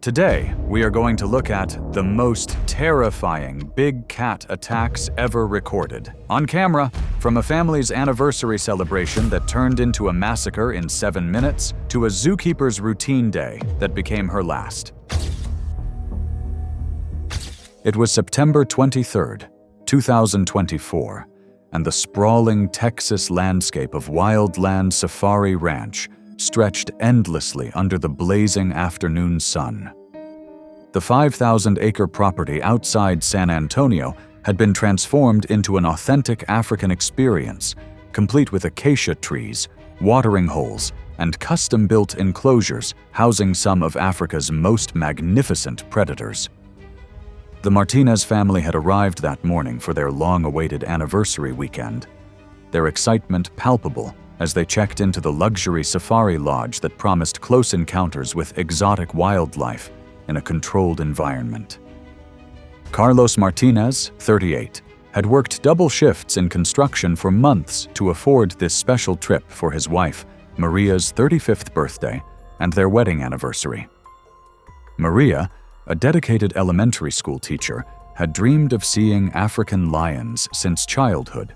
Today, we are going to look at the most terrifying big cat attacks ever recorded. On camera, from a family's anniversary celebration that turned into a massacre in 7 minutes, to a zookeeper's routine day that became her last. It was September 23rd, 2024, and the sprawling Texas landscape of Wildland Safari Ranch stretched endlessly under the blazing afternoon sun. The 5,000-acre property outside San Antonio had been transformed into an authentic African experience, complete with acacia trees, watering holes, and custom-built enclosures housing some of Africa's most magnificent predators. The Martinez family had arrived that morning for their long-awaited anniversary weekend, their excitement palpable as they checked into the luxury safari lodge that promised close encounters with exotic wildlife in a controlled environment. Carlos Martinez, 38, had worked double shifts in construction for months to afford this special trip for his wife, Maria's 35th birthday and their wedding anniversary. Maria, a dedicated elementary school teacher, had dreamed of seeing African lions since childhood,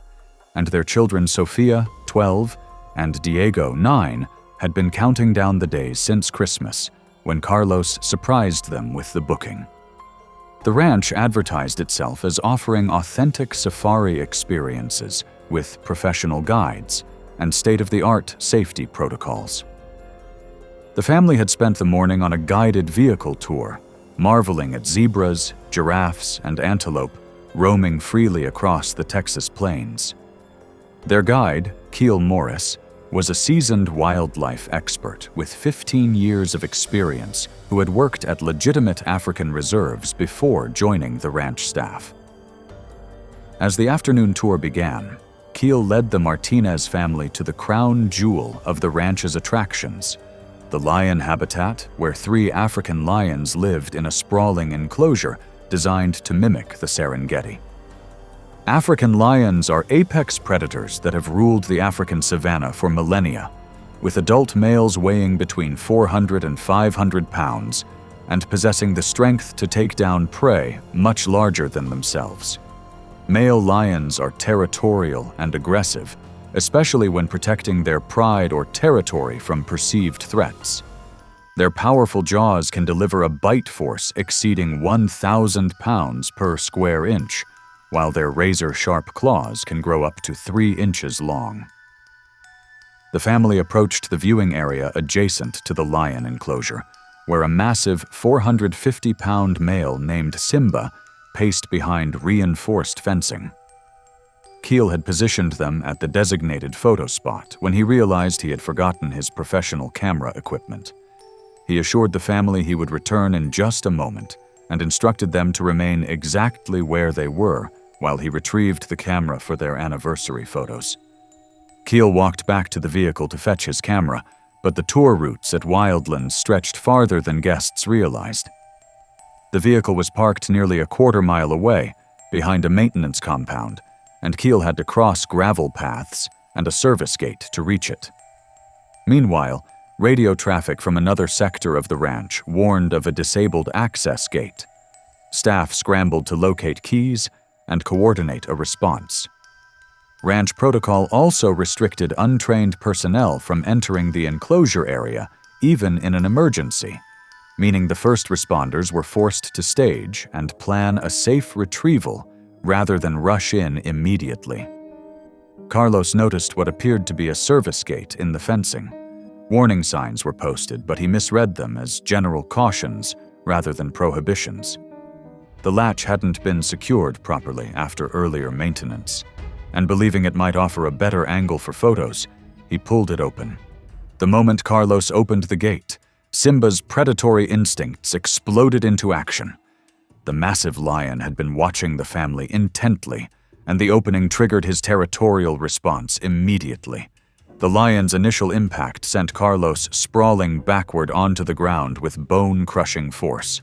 and their children Sophia, 12, and Diego, 9, had been counting down the days since Christmas, when Carlos surprised them with the booking. The ranch advertised itself as offering authentic safari experiences with professional guides and state-of-the-art safety protocols. The family had spent the morning on a guided vehicle tour, marveling at zebras, giraffes, and antelope roaming freely across the Texas plains. Their guide, Keel Morris, was a seasoned wildlife expert with 15 years of experience who had worked at legitimate African reserves before joining the ranch staff. As the afternoon tour began, Keel led the Martinez family to the crown jewel of the ranch's attractions, the lion habitat where 3 African lions lived in a sprawling enclosure designed to mimic the Serengeti. African lions are apex predators that have ruled the African savanna for millennia, with adult males weighing between 400 and 500 pounds and possessing the strength to take down prey much larger than themselves. Male lions are territorial and aggressive, especially when protecting their pride or territory from perceived threats. Their powerful jaws can deliver a bite force exceeding 1,000 pounds per square inch, while their razor-sharp claws can grow up to 3 inches long. The family approached the viewing area adjacent to the lion enclosure, where a massive 450-pound male named Simba paced behind reinforced fencing. Keel had positioned them at the designated photo spot when he realized he had forgotten his professional camera equipment. He assured the family he would return in just a moment and instructed them to remain exactly where they were while he retrieved the camera for their anniversary photos. Keel walked back to the vehicle to fetch his camera, but the tour routes at Wildlands stretched farther than guests realized. The vehicle was parked nearly a quarter-mile away, behind a maintenance compound, and Keel had to cross gravel paths and a service gate to reach it. Meanwhile, radio traffic from another sector of the ranch warned of a disabled access gate. Staff scrambled to locate keys and coordinate a response. Ranch protocol also restricted untrained personnel from entering the enclosure area, even in an emergency, meaning the first responders were forced to stage and plan a safe retrieval rather than rush in immediately. Carlos noticed what appeared to be a service gate in the fencing. Warning signs were posted, but he misread them as general cautions rather than prohibitions. The latch hadn't been secured properly after earlier maintenance, and believing it might offer a better angle for photos, he pulled it open. The moment Carlos opened the gate, Simba's predatory instincts exploded into action. The massive lion had been watching the family intently, and the opening triggered his territorial response immediately. The lion's initial impact sent Carlos sprawling backward onto the ground with bone-crushing force.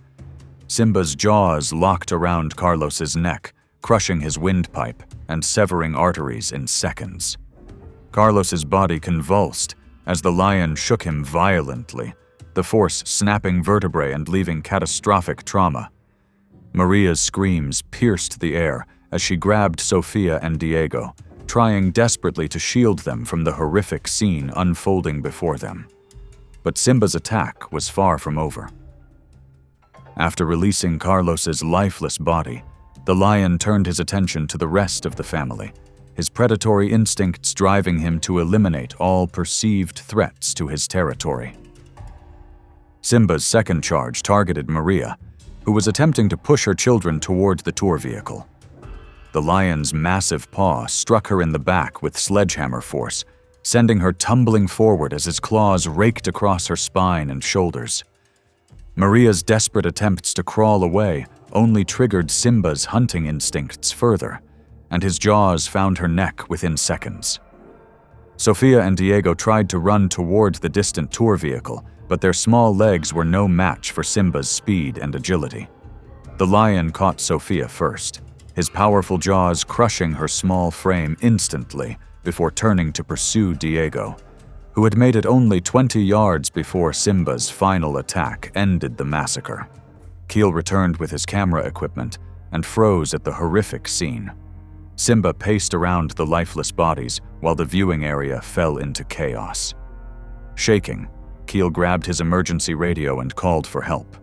Simba's jaws locked around Carlos's neck, crushing his windpipe and severing arteries in seconds. Carlos's body convulsed as the lion shook him violently, the force snapping vertebrae and leaving catastrophic trauma. Maria's screams pierced the air as she grabbed Sofia and Diego, trying desperately to shield them from the horrific scene unfolding before them. But Simba's attack was far from over. After releasing Carlos's lifeless body, the lion turned his attention to the rest of the family, his predatory instincts driving him to eliminate all perceived threats to his territory. Simba's second charge targeted Maria, who was attempting to push her children toward the tour vehicle. The lion's massive paw struck her in the back with sledgehammer force, sending her tumbling forward as his claws raked across her spine and shoulders. Maria's desperate attempts to crawl away only triggered Simba's hunting instincts further, and his jaws found her neck within seconds. Sofia and Diego tried to run toward the distant tour vehicle, but their small legs were no match for Simba's speed and agility. The lion caught Sofia first, his powerful jaws crushing her small frame instantly before turning to pursue Diego, who had made it only 20 yards before Simba's final attack ended the massacre. Keel returned with his camera equipment and froze at the horrific scene. Simba paced around the lifeless bodies while the viewing area fell into chaos. Shaking, Keel grabbed his emergency radio and called for help.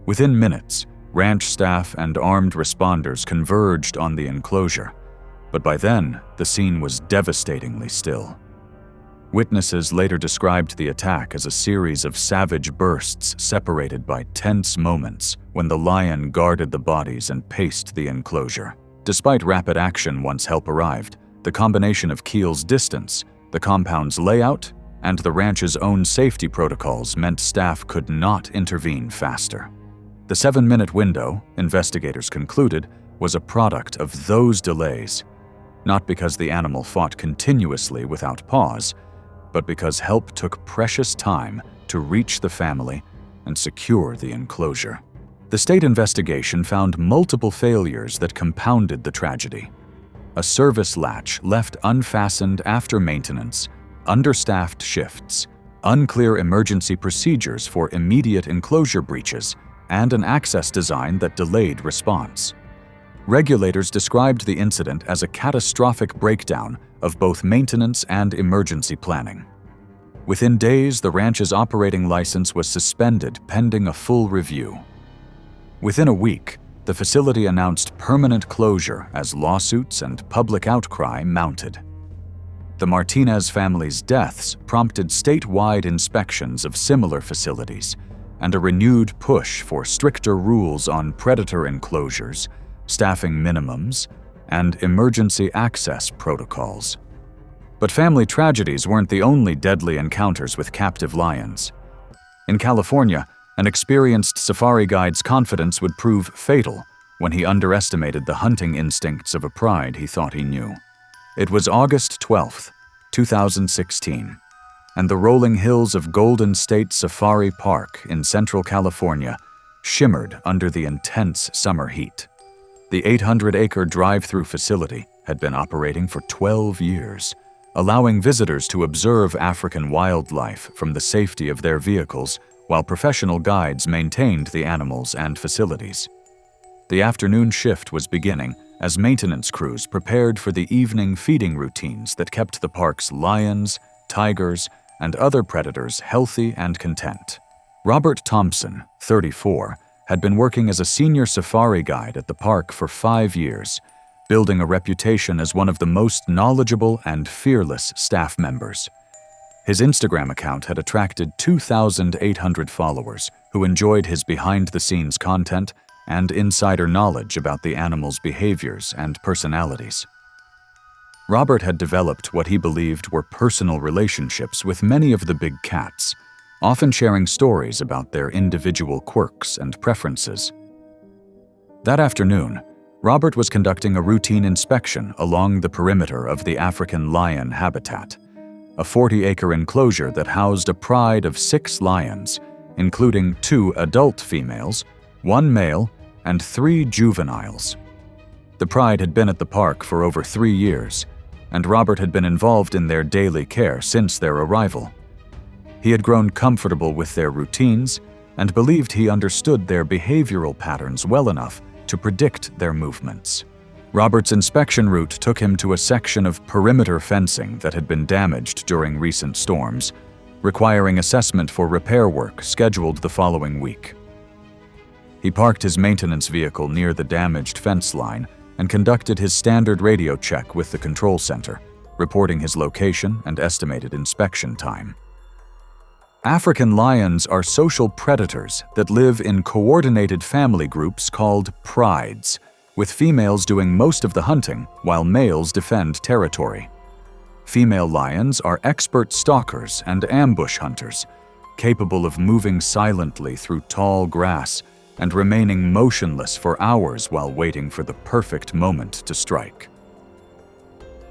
Within minutes, ranch staff and armed responders converged on the enclosure, but by then, the scene was devastatingly still. Witnesses later described the attack as a series of savage bursts separated by tense moments when the lion guarded the bodies and paced the enclosure. Despite rapid action once help arrived, the combination of Keel's distance, the compound's layout, and the ranch's own safety protocols meant staff could not intervene faster. The 7-minute window, investigators concluded, was a product of those delays, not because the animal fought continuously without pause, but because help took precious time to reach the family and secure the enclosure. The state investigation found multiple failures that compounded the tragedy. A service latch left unfastened after maintenance, understaffed shifts, unclear emergency procedures for immediate enclosure breaches, and an access design that delayed response. Regulators described the incident as a catastrophic breakdown of both maintenance and emergency planning. Within days, the ranch's operating license was suspended pending a full review. Within a week, the facility announced permanent closure as lawsuits and public outcry mounted. The Martinez family's deaths prompted statewide inspections of similar facilities and a renewed push for stricter rules on predator enclosures, staffing minimums, and emergency access protocols. But family tragedies weren't the only deadly encounters with captive lions. In California, an experienced safari guide's confidence would prove fatal when he underestimated the hunting instincts of a pride he thought he knew. It was August 12, 2016, and the rolling hills of Golden State Safari Park in Central California shimmered under the intense summer heat. The 800-acre drive-through facility had been operating for 12 years, allowing visitors to observe African wildlife from the safety of their vehicles while professional guides maintained the animals and facilities. The afternoon shift was beginning as maintenance crews prepared for the evening feeding routines that kept the park's lions, tigers, and other predators healthy and content. Robert Thompson, 34, had been working as a senior safari guide at the park for 5 years, building a reputation as one of the most knowledgeable and fearless staff members. His Instagram account had attracted 2,800 followers who enjoyed his behind-the-scenes content and insider knowledge about the animals' behaviors and personalities. Robert had developed what he believed were personal relationships with many of the big cats, often sharing stories about their individual quirks and preferences. That afternoon, Robert was conducting a routine inspection along the perimeter of the African lion habitat, a 40-acre enclosure that housed a pride of 6 lions, including 2 adult females, 1 male, and 3 juveniles. The pride had been at the park for over 3 years, and Robert had been involved in their daily care since their arrival. He had grown comfortable with their routines and believed he understood their behavioral patterns well enough to predict their movements. Robert's inspection route took him to a section of perimeter fencing that had been damaged during recent storms, requiring assessment for repair work scheduled the following week. He parked his maintenance vehicle near the damaged fence line and conducted his standard radio check with the control center, reporting his location and estimated inspection time. African lions are social predators that live in coordinated family groups called prides, with females doing most of the hunting while males defend territory. Female lions are expert stalkers and ambush hunters, capable of moving silently through tall grass and remaining motionless for hours while waiting for the perfect moment to strike.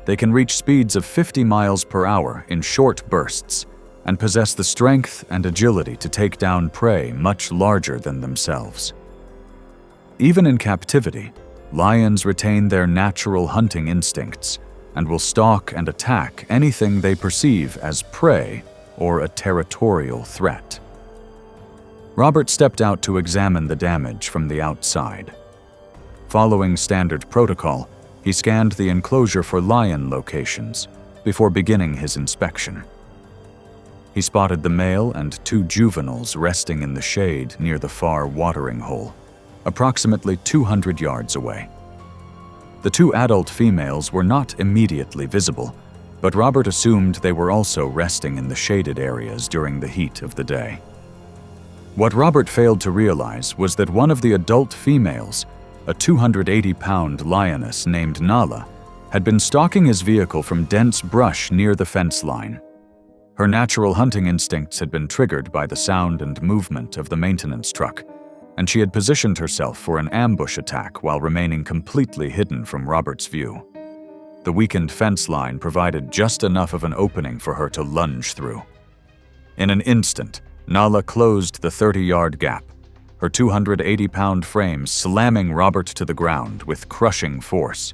They can reach speeds of 50 miles per hour in short bursts and possess the strength and agility to take down prey much larger than themselves. Even in captivity, lions retain their natural hunting instincts and will stalk and attack anything they perceive as prey or a territorial threat. Robert stepped out to examine the damage from the outside. Following standard protocol, he scanned the enclosure for lion locations before beginning his inspection. He spotted the male and two juveniles resting in the shade near the far watering hole, approximately 200 yards away. The two adult females were not immediately visible, but Robert assumed they were also resting in the shaded areas during the heat of the day. What Robert failed to realize was that one of the adult females, a 280-pound lioness named Nala, had been stalking his vehicle from dense brush near the fence line. Her natural hunting instincts had been triggered by the sound and movement of the maintenance truck, and she had positioned herself for an ambush attack while remaining completely hidden from Robert's view. The weakened fence line provided just enough of an opening for her to lunge through. In an instant, Nala closed the 30-yard gap, her 280-pound frame slamming Robert to the ground with crushing force.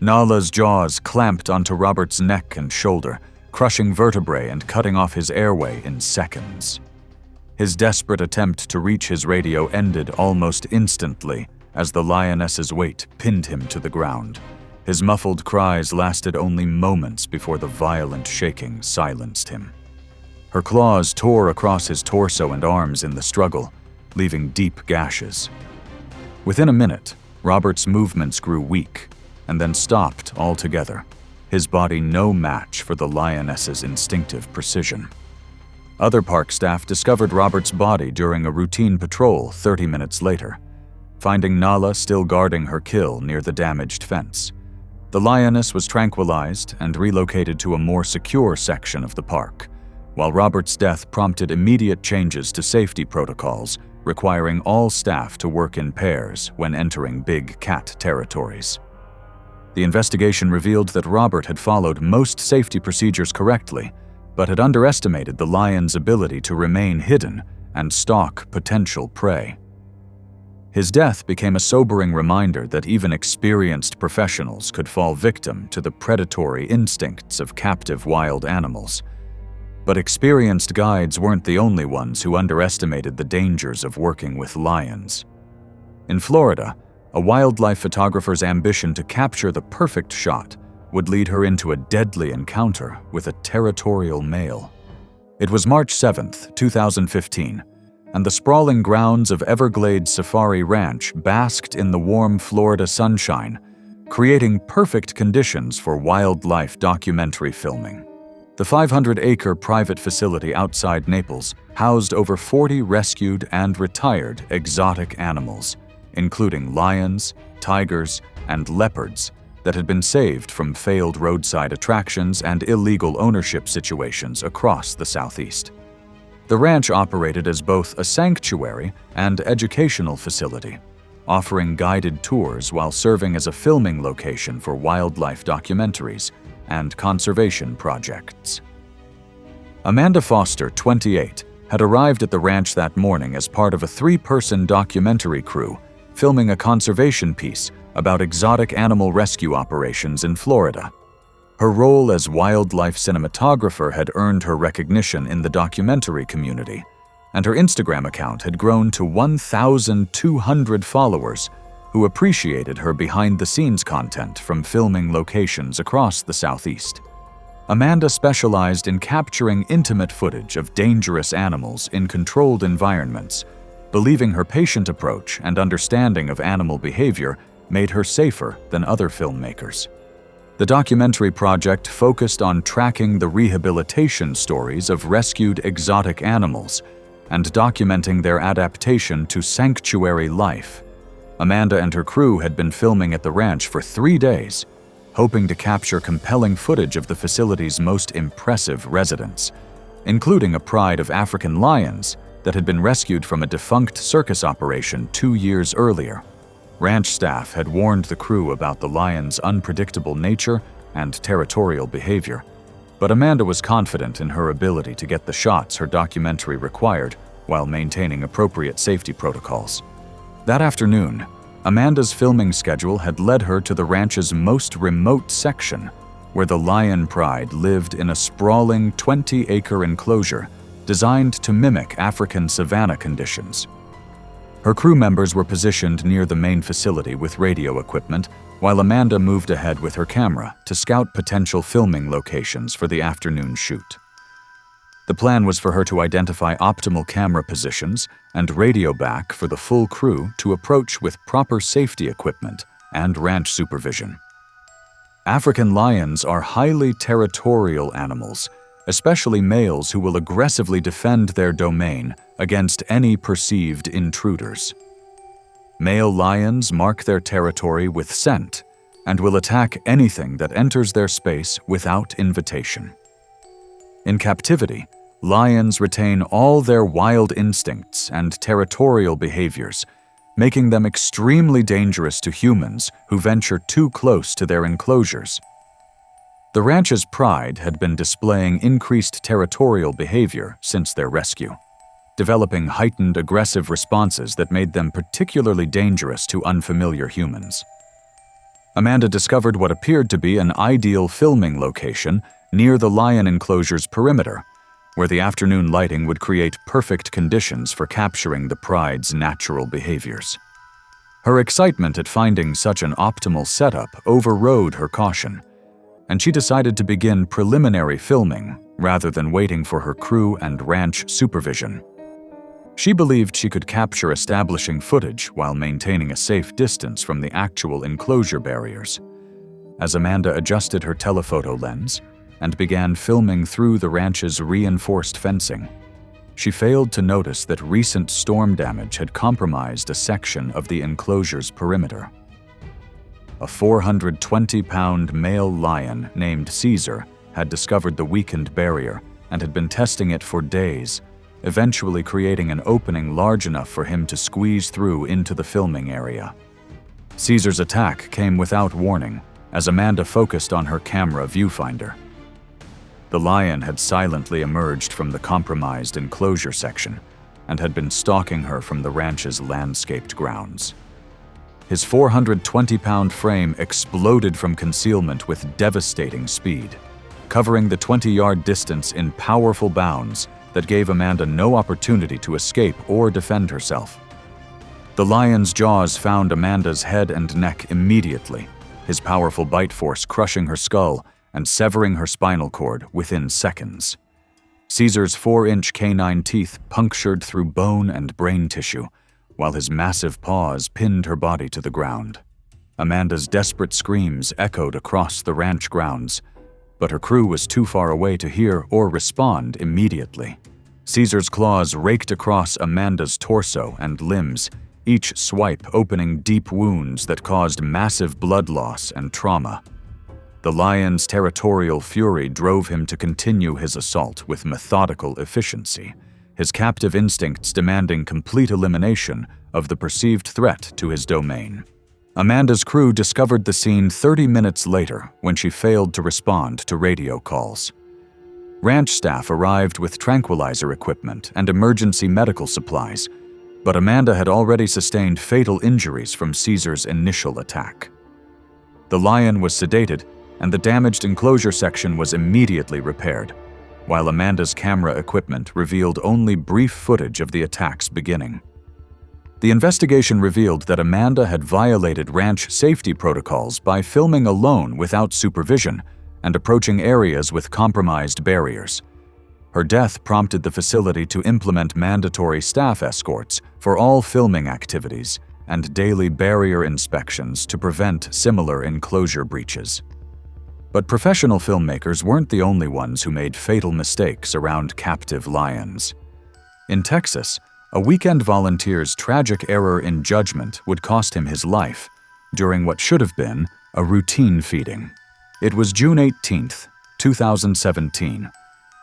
Nala's jaws clamped onto Robert's neck and shoulder, crushing vertebrae and cutting off his airway in seconds. His desperate attempt to reach his radio ended almost instantly as the lioness's weight pinned him to the ground. His muffled cries lasted only moments before the violent shaking silenced him. Her claws tore across his torso and arms in the struggle, leaving deep gashes. Within a minute, Robert's movements grew weak and then stopped altogether, his body no match for the lioness's instinctive precision. Other park staff discovered Robert's body during a routine patrol 30 minutes later, finding Nala still guarding her kill near the damaged fence. The lioness was tranquilized and relocated to a more secure section of the park, while Robert's death prompted immediate changes to safety protocols, requiring all staff to work in pairs when entering big cat territories. The investigation revealed that Robert had followed most safety procedures correctly, but had underestimated the lion's ability to remain hidden and stalk potential prey. His death became a sobering reminder that even experienced professionals could fall victim to the predatory instincts of captive wild animals. But experienced guides weren't the only ones who underestimated the dangers of working with lions. In Florida, a wildlife photographer's ambition to capture the perfect shot would lead her into a deadly encounter with a territorial male. It was March 7, 2015, and the sprawling grounds of Everglades Safari Ranch basked in the warm Florida sunshine, creating perfect conditions for wildlife documentary filming. The 500-acre private facility outside Naples housed over 40 rescued and retired exotic animals, including lions, tigers, and leopards that had been saved from failed roadside attractions and illegal ownership situations across the Southeast. The ranch operated as both a sanctuary and educational facility, offering guided tours while serving as a filming location for wildlife documentaries and conservation projects. Amanda Foster, 28, had arrived at the ranch that morning as part of a 3-person documentary crew filming a conservation piece about exotic animal rescue operations in Florida. Her role as wildlife cinematographer had earned her recognition in the documentary community, and her Instagram account had grown to 1,200 followers who appreciated her behind-the-scenes content from filming locations across the Southeast. Amanda specialized in capturing intimate footage of dangerous animals in controlled environments, believing her patient approach and understanding of animal behavior made her safer than other filmmakers. The documentary project focused on tracking the rehabilitation stories of rescued exotic animals and documenting their adaptation to sanctuary life. Amanda and her crew had been filming at the ranch for 3 days, hoping to capture compelling footage of the facility's most impressive residents, including a pride of African lions that had been rescued from a defunct circus operation 2 years earlier. Ranch staff had warned the crew about the lions' unpredictable nature and territorial behavior, but Amanda was confident in her ability to get the shots her documentary required while maintaining appropriate safety protocols. That afternoon, Amanda's filming schedule had led her to the ranch's most remote section, where the lion pride lived in a sprawling 20-acre enclosure designed to mimic African savanna conditions. Her crew members were positioned near the main facility with radio equipment, while Amanda moved ahead with her camera to scout potential filming locations for the afternoon shoot. The plan was for her to identify optimal camera positions and radio back for the full crew to approach with proper safety equipment and ranch supervision. African lions are highly territorial animals, especially males who will aggressively defend their domain against any perceived intruders. Male lions mark their territory with scent and will attack anything that enters their space without invitation. In captivity, lions retain all their wild instincts and territorial behaviors, making them extremely dangerous to humans who venture too close to their enclosures. The ranch's pride had been displaying increased territorial behavior since their rescue, developing heightened aggressive responses that made them particularly dangerous to unfamiliar humans. Amanda discovered what appeared to be an ideal filming location near the lion enclosure's perimeter, where the afternoon lighting would create perfect conditions for capturing the pride's natural behaviors. Her excitement at finding such an optimal setup overrode her caution, and she decided to begin preliminary filming rather than waiting for her crew and ranch supervision. She believed she could capture establishing footage while maintaining a safe distance from the actual enclosure barriers. As Amanda adjusted her telephoto lens and began filming through the ranch's reinforced fencing, she failed to notice that recent storm damage had compromised a section of the enclosure's perimeter. A 420-pound male lion named Caesar had discovered the weakened barrier and had been testing it for days, eventually creating an opening large enough for him to squeeze through into the filming area. Caesar's attack came without warning as Amanda focused on her camera viewfinder. The lion had silently emerged from the compromised enclosure section and had been stalking her from the ranch's landscaped grounds. His 420-pound frame exploded from concealment with devastating speed, covering the 20-yard distance in powerful bounds that gave Amanda no opportunity to escape or defend herself. The lion's jaws found Amanda's head and neck immediately, his powerful bite force crushing her skull and severing her spinal cord within seconds. Caesar's 4-inch canine teeth punctured through bone and brain tissue, while his massive paws pinned her body to the ground. Amanda's desperate screams echoed across the ranch grounds, but her crew was too far away to hear or respond immediately. Caesar's claws raked across Amanda's torso and limbs, each swipe opening deep wounds that caused massive blood loss and trauma. The lion's territorial fury drove him to continue his assault with methodical efficiency, his captive instincts demanding complete elimination of the perceived threat to his domain. Amanda's crew discovered the scene 30 minutes later when she failed to respond to radio calls. Ranch staff arrived with tranquilizer equipment and emergency medical supplies, but Amanda had already sustained fatal injuries from Caesar's initial attack. The lion was sedated and the damaged enclosure section was immediately repaired, while Amanda's camera equipment revealed only brief footage of the attack's beginning. The investigation revealed that Amanda had violated ranch safety protocols by filming alone without supervision and approaching areas with compromised barriers. Her death prompted the facility to implement mandatory staff escorts for all filming activities and daily barrier inspections to prevent similar enclosure breaches. But professional filmmakers weren't the only ones who made fatal mistakes around captive lions. In Texas, a weekend volunteer's tragic error in judgment would cost him his life during what should have been a routine feeding. It was June 18, 2017,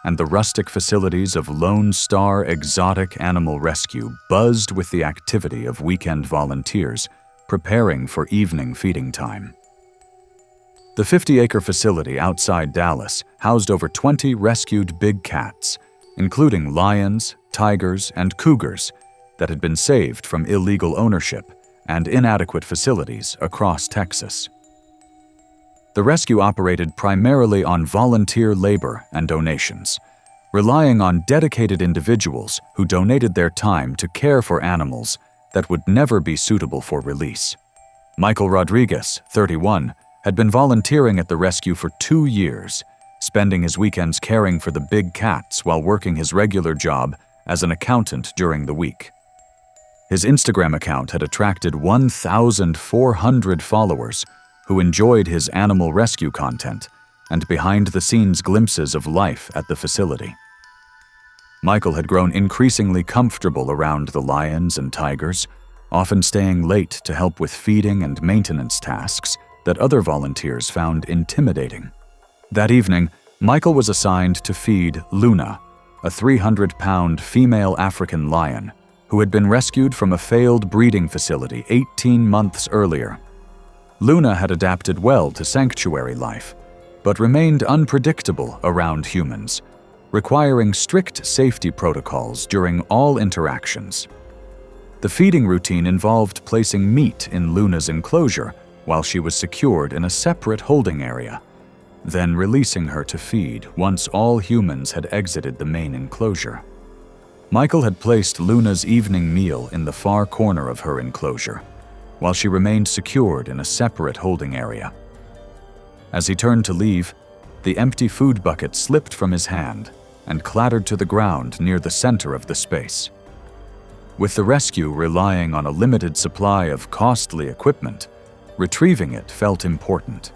and the rustic facilities of Lone Star Exotic Animal Rescue buzzed with the activity of weekend volunteers preparing for evening feeding time. The 50-acre facility outside Dallas housed over 20 rescued big cats, including lions, tigers, and cougars that had been saved from illegal ownership and inadequate facilities across Texas. The rescue operated primarily on volunteer labor and donations, relying on dedicated individuals who donated their time to care for animals that would never be suitable for release. Michael Rodriguez, 31, had been volunteering at the rescue for 2 years, spending his weekends caring for the big cats while working his regular job as an accountant during the week. His Instagram account had attracted 1,400 followers who enjoyed his animal rescue content and behind-the-scenes glimpses of life at the facility. Michael had grown increasingly comfortable around the lions and tigers, often staying late to help with feeding and maintenance tasks that other volunteers found intimidating. That evening, Michael was assigned to feed Luna, a 300-pound female African lion who had been rescued from a failed breeding facility 18 months earlier. Luna had adapted well to sanctuary life, but remained unpredictable around humans, requiring strict safety protocols during all interactions. The feeding routine involved placing meat in Luna's enclosure while she was secured in a separate holding area, then releasing her to feed once all humans had exited the main enclosure. Michael had placed Luna's evening meal in the far corner of her enclosure, while she remained secured in a separate holding area. As he turned to leave, the empty food bucket slipped from his hand and clattered to the ground near the center of the space. With the rescue relying on a limited supply of costly equipment, retrieving it felt important.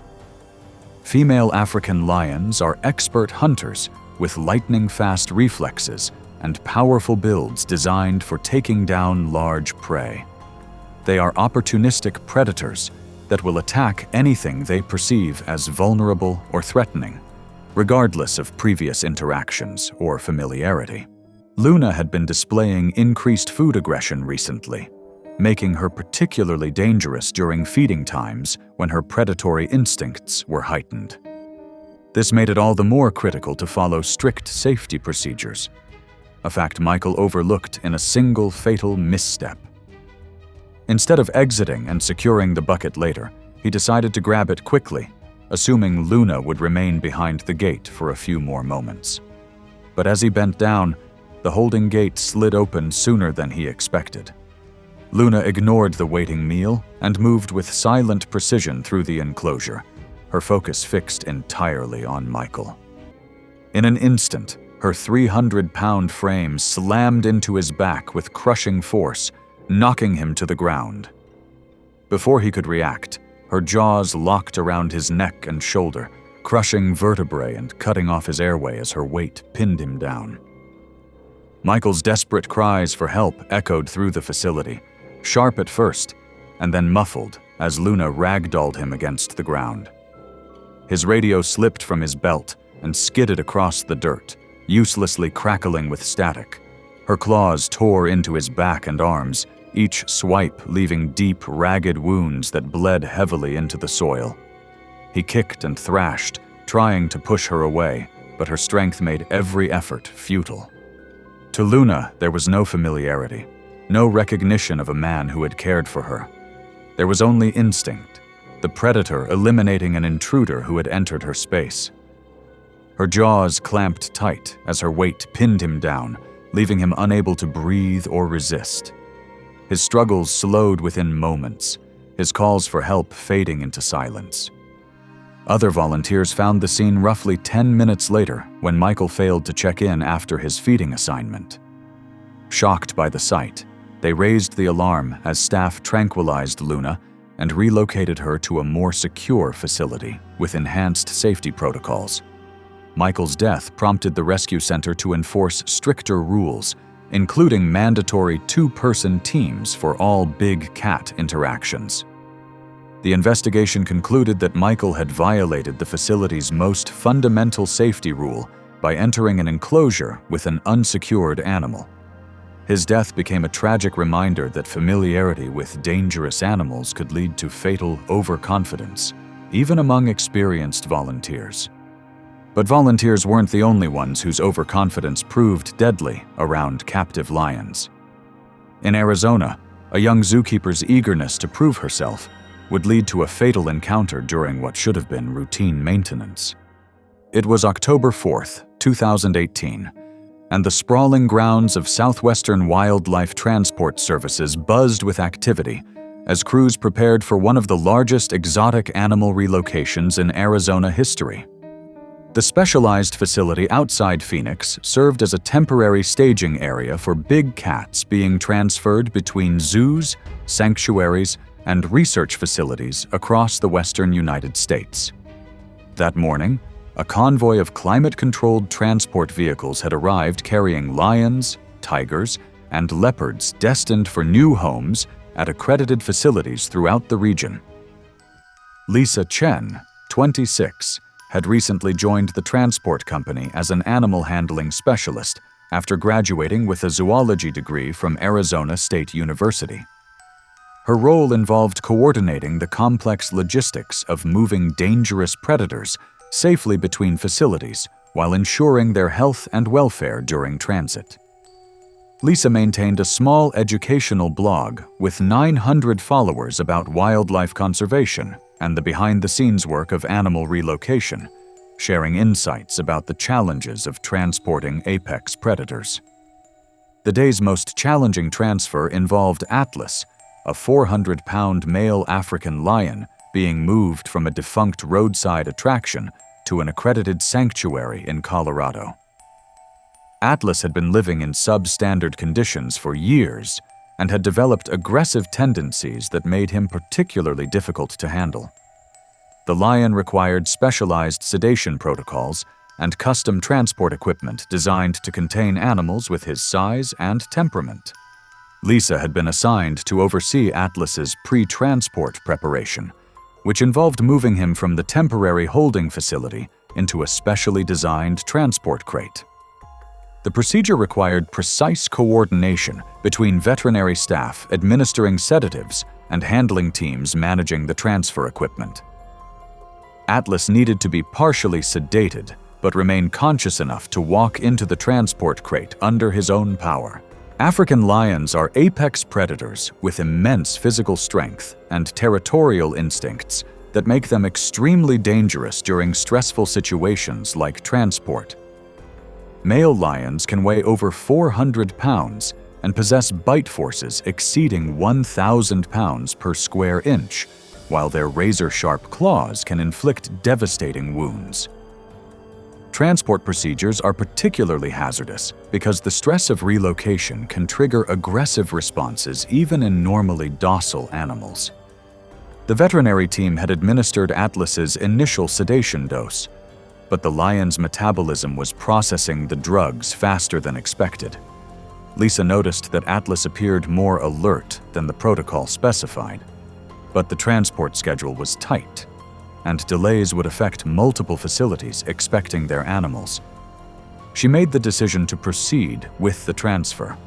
Female African lions are expert hunters with lightning-fast reflexes and powerful builds designed for taking down large prey. They are opportunistic predators that will attack anything they perceive as vulnerable or threatening, regardless of previous interactions or familiarity. Luna had been displaying increased food aggression recently, making her particularly dangerous during feeding times when her predatory instincts were heightened. This made it all the more critical to follow strict safety procedures, a fact Michael overlooked in a single fatal misstep. Instead of exiting and securing the bucket later, he decided to grab it quickly, assuming Luna would remain behind the gate for a few more moments. But as he bent down, the holding gate slid open sooner than he expected. Luna ignored the waiting meal and moved with silent precision through the enclosure, her focus fixed entirely on Michael. In an instant, her 300-pound frame slammed into his back with crushing force, knocking him to the ground. Before he could react, her jaws locked around his neck and shoulder, crushing vertebrae and cutting off his airway as her weight pinned him down. Michael's desperate cries for help echoed through the facility, sharp at first, and then muffled as Luna ragdolled him against the ground. His radio slipped from his belt and skidded across the dirt, uselessly crackling with static. Her claws tore into his back and arms, each swipe leaving deep, ragged wounds that bled heavily into the soil. He kicked and thrashed, trying to push her away, but her strength made every effort futile. To Luna, there was no familiarity, no recognition of a man who had cared for her. There was only instinct, the predator eliminating an intruder who had entered her space. Her jaws clamped tight as her weight pinned him down, leaving him unable to breathe or resist. His struggles slowed within moments, his calls for help fading into silence. Other volunteers found the scene roughly 10 minutes later when Michael failed to check in after his feeding assignment. Shocked by the sight, they raised the alarm as staff tranquilized Luna and relocated her to a more secure facility with enhanced safety protocols. Michael's death prompted the rescue center to enforce stricter rules, including mandatory 2-person teams for all big cat interactions. The investigation concluded that Michael had violated the facility's most fundamental safety rule by entering an enclosure with an unsecured animal. His death became a tragic reminder that familiarity with dangerous animals could lead to fatal overconfidence, even among experienced volunteers. But volunteers weren't the only ones whose overconfidence proved deadly around captive lions. In Arizona, a young zookeeper's eagerness to prove herself would lead to a fatal encounter during what should have been routine maintenance. It was October 4th, 2018, and the sprawling grounds of Southwestern Wildlife Transport Services buzzed with activity as crews prepared for one of the largest exotic animal relocations in Arizona history. The specialized facility outside Phoenix served as a temporary staging area for big cats being transferred between zoos, sanctuaries, and research facilities across the western United States. That morning, a convoy of climate-controlled transport vehicles had arrived carrying lions, tigers, and leopards destined for new homes at accredited facilities throughout the region. Lisa Chen, 26, had recently joined the transport company as an animal handling specialist after graduating with a zoology degree from Arizona State University. Her role involved coordinating the complex logistics of moving dangerous predators safely between facilities while ensuring their health and welfare during transit. Lisa maintained a small educational blog with 900 followers about wildlife conservation and the behind-the-scenes work of animal relocation, sharing insights about the challenges of transporting apex predators. The day's most challenging transfer involved Atlas, a 400-pound male African lion being moved from a defunct roadside attraction to an accredited sanctuary in Colorado. Atlas had been living in substandard conditions for years and had developed aggressive tendencies that made him particularly difficult to handle. The lion required specialized sedation protocols and custom transport equipment designed to contain animals with his size and temperament. Lisa had been assigned to oversee Atlas's pre-transport preparation, which involved moving him from the temporary holding facility into a specially designed transport crate. The procedure required precise coordination between veterinary staff administering sedatives and handling teams managing the transfer equipment. Atlas needed to be partially sedated, but remain conscious enough to walk into the transport crate under his own power. African lions are apex predators with immense physical strength and territorial instincts that make them extremely dangerous during stressful situations like transport. Male lions can weigh over 400 pounds and possess bite forces exceeding 1,000 pounds per square inch, while their razor-sharp claws can inflict devastating wounds. Transport procedures are particularly hazardous because the stress of relocation can trigger aggressive responses even in normally docile animals. The veterinary team had administered Atlas's initial sedation dose, but the lion's metabolism was processing the drugs faster than expected. Lisa noticed that Atlas appeared more alert than the protocol specified, but the transport schedule was tight, and delays would affect multiple facilities expecting their animals. She made the decision to proceed with the transfer,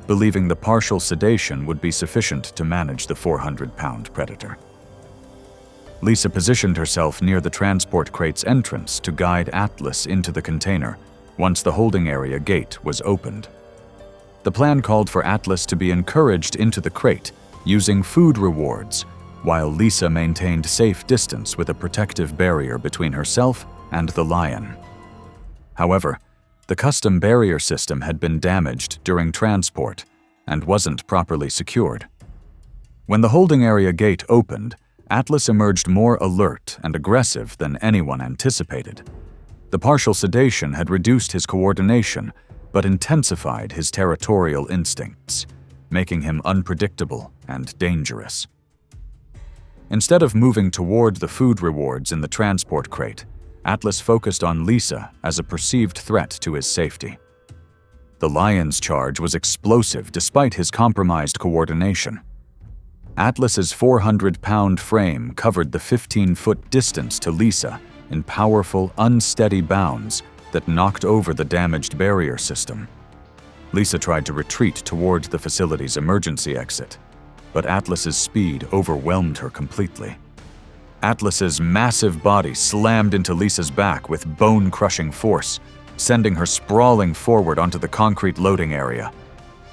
believing the partial sedation would be sufficient to manage the 400-pound predator. Lisa positioned herself near the transport crate's entrance to guide Atlas into the container once the holding area gate was opened. The plan called for Atlas to be encouraged into the crate using food rewards, while Lisa maintained safe distance with a protective barrier between herself and the lion. However, the custom barrier system had been damaged during transport and wasn't properly secured. When the holding area gate opened, Atlas emerged more alert and aggressive than anyone anticipated. The partial sedation had reduced his coordination, but intensified his territorial instincts, making him unpredictable and dangerous. Instead of moving toward the food rewards in the transport crate, Atlas focused on Lisa as a perceived threat to his safety. The lion's charge was explosive despite his compromised coordination. Atlas's 400-pound frame covered the 15-foot distance to Lisa in powerful, unsteady bounds that knocked over the damaged barrier system. Lisa tried to retreat toward the facility's emergency exit, but Atlas's speed overwhelmed her completely. Atlas's massive body slammed into Lisa's back with bone-crushing force, sending her sprawling forward onto the concrete loading area.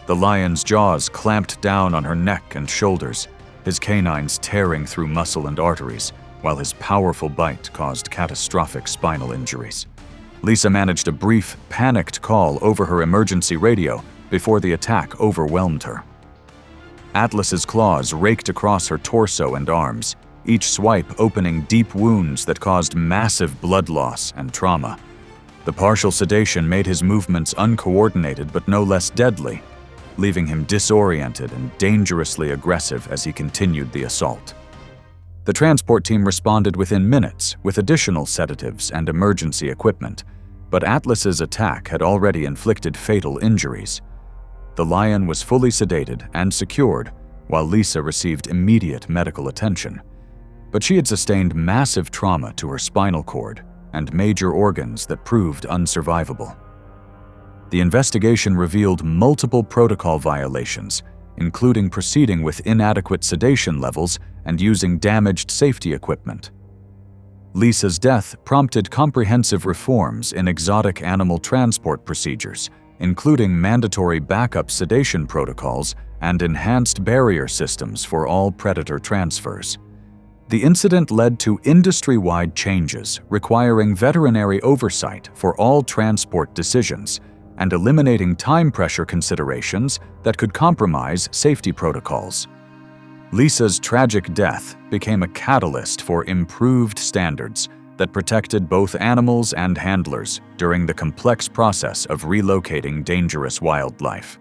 The lion's jaws clamped down on her neck and shoulders, his canines tearing through muscle and arteries, while his powerful bite caused catastrophic spinal injuries. Lisa managed a brief, panicked call over her emergency radio before the attack overwhelmed her. Atlas's claws raked across her torso and arms, each swipe opening deep wounds that caused massive blood loss and trauma. The partial sedation made his movements uncoordinated but no less deadly, leaving him disoriented and dangerously aggressive as he continued the assault. The transport team responded within minutes with additional sedatives and emergency equipment, but Atlas's attack had already inflicted fatal injuries. The lion was fully sedated and secured, while Lisa received immediate medical attention. But she had sustained massive trauma to her spinal cord and major organs that proved unsurvivable. The investigation revealed multiple protocol violations, including proceeding with inadequate sedation levels and using damaged safety equipment. Lisa's death prompted comprehensive reforms in exotic animal transport procedures, including mandatory backup sedation protocols and enhanced barrier systems for all predator transfers. The incident led to industry-wide changes requiring veterinary oversight for all transport decisions and eliminating time pressure considerations that could compromise safety protocols. Lisa's tragic death became a catalyst for improved standards that protected both animals and handlers during the complex process of relocating dangerous wildlife.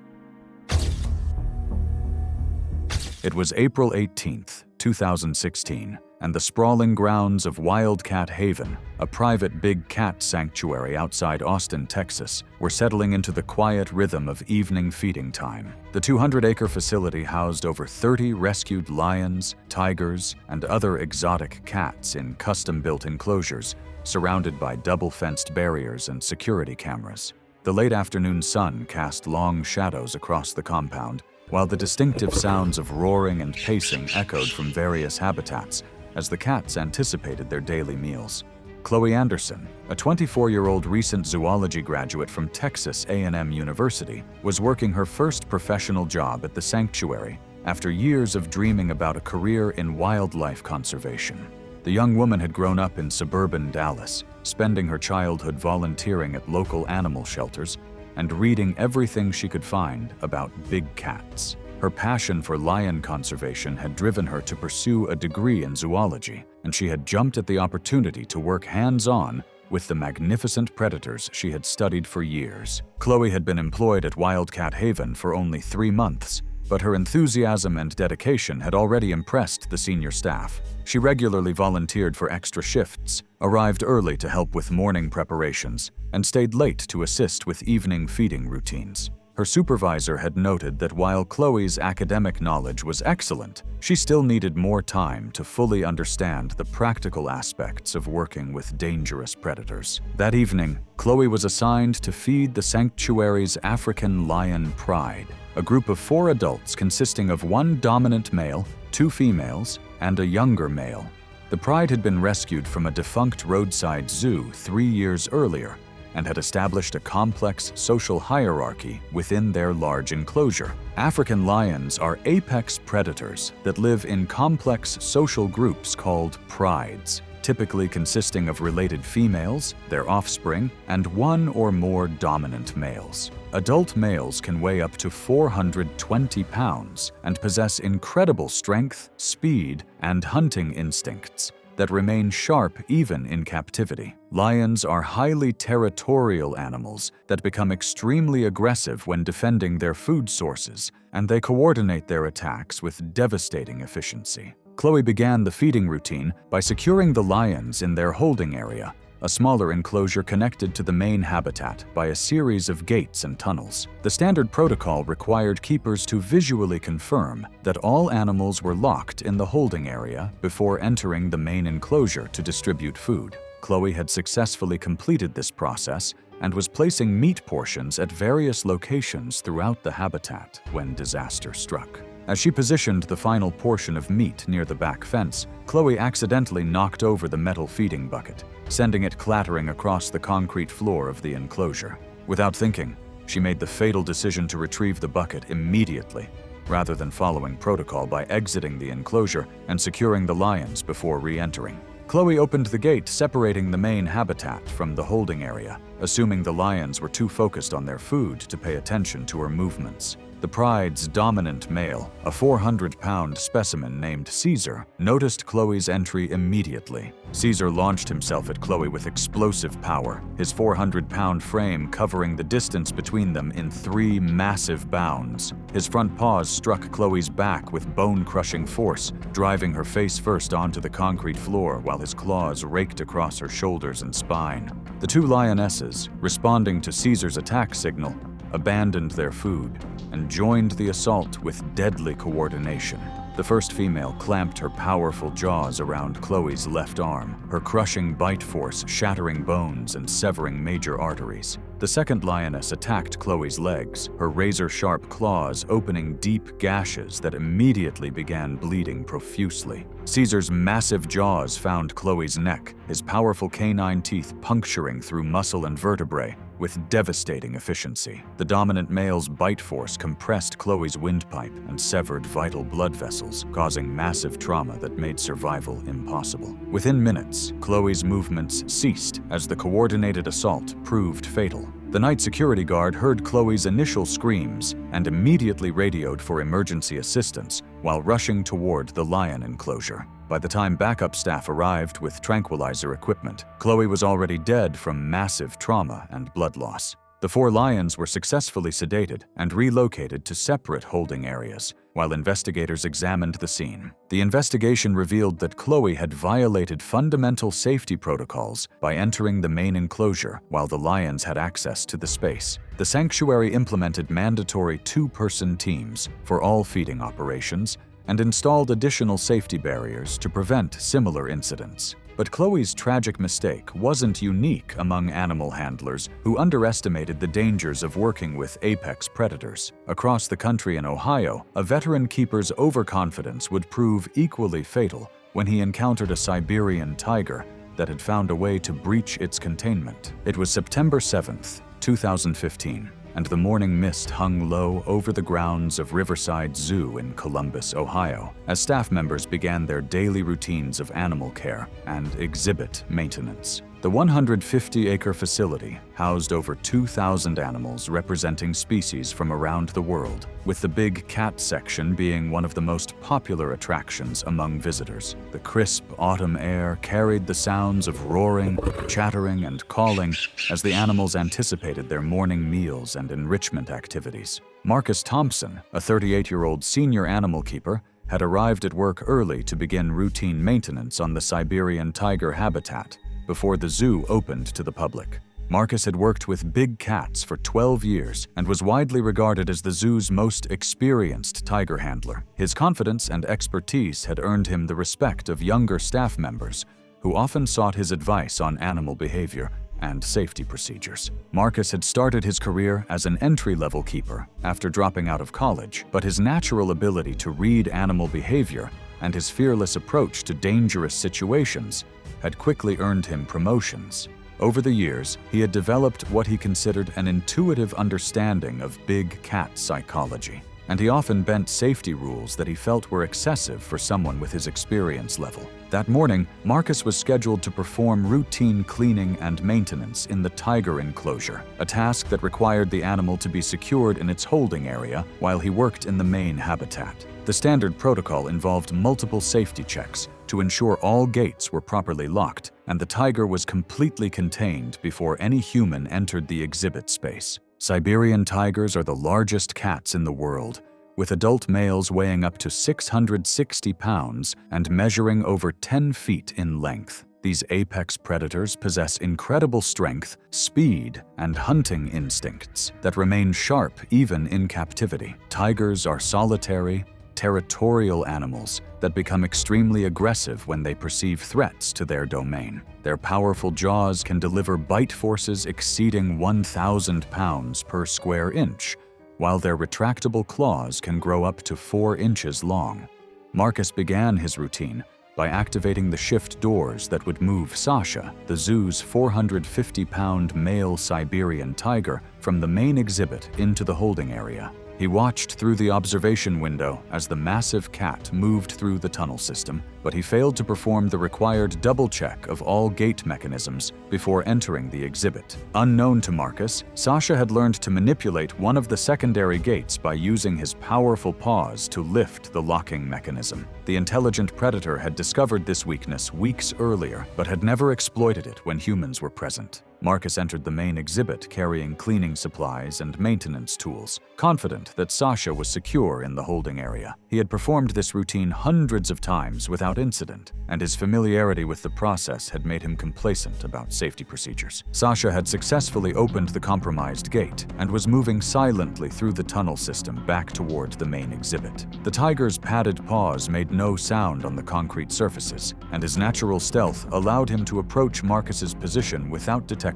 It was April 18, 2016, and the sprawling grounds of Wildcat Haven, a private big cat sanctuary outside Austin, Texas, were settling into the quiet rhythm of evening feeding time. The 200-acre facility housed over 30 rescued lions, tigers, and other exotic cats in custom-built enclosures, surrounded by double-fenced barriers and security cameras. The late afternoon sun cast long shadows across the compound, while the distinctive sounds of roaring and pacing echoed from various habitats as the cats anticipated their daily meals. Chloe Anderson, a 24-year-old recent zoology graduate from Texas A&M University, was working her first professional job at the sanctuary after years of dreaming about a career in wildlife conservation. The young woman had grown up in suburban Dallas, spending her childhood volunteering at local animal shelters and reading everything she could find about big cats. Her passion for lion conservation had driven her to pursue a degree in zoology, and she had jumped at the opportunity to work hands-on with the magnificent predators she had studied for years. Chloe had been employed at Wildcat Haven for only 3 months, but her enthusiasm and dedication had already impressed the senior staff. She regularly volunteered for extra shifts, arrived early to help with morning preparations, and stayed late to assist with evening feeding routines. Her supervisor had noted that while Chloe's academic knowledge was excellent, she still needed more time to fully understand the practical aspects of working with dangerous predators. That evening, Chloe was assigned to feed the sanctuary's African lion pride, a group of 4 adults consisting of 1 dominant male, 2 females, and a younger male. The pride had been rescued from a defunct roadside zoo 3 years earlier and had established a complex social hierarchy within their large enclosure. African lions are apex predators that live in complex social groups called prides, typically consisting of related females, their offspring, and one or more dominant males. Adult males can weigh up to 420 pounds and possess incredible strength, speed, and hunting instincts that remain sharp even in captivity. Lions are highly territorial animals that become extremely aggressive when defending their food sources, and they coordinate their attacks with devastating efficiency. Chloe began the feeding routine by securing the lions in their holding area, a smaller enclosure connected to the main habitat by a series of gates and tunnels. The standard protocol required keepers to visually confirm that all animals were locked in the holding area before entering the main enclosure to distribute food. Chloe had successfully completed this process and was placing meat portions at various locations throughout the habitat when disaster struck. As she positioned the final portion of meat near the back fence, Chloe accidentally knocked over the metal feeding bucket, sending it clattering across the concrete floor of the enclosure. Without thinking, she made the fatal decision to retrieve the bucket immediately, rather than following protocol by exiting the enclosure and securing the lions before re-entering. Chloe opened the gate separating the main habitat from the holding area, assuming the lions were too focused on their food to pay attention to her movements. The pride's dominant male, a 400-pound specimen named Caesar, noticed Chloe's entry immediately. Caesar launched himself at Chloe with explosive power, his 400-pound frame covering the distance between them in 3 massive bounds. His front paws struck Chloe's back with bone-crushing force, driving her face first onto the concrete floor while his claws raked across her shoulders and spine. The 2 lionesses, responding to Caesar's attack signal, abandoned their food and joined the assault with deadly coordination. The first female clamped her powerful jaws around Chloe's left arm, her crushing bite force shattering bones and severing major arteries. The second lioness attacked Chloe's legs, her razor-sharp claws opening deep gashes that immediately began bleeding profusely. Caesar's massive jaws found Chloe's neck, his powerful canine teeth puncturing through muscle and vertebrae with devastating efficiency. The dominant male's bite force compressed Chloe's windpipe and severed vital blood vessels, causing massive trauma that made survival impossible. Within minutes, Chloe's movements ceased as the coordinated assault proved fatal. The night security guard heard Chloe's initial screams and immediately radioed for emergency assistance while rushing toward the lion enclosure. By the time backup staff arrived with tranquilizer equipment, Chloe was already dead from massive trauma and blood loss. The 4 lions were successfully sedated and relocated to separate holding areas, while investigators examined the scene. The investigation revealed that Chloe had violated fundamental safety protocols by entering the main enclosure while the lions had access to the space. The sanctuary implemented mandatory 2-person teams for all feeding operations and installed additional safety barriers to prevent similar incidents. But Chloe's tragic mistake wasn't unique among animal handlers who underestimated the dangers of working with apex predators. Across the country in Ohio, a veteran keeper's overconfidence would prove equally fatal when he encountered a Siberian tiger that had found a way to breach its containment. It was September 7th, 2015. And the morning mist hung low over the grounds of Riverside Zoo in Columbus, Ohio, as staff members began their daily routines of animal care and exhibit maintenance. The 150-acre facility housed over 2,000 animals representing species from around the world, with the big cat section being one of the most popular attractions among visitors. The crisp autumn air carried the sounds of roaring, chattering, and calling as the animals anticipated their morning meals and enrichment activities. Marcus Thompson, a 38-year-old senior animal keeper, had arrived at work early to begin routine maintenance on the Siberian tiger habitat before the zoo opened to the public. Marcus had worked with big cats for 12 years and was widely regarded as the zoo's most experienced tiger handler. His confidence and expertise had earned him the respect of younger staff members, who often sought his advice on animal behavior and safety procedures. Marcus had started his career as an entry-level keeper after dropping out of college, but his natural ability to read animal behavior and his fearless approach to dangerous situations had quickly earned him promotions. Over the years, he had developed what he considered an intuitive understanding of big cat psychology, and he often bent safety rules that he felt were excessive for someone with his experience level. That morning, Marcus was scheduled to perform routine cleaning and maintenance in the tiger enclosure, a task that required the animal to be secured in its holding area while he worked in the main habitat. The standard protocol involved multiple safety checks to ensure all gates were properly locked, and the tiger was completely contained before any human entered the exhibit space. Siberian tigers are the largest cats in the world, with adult males weighing up to 660 pounds and measuring over 10 feet in length. These apex predators possess incredible strength, speed, and hunting instincts that remain sharp even in captivity. Tigers are solitary, territorial animals that become extremely aggressive when they perceive threats to their domain. Their powerful jaws can deliver bite forces exceeding 1,000 pounds per square inch, while their retractable claws can grow up to 4 inches long. Marcus began his routine by activating the shift doors that would move Sasha, the zoo's 450-pound male Siberian tiger, from the main exhibit into the holding area. He watched through the observation window as the massive cat moved through the tunnel system, but he failed to perform the required double check of all gate mechanisms before entering the exhibit. Unknown to Marcus, Sasha had learned to manipulate one of the secondary gates by using his powerful paws to lift the locking mechanism. The intelligent predator had discovered this weakness weeks earlier, but had never exploited it when humans were present. Marcus entered the main exhibit carrying cleaning supplies and maintenance tools, confident that Sasha was secure in the holding area. He had performed this routine hundreds of times without incident, and his familiarity with the process had made him complacent about safety procedures. Sasha had successfully opened the compromised gate and was moving silently through the tunnel system back toward the main exhibit. The tiger's padded paws made no sound on the concrete surfaces, and his natural stealth allowed him to approach Marcus's position without detection.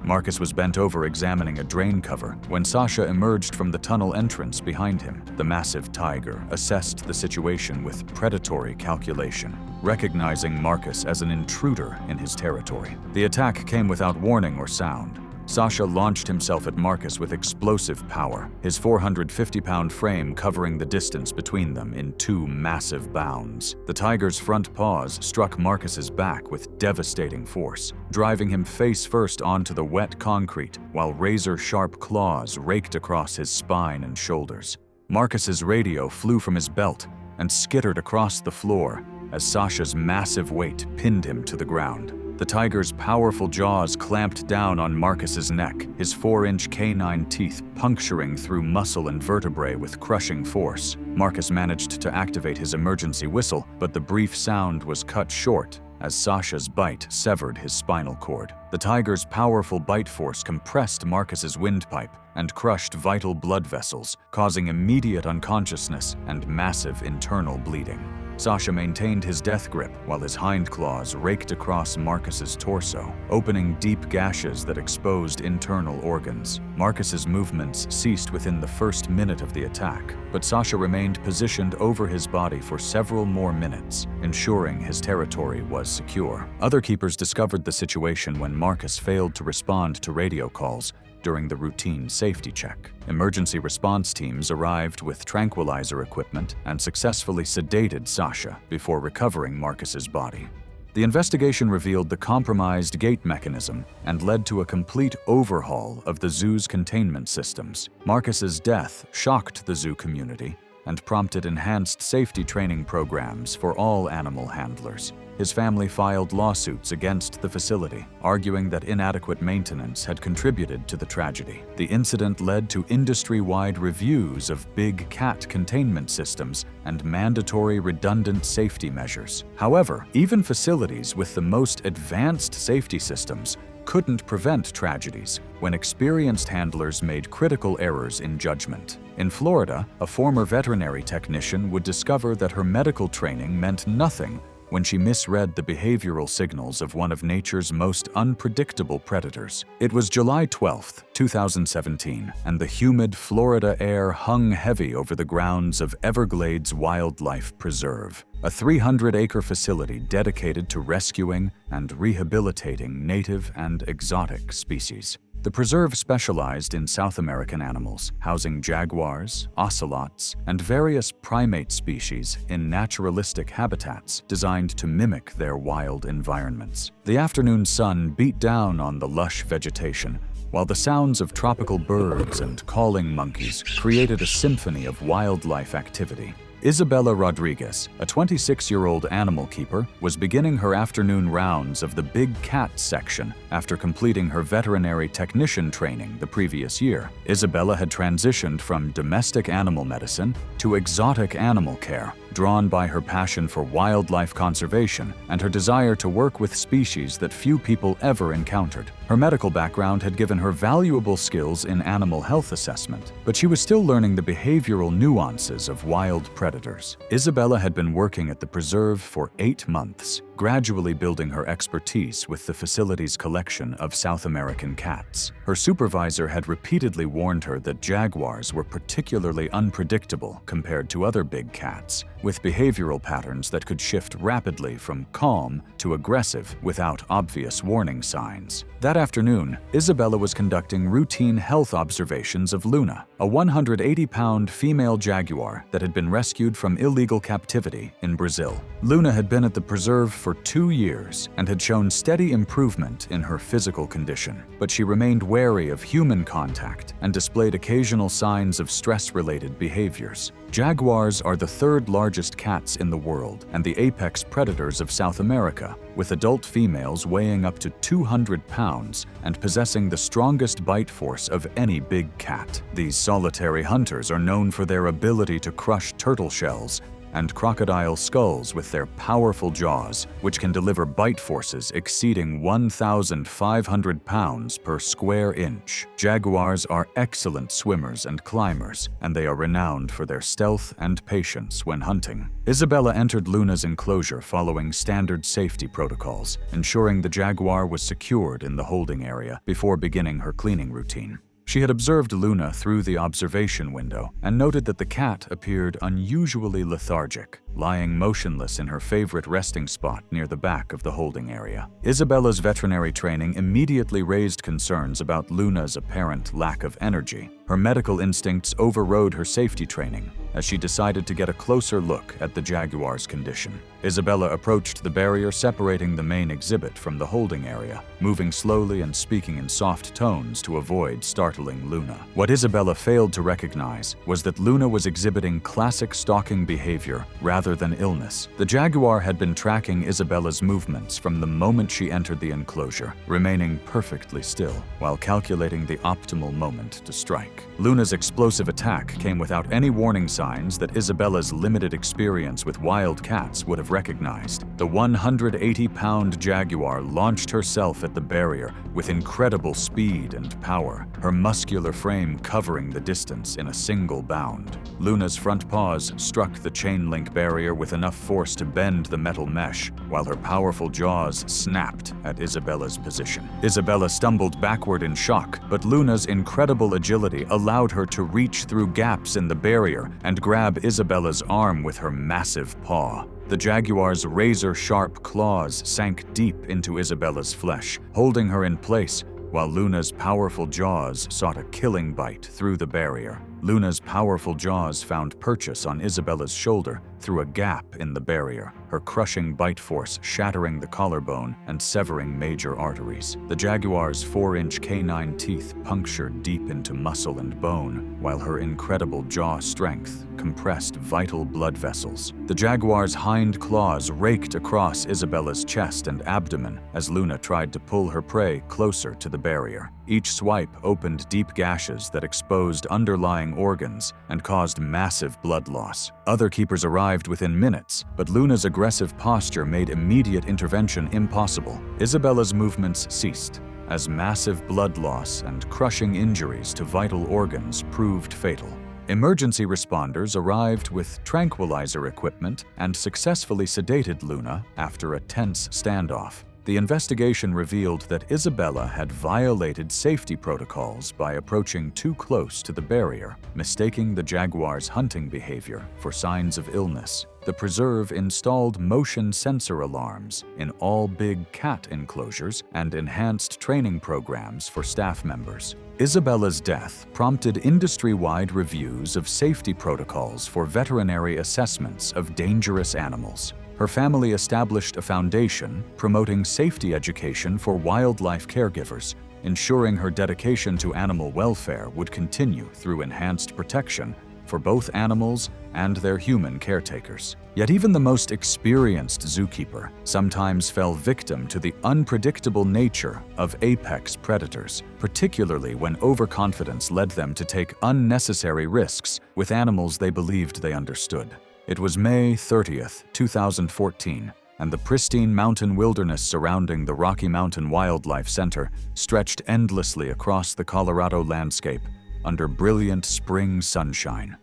Marcus was bent over examining a drain cover when Sasha emerged from the tunnel entrance behind him. The massive tiger assessed the situation with predatory calculation, recognizing Marcus as an intruder in his territory. The attack came without warning or sound. Sasha launched himself at Marcus with explosive power, his 450-pound frame covering the distance between them in 2 massive bounds. The tiger's front paws struck Marcus's back with devastating force, driving him face-first onto the wet concrete, while razor-sharp claws raked across his spine and shoulders. Marcus's radio flew from his belt and skittered across the floor as Sasha's massive weight pinned him to the ground. The tiger's powerful jaws clamped down on Marcus's neck, his 4-inch canine teeth puncturing through muscle and vertebrae with crushing force. Marcus managed to activate his emergency whistle, but the brief sound was cut short as Sasha's bite severed his spinal cord. The tiger's powerful bite force compressed Marcus's windpipe and crushed vital blood vessels, causing immediate unconsciousness and massive internal bleeding. Sasha maintained his death grip while his hind claws raked across Marcus's torso, opening deep gashes that exposed internal organs. Marcus's movements ceased within the first minute of the attack, but Sasha remained positioned over his body for several more minutes, ensuring his territory was secure. Other keepers discovered the situation when Marcus failed to respond to radio calls during the routine safety check. Emergency response teams arrived with tranquilizer equipment and successfully sedated Sasha before recovering Marcus's body. The investigation revealed the compromised gate mechanism and led to a complete overhaul of the zoo's containment systems. Marcus's death shocked the zoo community and prompted enhanced safety training programs for all animal handlers. His family filed lawsuits against the facility, arguing that inadequate maintenance had contributed to the tragedy. The incident led to industry-wide reviews of big cat containment systems and mandatory redundant safety measures. However, even facilities with the most advanced safety systems couldn't prevent tragedies when experienced handlers made critical errors in judgment. In Florida, a former veterinary technician would discover that her medical training meant nothing when she misread the behavioral signals of one of nature's most unpredictable predators. It was July 12, 2017, and the humid Florida air hung heavy over the grounds of Everglades Wildlife Preserve. a 300-acre facility dedicated to rescuing and rehabilitating native and exotic species. The preserve specialized in South American animals, housing jaguars, ocelots, and various primate species in naturalistic habitats designed to mimic their wild environments. The afternoon sun beat down on the lush vegetation, while the sounds of tropical birds and calling monkeys created a symphony of wildlife activity. Isabella Rodriguez, a 26-year-old animal keeper, was beginning her afternoon rounds of the big cat section after completing her veterinary technician training the previous year. Isabella had transitioned from domestic animal medicine to exotic animal care, drawn by her passion for wildlife conservation and her desire to work with species that few people ever encountered. Her medical background had given her valuable skills in animal health assessment, but she was still learning the behavioral nuances of wild predators. Isabella had been working at the preserve for 8 months, gradually building her expertise with the facility's collection of South American cats. Her supervisor had repeatedly warned her that jaguars were particularly unpredictable compared to other big cats, with behavioral patterns that could shift rapidly from calm to aggressive without obvious warning signs. That afternoon, Isabella was conducting routine health observations of Luna, a 180-pound female jaguar that had been rescued from illegal captivity in Brazil. Luna had been at the preserve for 2 years and had shown steady improvement in her physical condition, but she remained wary of human contact and displayed occasional signs of stress-related behaviors. Jaguars are the 3rd largest cats in the world and the apex predators of South America, with adult females weighing up to 200 pounds and possessing the strongest bite force of any big cat. These solitary hunters are known for their ability to crush turtle shells and crocodile skulls with their powerful jaws, which can deliver bite forces exceeding 1,500 pounds per square inch. Jaguars are excellent swimmers and climbers, and they are renowned for their stealth and patience when hunting. Isabella entered Luna's enclosure following standard safety protocols, ensuring the jaguar was secured in the holding area before beginning her cleaning routine. She had observed Luna through the observation window and noted that the cat appeared unusually lethargic, lying motionless in her favorite resting spot near the back of the holding area. Isabella's veterinary training immediately raised concerns about Luna's apparent lack of energy. Her medical instincts overrode her safety training as she decided to get a closer look at the jaguar's condition. Isabella approached the barrier separating the main exhibit from the holding area, moving slowly and speaking in soft tones to avoid startling Luna. What Isabella failed to recognize was that Luna was exhibiting classic stalking behavior rather than illness. The jaguar had been tracking Isabella's movements from the moment she entered the enclosure, remaining perfectly still while calculating the optimal moment to strike. Luna's explosive attack came without any warning signs that Isabella's limited experience with wild cats would have recognized. The 180-pound jaguar launched herself at the barrier with incredible speed and power, her muscular frame covering the distance in a single bound. Luna's front paws struck the chain-link barrier with enough force to bend the metal mesh, while her powerful jaws snapped at Isabella's position. Isabella stumbled backward in shock, but Luna's incredible agility allowed her to reach through gaps in the barrier and grab Isabella's arm with her massive paw. The jaguar's razor-sharp claws sank deep into Isabella's flesh, holding her in place, while Luna's powerful jaws sought a killing bite through the barrier. Luna's powerful jaws found purchase on Isabella's shoulder through a gap in the barrier, her crushing bite force shattering the collarbone and severing major arteries. The jaguar's 4-inch canine teeth punctured deep into muscle and bone, while her incredible jaw strength compressed vital blood vessels. The jaguar's hind claws raked across Isabella's chest and abdomen as Luna tried to pull her prey closer to the barrier. Each swipe opened deep gashes that exposed underlying organs and caused massive blood loss. Other keepers arrived within minutes, but Luna's aggressive posture made immediate intervention impossible. Isabella's movements ceased, as massive blood loss and crushing injuries to vital organs proved fatal. Emergency responders arrived with tranquilizer equipment and successfully sedated Luna after a tense standoff. The investigation revealed that Isabella had violated safety protocols by approaching too close to the barrier, mistaking the jaguar's hunting behavior for signs of illness. The preserve installed motion sensor alarms in all big cat enclosures and enhanced training programs for staff members. Isabella's death prompted industry-wide reviews of safety protocols for veterinary assessments of dangerous animals. Her family established a foundation promoting safety education for wildlife caregivers, ensuring her dedication to animal welfare would continue through enhanced protection for both animals and their human caretakers. Yet even the most experienced zookeeper sometimes fell victim to the unpredictable nature of apex predators, particularly when overconfidence led them to take unnecessary risks with animals they believed they understood. It was May 30th, 2014, and the pristine mountain wilderness surrounding the Rocky Mountain Wildlife Center stretched endlessly across the Colorado landscape under brilliant spring sunshine.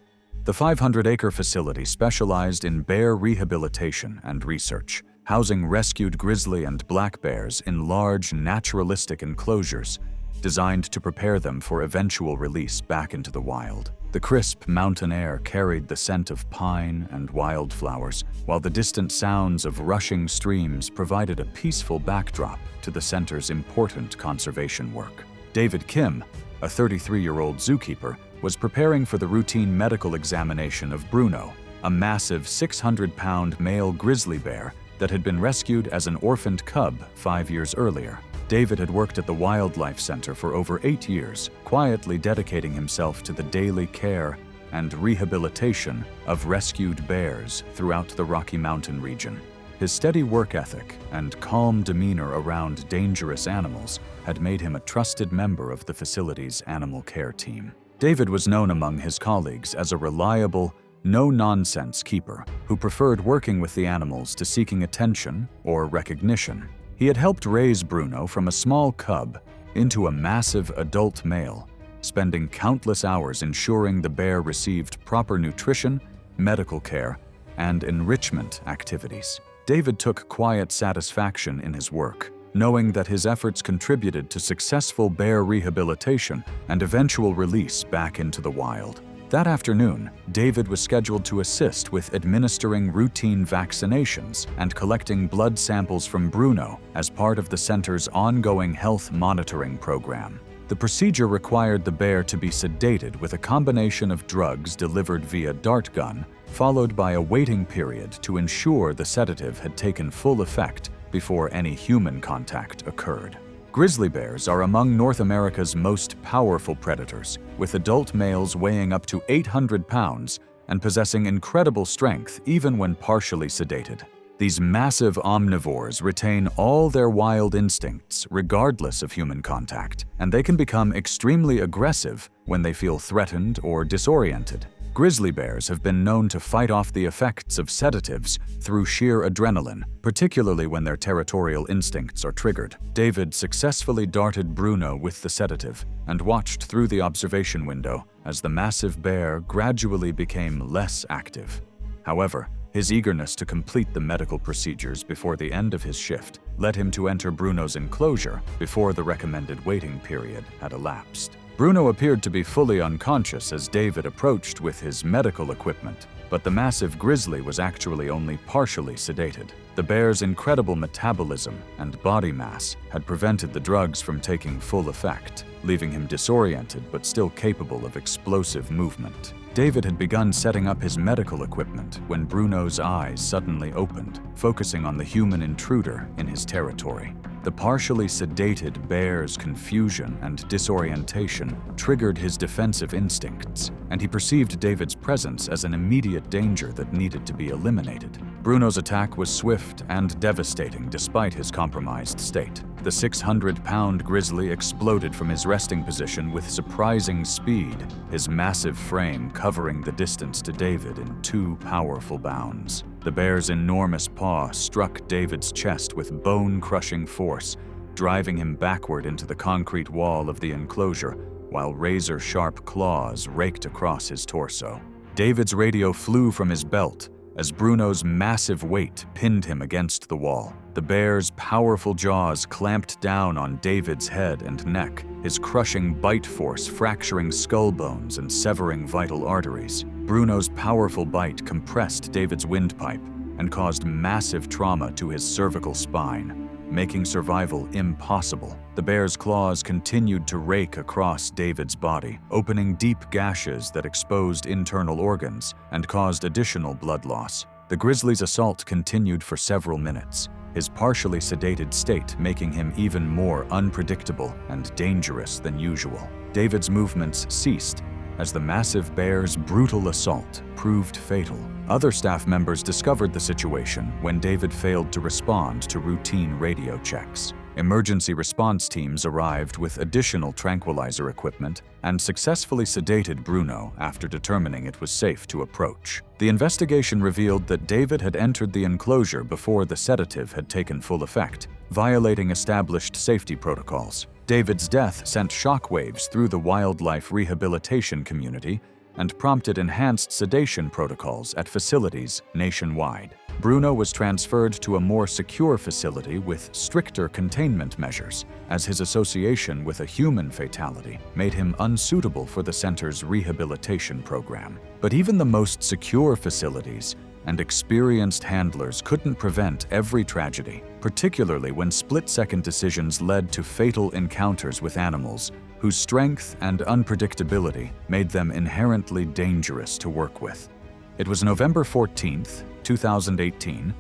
The 500-acre facility specialized in bear rehabilitation and research, housing rescued grizzly and black bears in large naturalistic enclosures designed to prepare them for eventual release back into the wild. The crisp mountain air carried the scent of pine and wildflowers, while the distant sounds of rushing streams provided a peaceful backdrop to the center's important conservation work. David Kim, a 33-year-old zookeeper, was preparing for the routine medical examination of Bruno, a massive 600-pound male grizzly bear that had been rescued as an orphaned cub 5 years earlier. David had worked at the Wildlife Center for over 8 years, quietly dedicating himself to the daily care and rehabilitation of rescued bears throughout the Rocky Mountain region. His steady work ethic and calm demeanor around dangerous animals had made him a trusted member of the facility's animal care team. David was known among his colleagues as a reliable, no-nonsense keeper who preferred working with the animals to seeking attention or recognition. He had helped raise Bruno from a small cub into a massive adult male, spending countless hours ensuring the bear received proper nutrition, medical care, and enrichment activities. David took quiet satisfaction in his work, knowing that his efforts contributed to successful bear rehabilitation and eventual release back into the wild. That afternoon, David was scheduled to assist with administering routine vaccinations and collecting blood samples from Bruno as part of the center's ongoing health monitoring program. The procedure required the bear to be sedated with a combination of drugs delivered via dart gun, followed by a waiting period to ensure the sedative had taken full effect before any human contact occurred. Grizzly bears are among North America's most powerful predators, with adult males weighing up to 800 pounds and possessing incredible strength even when partially sedated. These massive omnivores retain all their wild instincts regardless of human contact, and they can become extremely aggressive when they feel threatened or disoriented. Grizzly bears have been known to fight off the effects of sedatives through sheer adrenaline, particularly when their territorial instincts are triggered. David successfully darted Bruno with the sedative and watched through the observation window as the massive bear gradually became less active. However, his eagerness to complete the medical procedures before the end of his shift led him to enter Bruno's enclosure before the recommended waiting period had elapsed. Bruno appeared to be fully unconscious as David approached with his medical equipment, but the massive grizzly was actually only partially sedated. The bear's incredible metabolism and body mass had prevented the drugs from taking full effect, leaving him disoriented but still capable of explosive movement. David had begun setting up his medical equipment when Bruno's eyes suddenly opened, focusing on the human intruder in his territory. The partially sedated bear's confusion and disorientation triggered his defensive instincts, and he perceived David's presence as an immediate danger that needed to be eliminated. Bruno's attack was swift and devastating despite his compromised state. The 600-pound grizzly exploded from his resting position with surprising speed, his massive frame covering the distance to David in 2 powerful bounds. The bear's enormous paw struck David's chest with bone-crushing force, driving him backward into the concrete wall of the enclosure, while razor-sharp claws raked across his torso. David's radio flew from his belt, as Bruno's massive weight pinned him against the wall. The bear's powerful jaws clamped down on David's head and neck, his crushing bite force fracturing skull bones and severing vital arteries. Bruno's powerful bite compressed David's windpipe and caused massive trauma to his cervical spine, making survival impossible. The bear's claws continued to rake across David's body, opening deep gashes that exposed internal organs and caused additional blood loss. The grizzly's assault continued for several minutes, his partially sedated state making him even more unpredictable and dangerous than usual. David's movements ceased as the massive bear's brutal assault proved fatal. Other staff members discovered the situation when David failed to respond to routine radio checks. Emergency response teams arrived with additional tranquilizer equipment and successfully sedated Bruno after determining it was safe to approach. The investigation revealed that David had entered the enclosure before the sedative had taken full effect, violating established safety protocols. David's death sent shockwaves through the wildlife rehabilitation community and prompted enhanced sedation protocols at facilities nationwide. Bruno was transferred to a more secure facility with stricter containment measures, as his association with a human fatality made him unsuitable for the center's rehabilitation program. But even the most secure facilities and experienced handlers couldn't prevent every tragedy, particularly when split-second decisions led to fatal encounters with animals whose strength and unpredictability made them inherently dangerous to work with. It was November 14, 2018,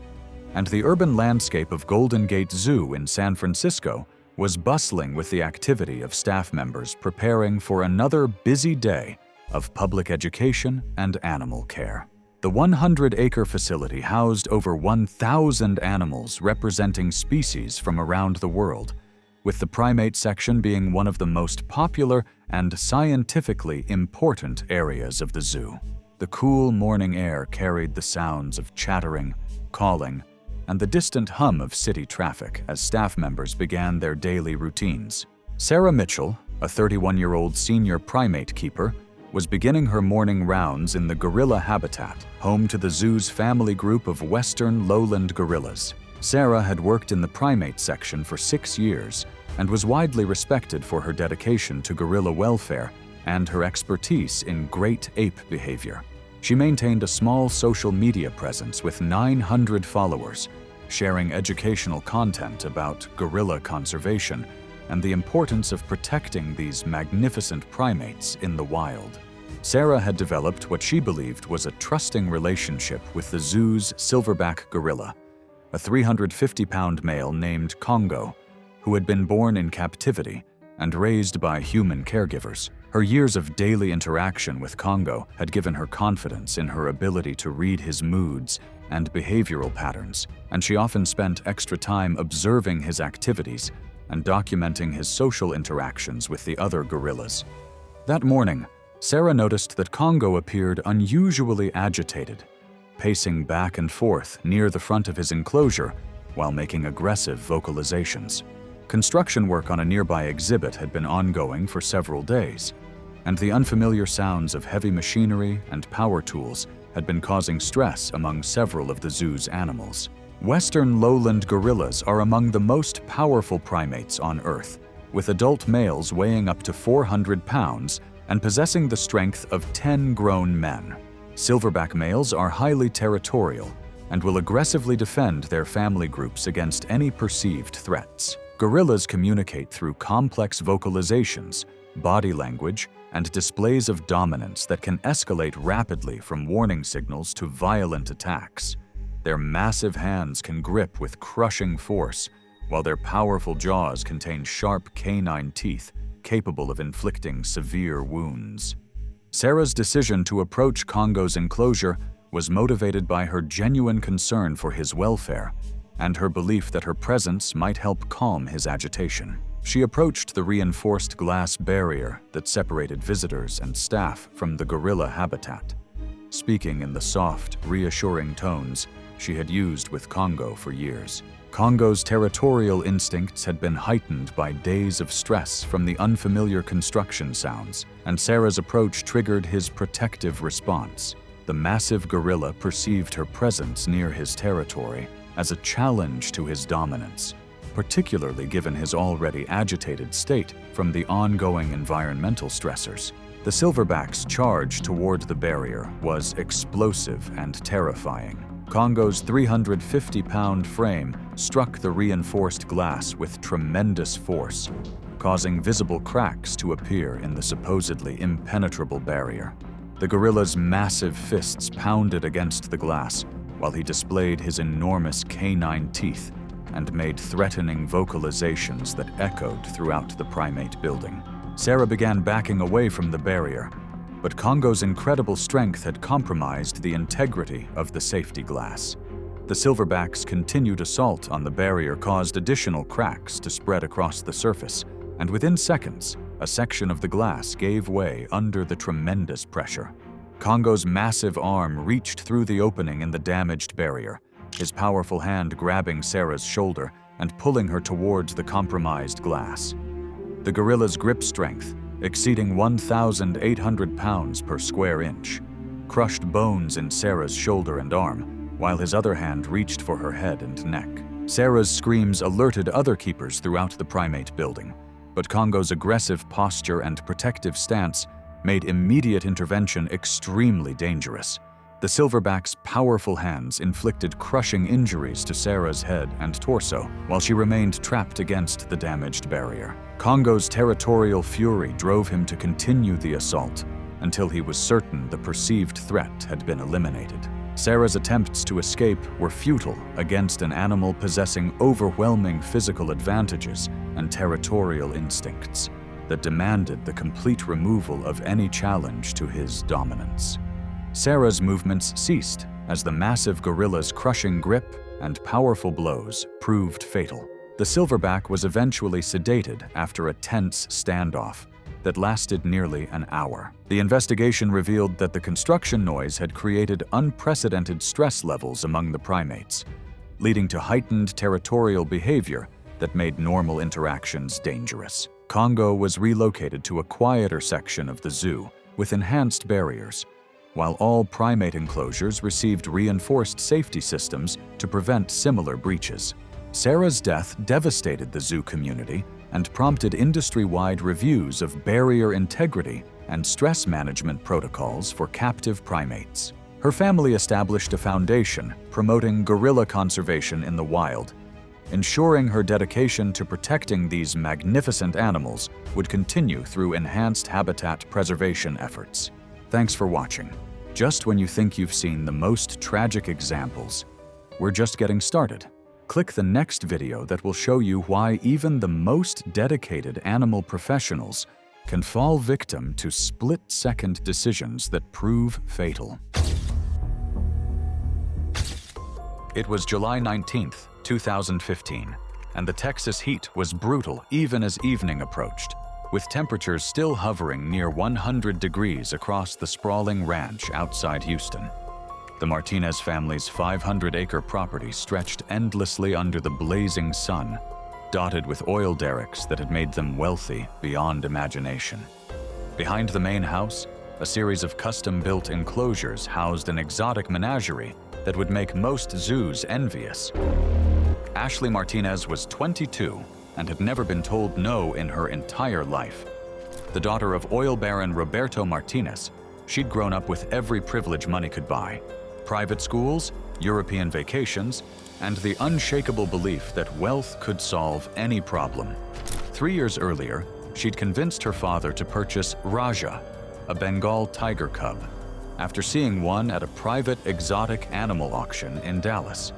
and the urban landscape of Golden Gate Zoo in San Francisco was bustling with the activity of staff members preparing for another busy day of public education and animal care. The 100-acre facility housed over 1,000 animals representing species from around the world, with the primate section being one of the most popular and scientifically important areas of the zoo. The cool morning air carried the sounds of chattering, calling, and the distant hum of city traffic as staff members began their daily routines. Sarah Mitchell, a 31-year-old senior primate keeper, was beginning her morning rounds in the gorilla habitat, home to the zoo's family group of western lowland gorillas. Sarah had worked in the primate section for 6 years and was widely respected for her dedication to gorilla welfare and her expertise in great ape behavior. She maintained a small social media presence with 900 followers, sharing educational content about gorilla conservation and the importance of protecting these magnificent primates in the wild. Sarah had developed what she believed was a trusting relationship with the zoo's silverback gorilla, a 350-pound male named Congo, who had been born in captivity and raised by human caregivers. Her years of daily interaction with Congo had given her confidence in her ability to read his moods and behavioral patterns, and she often spent extra time observing his activities and documenting his social interactions with the other gorillas. That morning, Sarah noticed that Congo appeared unusually agitated, pacing back and forth near the front of his enclosure while making aggressive vocalizations. Construction work on a nearby exhibit had been ongoing for several days, and the unfamiliar sounds of heavy machinery and power tools had been causing stress among several of the zoo's animals. Western lowland gorillas are among the most powerful primates on Earth, with adult males weighing up to 400 pounds and possessing the strength of 10 grown men. Silverback males are highly territorial and will aggressively defend their family groups against any perceived threats. Gorillas communicate through complex vocalizations, body language, and displays of dominance that can escalate rapidly from warning signals to violent attacks. Their massive hands can grip with crushing force, while their powerful jaws contain sharp canine teeth capable of inflicting severe wounds. Sarah's decision to approach Congo's enclosure was motivated by her genuine concern for his welfare and her belief that her presence might help calm his agitation. She approached the reinforced glass barrier that separated visitors and staff from the gorilla habitat, speaking in the soft, reassuring tones she had used with Congo for years. Congo's territorial instincts had been heightened by days of stress from the unfamiliar construction sounds, and Sarah's approach triggered his protective response. The the massive gorilla perceived her presence near his territory as a challenge to his dominance, particularly given his already agitated state from the ongoing environmental stressors. The silverback's charge toward the barrier was explosive and terrifying. Congo's 350-pound frame struck the reinforced glass with tremendous force, causing visible cracks to appear in the supposedly impenetrable barrier. The gorilla's massive fists pounded against the glass while he displayed his enormous canine teeth and made threatening vocalizations that echoed throughout the primate building. Sarah began backing away from the barrier, but Congo's incredible strength had compromised the integrity of the safety glass. The silverback's continued assault on the barrier caused additional cracks to spread across the surface, and within seconds, a section of the glass gave way under the tremendous pressure. Congo's massive arm reached through the opening in the damaged barrier, his powerful hand grabbing Sarah's shoulder and pulling her towards the compromised glass. The gorilla's grip strength, exceeding 1,800 pounds per square inch, crushed bones in Sarah's shoulder and arm, while his other hand reached for her head and neck. Sarah's screams alerted other keepers throughout the primate building, but Congo's aggressive posture and protective stance made immediate intervention extremely dangerous. The silverback's powerful hands inflicted crushing injuries to Sarah's head and torso while she remained trapped against the damaged barrier. Congo's territorial fury drove him to continue the assault until he was certain the perceived threat had been eliminated. Sarah's attempts to escape were futile against an animal possessing overwhelming physical advantages and territorial instincts that demanded the complete removal of any challenge to his dominance. Sarah's movements ceased as the massive gorilla's crushing grip and powerful blows proved fatal. The silverback was eventually sedated after a tense standoff that lasted nearly an hour. The investigation revealed that the construction noise had created unprecedented stress levels among the primates, leading to heightened territorial behavior that made normal interactions dangerous. Congo was relocated to a quieter section of the zoo with enhanced barriers, while all primate enclosures received reinforced safety systems to prevent similar breaches. Sarah's death devastated the zoo community and prompted industry-wide reviews of barrier integrity and stress management protocols for captive primates. Her family established a foundation promoting gorilla conservation in the wild, ensuring her dedication to protecting these magnificent animals would continue through enhanced habitat preservation efforts. Thanks for watching. Just when you think you've seen the most tragic examples, we're just getting started. Click the next video that will show you why even the most dedicated animal professionals can fall victim to split-second decisions that prove fatal. It was July 19th, 2015, and the Texas heat was brutal even as evening approached, with temperatures still hovering near 100 degrees across the sprawling ranch outside Houston. The Martinez family's 500-acre property stretched endlessly under the blazing sun, dotted with oil derricks that had made them wealthy beyond imagination. Behind the main house, a series of custom-built enclosures housed an exotic menagerie that would make most zoos envious. Ashley Martinez was 22 and had never been told no in her entire life. The daughter of oil baron Roberto Martinez, she'd grown up with every privilege money could buy: private schools, European vacations, and the unshakable belief that wealth could solve any problem. 3 years earlier, she'd convinced her father to purchase Raja, a Bengal tiger cub, after seeing one at a private exotic animal auction in Dallas.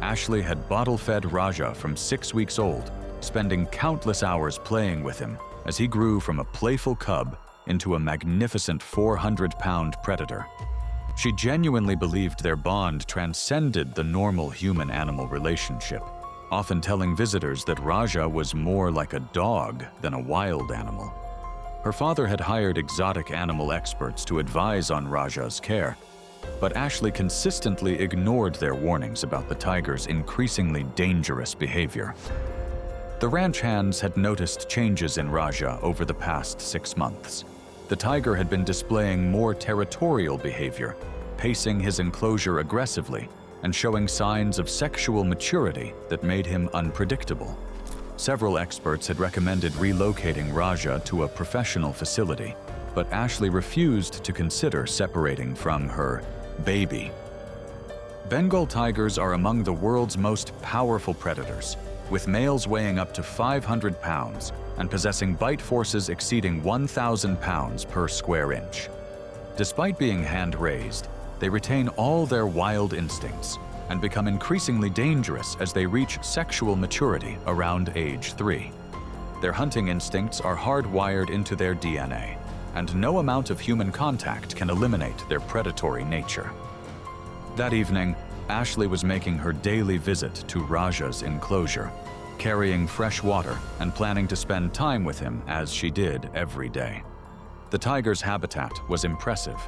Ashley had bottle-fed Raja from 6 weeks old, spending countless hours playing with him as he grew from a playful cub into a magnificent 400-pound predator. She genuinely believed their bond transcended the normal human-animal relationship, often telling visitors that Raja was more like a dog than a wild animal. Her father had hired exotic animal experts to advise on Raja's care, but Ashley consistently ignored their warnings about the tiger's increasingly dangerous behavior. The ranch hands had noticed changes in Raja over the past 6 months. The tiger had been displaying more territorial behavior, pacing his enclosure aggressively and showing signs of sexual maturity that made him unpredictable. Several experts had recommended relocating Raja to a professional facility, but Ashley refused to consider separating from her baby. Bengal tigers are among the world's most powerful predators, with males weighing up to 500 pounds and possessing bite forces exceeding 1,000 pounds per square inch. Despite being hand-raised, they retain all their wild instincts and become increasingly dangerous as they reach sexual maturity around age 3. Their hunting instincts are hardwired into their DNA, and no amount of human contact can eliminate their predatory nature. That evening, Ashley was making her daily visit to Raja's enclosure, carrying fresh water and planning to spend time with him as she did every day. The tiger's habitat was impressive,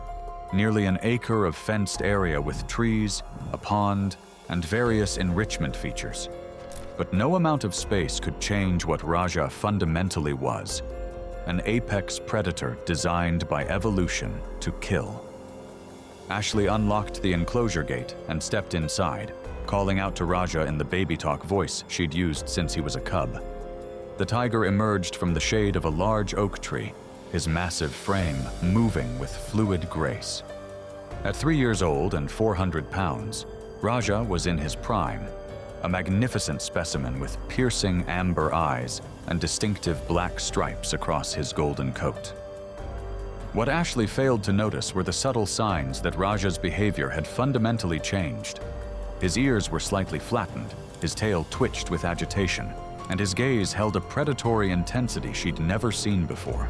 nearly an acre of fenced area with trees, a pond, and various enrichment features. But no amount of space could change what Raja fundamentally was, an apex predator designed by evolution to kill. Ashley unlocked the enclosure gate and stepped inside, calling out to Raja in the baby talk voice she'd used since he was a cub. The tiger emerged from the shade of a large oak tree, his massive frame moving with fluid grace. At 3 years old and 400 pounds, Raja was in his prime, a magnificent specimen with piercing amber eyes and distinctive black stripes across his golden coat. What Ashley failed to notice were the subtle signs that Raja's behavior had fundamentally changed. His ears were slightly flattened, his tail twitched with agitation, and his gaze held a predatory intensity she'd never seen before.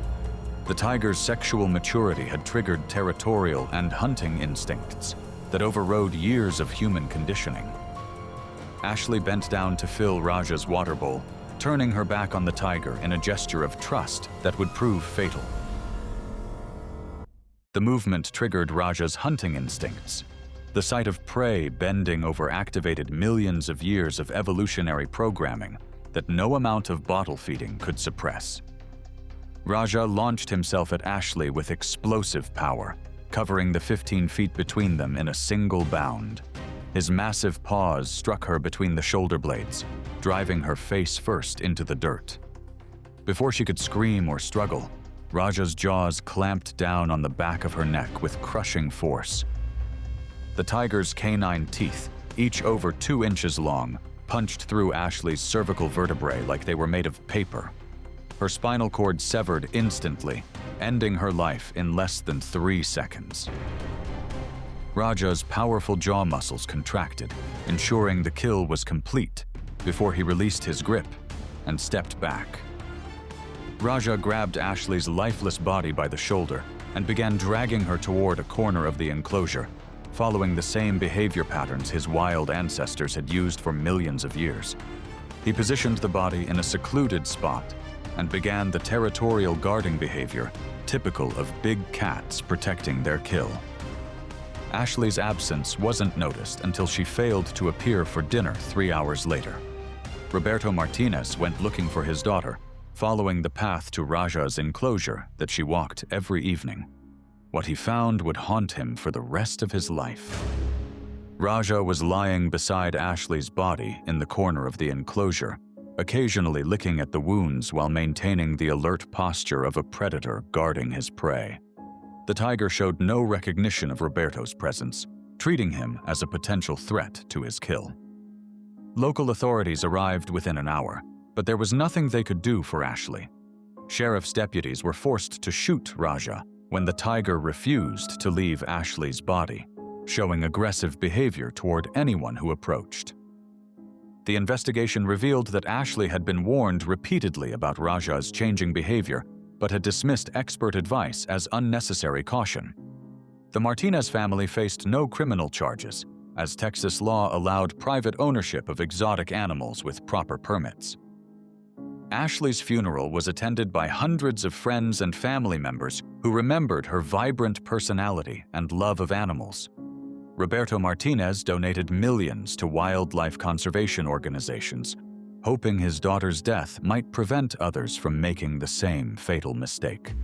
The tiger's sexual maturity had triggered territorial and hunting instincts that overrode years of human conditioning. Ashley bent down to fill Raja's water bowl, turning her back on the tiger in a gesture of trust that would prove fatal. The movement triggered Raja's hunting instincts. The sight of prey bending over activated millions of years of evolutionary programming that no amount of bottle feeding could suppress. Raja launched himself at Ashley with explosive power, covering the 15 feet between them in a single bound. His massive paws struck her between the shoulder blades, driving her face first into the dirt. Before she could scream or struggle, Raja's jaws clamped down on the back of her neck with crushing force. The tiger's canine teeth, each over 2 inches long, punched through Ashley's cervical vertebrae like they were made of paper. Her spinal cord severed instantly, ending her life in less than 3 seconds. Raja's powerful jaw muscles contracted, ensuring the kill was complete, before he released his grip and stepped back. Raja grabbed Ashley's lifeless body by the shoulder and began dragging her toward a corner of the enclosure, following the same behavior patterns his wild ancestors had used for millions of years. He positioned the body in a secluded spot and began the territorial guarding behavior typical of big cats protecting their kill. Ashley's absence wasn't noticed until she failed to appear for dinner 3 hours later. Roberto Martinez went looking for his daughter, following the path to Raja's enclosure that she walked every evening. What he found would haunt him for the rest of his life. Raja was lying beside Ashley's body in the corner of the enclosure, occasionally licking at the wounds while maintaining the alert posture of a predator guarding his prey. The tiger showed no recognition of Roberto's presence, treating him as a potential threat to his kill. Local authorities arrived within an hour, but there was nothing they could do for Ashley. Sheriff's deputies were forced to shoot Raja when the tiger refused to leave Ashley's body, showing aggressive behavior toward anyone who approached. The investigation revealed that Ashley had been warned repeatedly about Raja's changing behavior, but had dismissed expert advice as unnecessary caution. The Martinez family faced no criminal charges, as Texas law allowed private ownership of exotic animals with proper permits. Ashley's funeral was attended by hundreds of friends and family members who remembered her vibrant personality and love of animals. Roberto Martinez donated millions to wildlife conservation organizations, hoping his daughter's death might prevent others from making the same fatal mistake.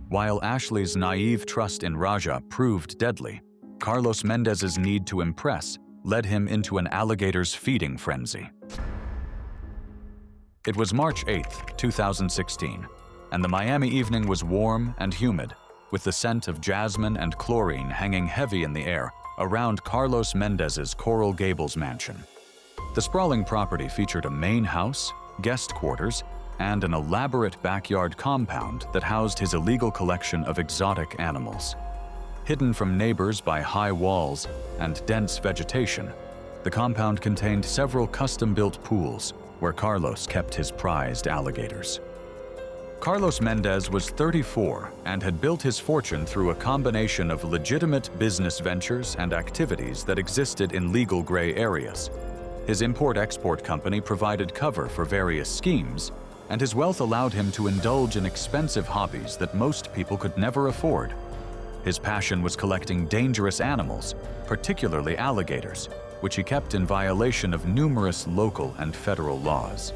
While Ashley's naive trust in Raja proved deadly, Carlos Mendez's need to impress led him into an alligator's feeding frenzy. It was March 8, 2016, and the Miami evening was warm and humid, with the scent of jasmine and chlorine hanging heavy in the air around Carlos Mendez's Coral Gables mansion. The sprawling property featured a main house, guest quarters, and an elaborate backyard compound that housed his illegal collection of exotic animals. Hidden from neighbors by high walls and dense vegetation, the compound contained several custom-built pools where Carlos kept his prized alligators. Carlos Mendez was 34 and had built his fortune through a combination of legitimate business ventures and activities that existed in legal gray areas. His import-export company provided cover for various schemes, and his wealth allowed him to indulge in expensive hobbies that most people could never afford. His passion was collecting dangerous animals, particularly alligators, which he kept in violation of numerous local and federal laws.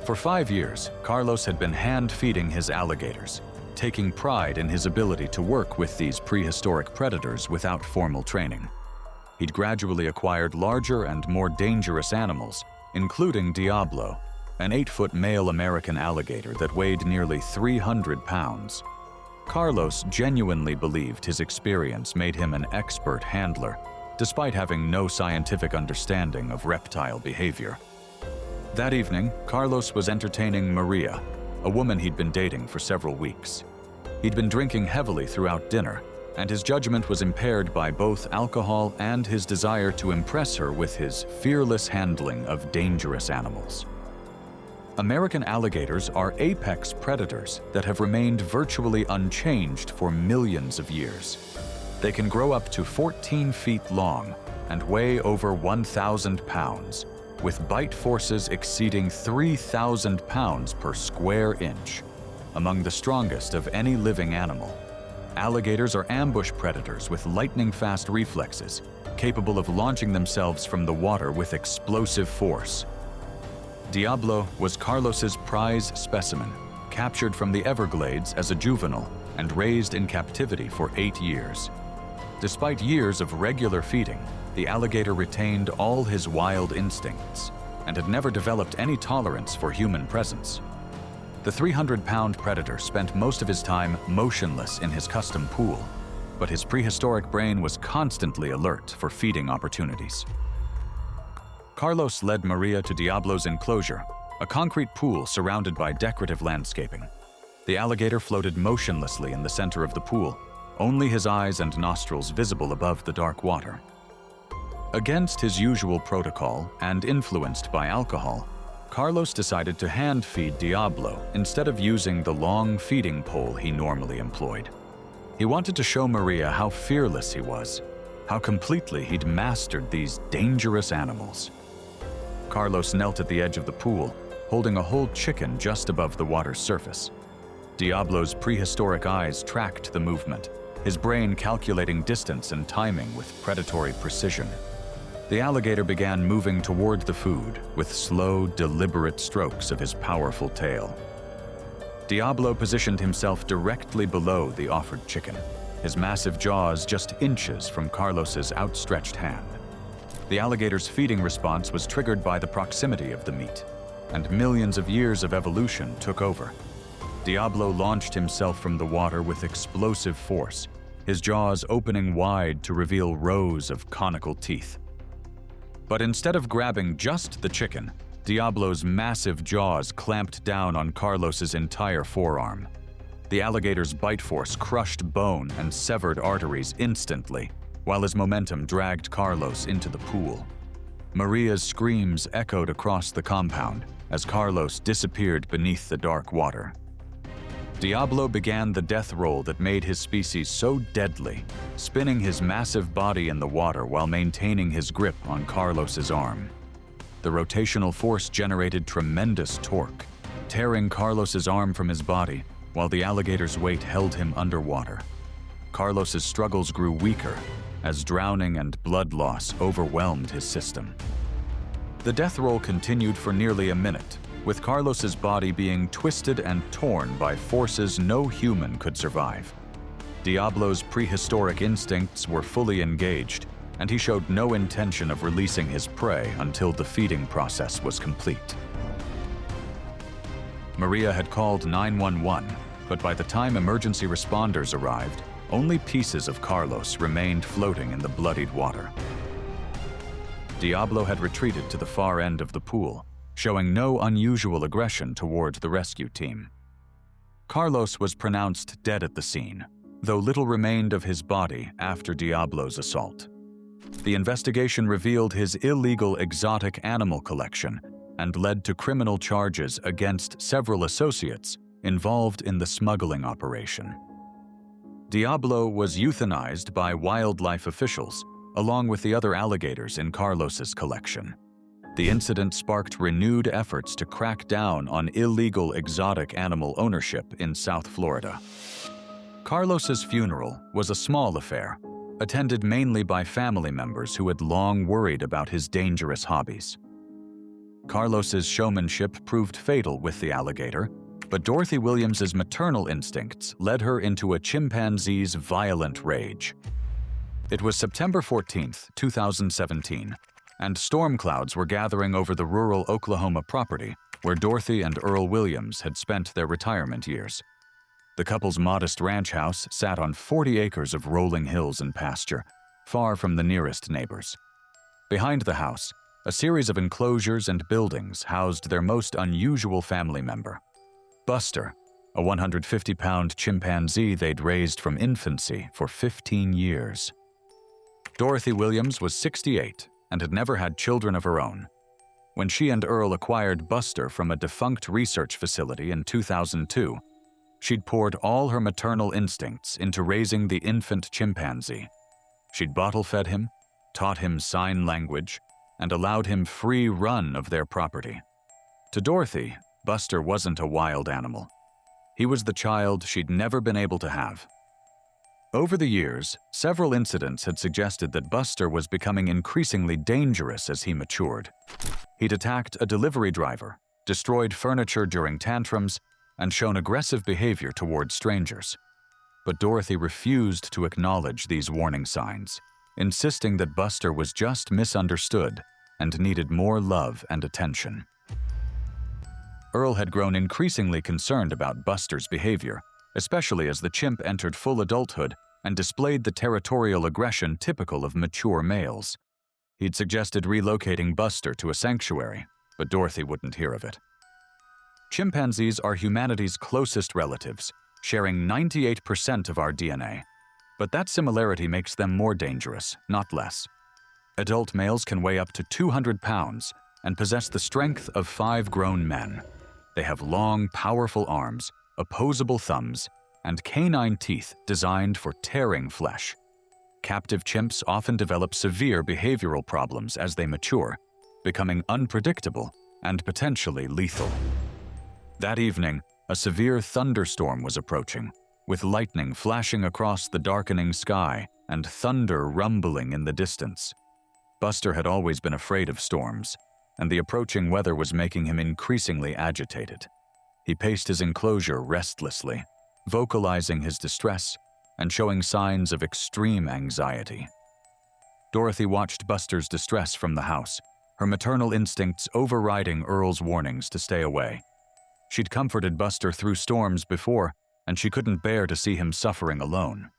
For 5 years, Carlos had been hand-feeding his alligators, taking pride in his ability to work with these prehistoric predators without formal training. He'd gradually acquired larger and more dangerous animals, including Diablo, an 8-foot male American alligator that weighed nearly 300 pounds. Carlos genuinely believed his experience made him an expert handler, despite having no scientific understanding of reptile behavior. That evening, Carlos was entertaining Maria, a woman he'd been dating for several weeks. He'd been drinking heavily throughout dinner, and his judgment was impaired by both alcohol and his desire to impress her with his fearless handling of dangerous animals. American alligators are apex predators that have remained virtually unchanged for millions of years. They can grow up to 14 feet long and weigh over 1,000 pounds, with bite forces exceeding 3,000 pounds per square inch, among the strongest of any living animal. Alligators are ambush predators with lightning-fast reflexes, capable of launching themselves from the water with explosive force. Diablo was Carlos's prize specimen, captured from the Everglades as a juvenile and raised in captivity for 8 years. Despite years of regular feeding, the alligator retained all his wild instincts and had never developed any tolerance for human presence. The 300-pound predator spent most of his time motionless in his custom pool, but his prehistoric brain was constantly alert for feeding opportunities. Carlos led Maria to Diablo's enclosure, a concrete pool surrounded by decorative landscaping. The alligator floated motionlessly in the center of the pool, only his eyes and nostrils visible above the dark water. Against his usual protocol and influenced by alcohol, Carlos decided to hand-feed Diablo instead of using the long feeding pole he normally employed. He wanted to show Maria how fearless he was, how completely he'd mastered these dangerous animals. Carlos knelt at the edge of the pool, holding a whole chicken just above the water's surface. Diablo's prehistoric eyes tracked the movement, his brain calculating distance and timing with predatory precision. The alligator began moving toward the food with slow, deliberate strokes of his powerful tail. Diablo positioned himself directly below the offered chicken, his massive jaws just inches from Carlos's outstretched hand. The alligator's feeding response was triggered by the proximity of the meat, and millions of years of evolution took over. Diablo launched himself from the water with explosive force, his jaws opening wide to reveal rows of conical teeth. But instead of grabbing just the chicken, Diablo's massive jaws clamped down on Carlos's entire forearm. The alligator's bite force crushed bone and severed arteries instantly, while his momentum dragged Carlos into the pool. Maria's screams echoed across the compound as Carlos disappeared beneath the dark water. Diablo began the death roll that made his species so deadly, spinning his massive body in the water while maintaining his grip on Carlos's arm. The rotational force generated tremendous torque, tearing Carlos's arm from his body while the alligator's weight held him underwater. Carlos's struggles grew weaker as drowning and blood loss overwhelmed his system. The death roll continued for nearly a minute, with Carlos's body being twisted and torn by forces no human could survive. Diablo's prehistoric instincts were fully engaged, and he showed no intention of releasing his prey until the feeding process was complete. Maria had called 911, but by the time emergency responders arrived, only pieces of Carlos remained floating in the bloodied water. Diablo had retreated to the far end of the pool, showing no unusual aggression toward the rescue team. Carlos was pronounced dead at the scene, though little remained of his body after Diablo's assault. The investigation revealed his illegal exotic animal collection and led to criminal charges against several associates involved in the smuggling operation. Diablo was euthanized by wildlife officials, along with the other alligators in Carlos's collection. The incident sparked renewed efforts to crack down on illegal exotic animal ownership in South Florida. Carlos's funeral was a small affair, attended mainly by family members who had long worried about his dangerous hobbies. Carlos's showmanship proved fatal with the alligator, but Dorothy Williams's maternal instincts led her into a chimpanzee's violent rage. It was September 14, 2017, and storm clouds were gathering over the rural Oklahoma property where Dorothy and Earl Williams had spent their retirement years. The couple's modest ranch house sat on 40 acres of rolling hills and pasture, far from the nearest neighbors. Behind the house, a series of enclosures and buildings housed their most unusual family member, Buster, a 150-pound chimpanzee they'd raised from infancy for 15 years. Dorothy Williams was 68 and had never had children of her own. When she and Earl acquired Buster from a defunct research facility in 2002, she'd poured all her maternal instincts into raising the infant chimpanzee. She'd bottle-fed him, taught him sign language, and allowed him free run of their property. To Dorothy, Buster wasn't a wild animal. He was the child she'd never been able to have. Over the years, several incidents had suggested that Buster was becoming increasingly dangerous as he matured. He'd attacked a delivery driver, destroyed furniture during tantrums, and shown aggressive behavior toward strangers. But Dorothy refused to acknowledge these warning signs, insisting that Buster was just misunderstood and needed more love and attention. Earl had grown increasingly concerned about Buster's behavior, especially as the chimp entered full adulthood and displayed the territorial aggression typical of mature males. He'd suggested relocating Buster to a sanctuary, but Dorothy wouldn't hear of it. Chimpanzees are humanity's closest relatives, sharing 98% of our DNA. But that similarity makes them more dangerous, not less. Adult males can weigh up to 200 pounds and possess the strength of 5 grown men. They have long, powerful arms, opposable thumbs, and canine teeth designed for tearing flesh. Captive chimps often develop severe behavioral problems as they mature, becoming unpredictable and potentially lethal. That evening, a severe thunderstorm was approaching, with lightning flashing across the darkening sky and thunder rumbling in the distance. Buster had always been afraid of storms, and the approaching weather was making him increasingly agitated. He paced his enclosure restlessly, vocalizing his distress and showing signs of extreme anxiety. Dorothy watched Buster's distress from the house, her maternal instincts overriding Earl's warnings to stay away. She'd comforted Buster through storms before, and she couldn't bear to see him suffering alone.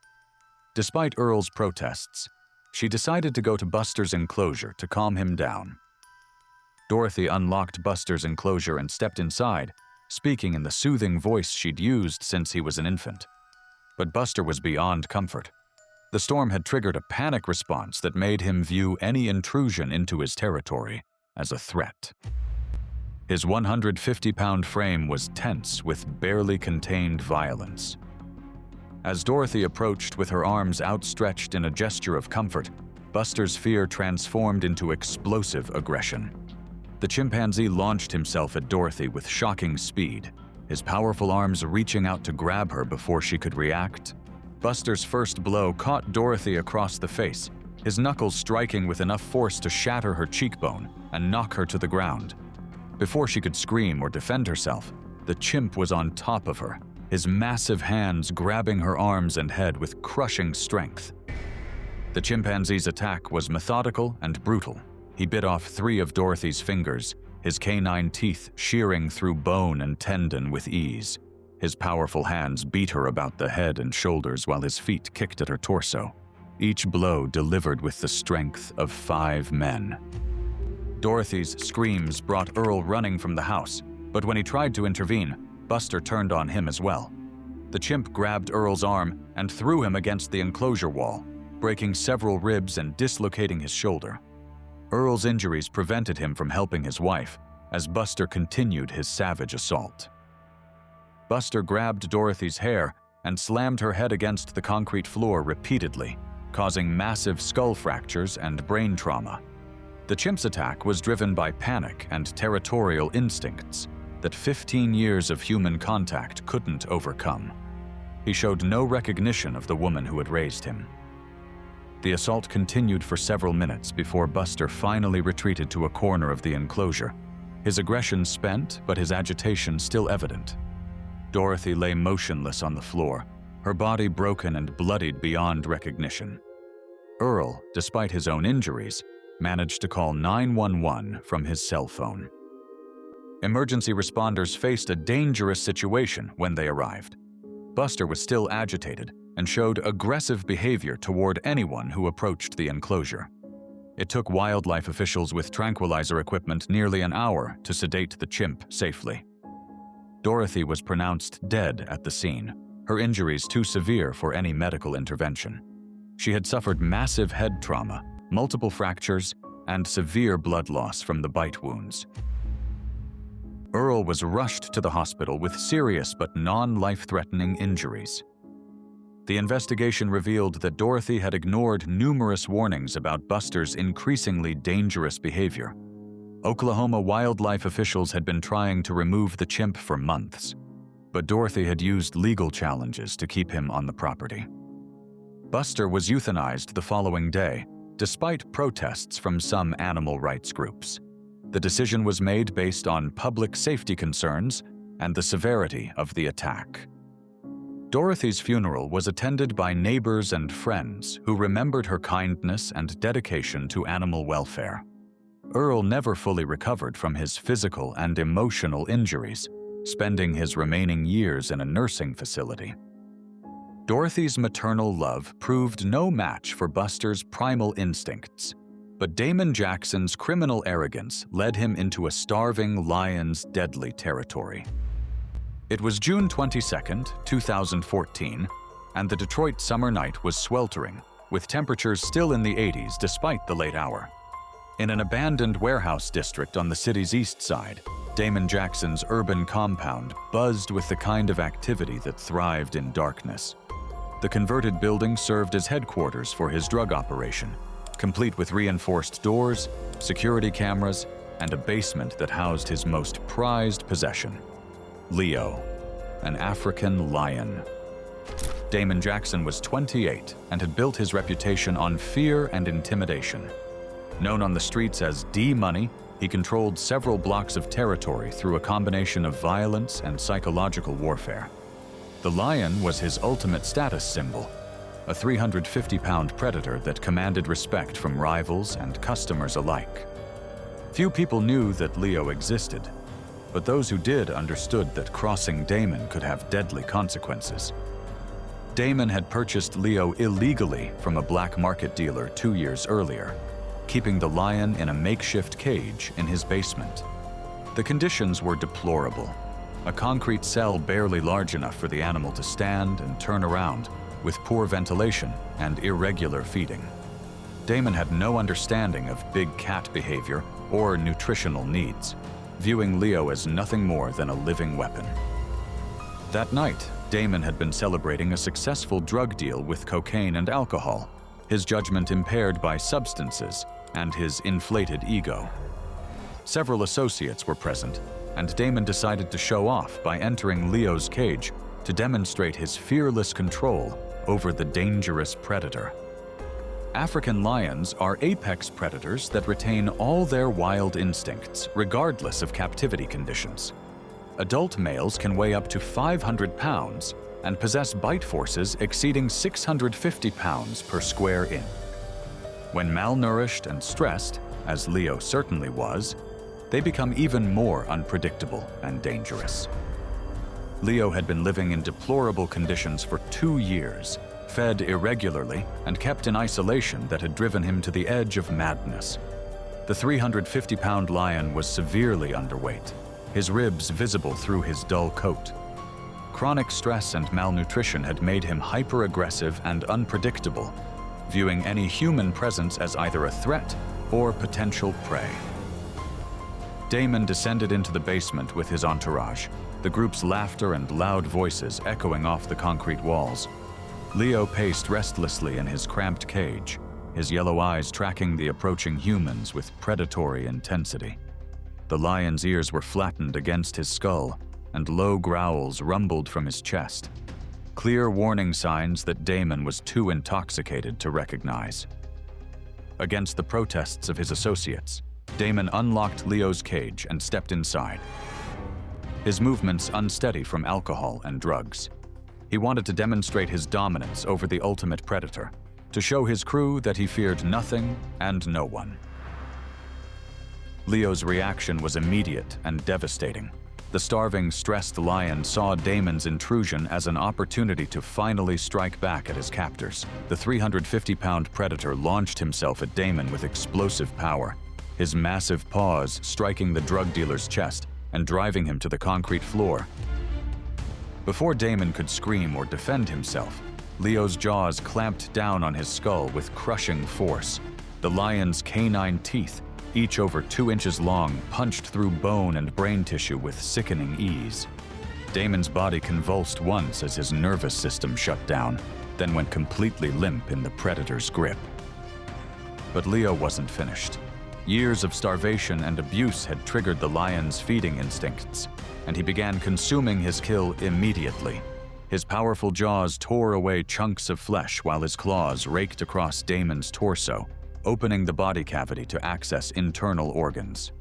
Despite Earl's protests, she decided to go to Buster's enclosure to calm him down. Dorothy unlocked Buster's enclosure and stepped inside, speaking in the soothing voice she'd used since he was an infant. But Buster was beyond comfort. The storm had triggered a panic response that made him view any intrusion into his territory as a threat. His 150-pound frame was tense with barely contained violence. As Dorothy approached with her arms outstretched in a gesture of comfort, Buster's fear transformed into explosive aggression. The chimpanzee launched himself at Dorothy with shocking speed, his powerful arms reaching out to grab her before she could react. Buster's first blow caught Dorothy across the face, his knuckles striking with enough force to shatter her cheekbone and knock her to the ground. Before she could scream or defend herself, the chimp was on top of her, his massive hands grabbing her arms and head with crushing strength. The chimpanzee's attack was methodical and brutal. He bit off 3 of Dorothy's fingers, his canine teeth shearing through bone and tendon with ease. His powerful hands beat her about the head and shoulders while his feet kicked at her torso, each blow delivered with the strength of 5 men. Dorothy's screams brought Earl running from the house, but when he tried to intervene, Buster turned on him as well. The chimp grabbed Earl's arm and threw him against the enclosure wall, breaking several ribs and dislocating his shoulder. Earl's injuries prevented him from helping his wife, as Buster continued his savage assault. Buster grabbed Dorothy's hair and slammed her head against the concrete floor repeatedly, causing massive skull fractures and brain trauma. The chimp's attack was driven by panic and territorial instincts that 15 years of human contact couldn't overcome. He showed no recognition of the woman who had raised him. The assault continued for several minutes before Buster finally retreated to a corner of the enclosure, his aggression spent but his agitation still evident. Dorothy lay motionless on the floor, her body broken and bloodied beyond recognition. Earl, despite his own injuries, managed to call 911 from his cell phone. Emergency responders faced a dangerous situation when they arrived. Buster was still agitated and showed aggressive behavior toward anyone who approached the enclosure. It took wildlife officials with tranquilizer equipment nearly an hour to sedate the chimp safely. Dorothy was pronounced dead at the scene, her injuries too severe for any medical intervention. She had suffered massive head trauma, multiple fractures, and severe blood loss from the bite wounds. Earl was rushed to the hospital with serious but non-life-threatening injuries. The investigation revealed that Dorothy had ignored numerous warnings about Buster's increasingly dangerous behavior. Oklahoma wildlife officials had been trying to remove the chimp for months, but Dorothy had used legal challenges to keep him on the property. Buster was euthanized the following day, despite protests from some animal rights groups. The decision was made based on public safety concerns and the severity of the attack. Dorothy's funeral was attended by neighbors and friends who remembered her kindness and dedication to animal welfare. Earl never fully recovered from his physical and emotional injuries, spending his remaining years in a nursing facility. Dorothy's maternal love proved no match for Buster's primal instincts, but Damon Jackson's criminal arrogance led him into a starving lion's deadly territory. It was June 22, 2014, and the Detroit summer night was sweltering, with temperatures still in the 80s despite the late hour. In an abandoned warehouse district on the city's east side, Damon Jackson's urban compound buzzed with the kind of activity that thrived in darkness. The converted building served as headquarters for his drug operation, complete with reinforced doors, security cameras, and a basement that housed his most prized possession, Leo, an African lion. Damon Jackson was 28 and had built his reputation on fear and intimidation. Known on the streets as D-Money, he controlled several blocks of territory through a combination of violence and psychological warfare. The lion was his ultimate status symbol, a 350-pound predator that commanded respect from rivals and customers alike. Few people knew that Leo existed, but those who did understood that crossing Damon could have deadly consequences. Damon had purchased Leo illegally from a black market dealer 2 years earlier, keeping the lion in a makeshift cage in his basement. The conditions were deplorable. A concrete cell barely large enough for the animal to stand and turn around, with poor ventilation and irregular feeding. Damon had no understanding of big cat behavior or nutritional needs, viewing Leo as nothing more than a living weapon. That night, Damon had been celebrating a successful drug deal with cocaine and alcohol, his judgment impaired by substances and his inflated ego. Several associates were present, and Damon decided to show off by entering Leo's cage to demonstrate his fearless control over the dangerous predator. African lions are apex predators that retain all their wild instincts, regardless of captivity conditions. Adult males can weigh up to 500 pounds and possess bite forces exceeding 650 pounds per square inch. When malnourished and stressed, as Leo certainly was, they become even more unpredictable and dangerous. Leo had been living in deplorable conditions for 2 years, fed irregularly and kept in isolation that had driven him to the edge of madness. The 350-pound lion was severely underweight, his ribs visible through his dull coat. Chronic stress and malnutrition had made him hyper-aggressive and unpredictable, viewing any human presence as either a threat or potential prey. Damon descended into the basement with his entourage, the group's laughter and loud voices echoing off the concrete walls. Leo paced restlessly in his cramped cage, his yellow eyes tracking the approaching humans with predatory intensity. The lion's ears were flattened against his skull, and low growls rumbled from his chest, clear warning signs that Damon was too intoxicated to recognize. Against the protests of his associates, Damon unlocked Leo's cage and stepped inside, his movements unsteady from alcohol and drugs. He wanted to demonstrate his dominance over the ultimate predator, to show his crew that he feared nothing and no one. Leo's reaction was immediate and devastating. The starving, stressed lion saw Damon's intrusion as an opportunity to finally strike back at his captors. The 350-pound predator launched himself at Damon with explosive power, his massive paws striking the drug dealer's chest and driving him to the concrete floor. Before Damon could scream or defend himself, Leo's jaws clamped down on his skull with crushing force. The lion's canine teeth, each over 2 inches long, punched through bone and brain tissue with sickening ease. Damon's body convulsed once as his nervous system shut down, then went completely limp in the predator's grip. But Leo wasn't finished. Years of starvation and abuse had triggered the lion's feeding instincts, and he began consuming his kill immediately. His powerful jaws tore away chunks of flesh while his claws raked across Damon's torso, opening the body cavity to access internal organs.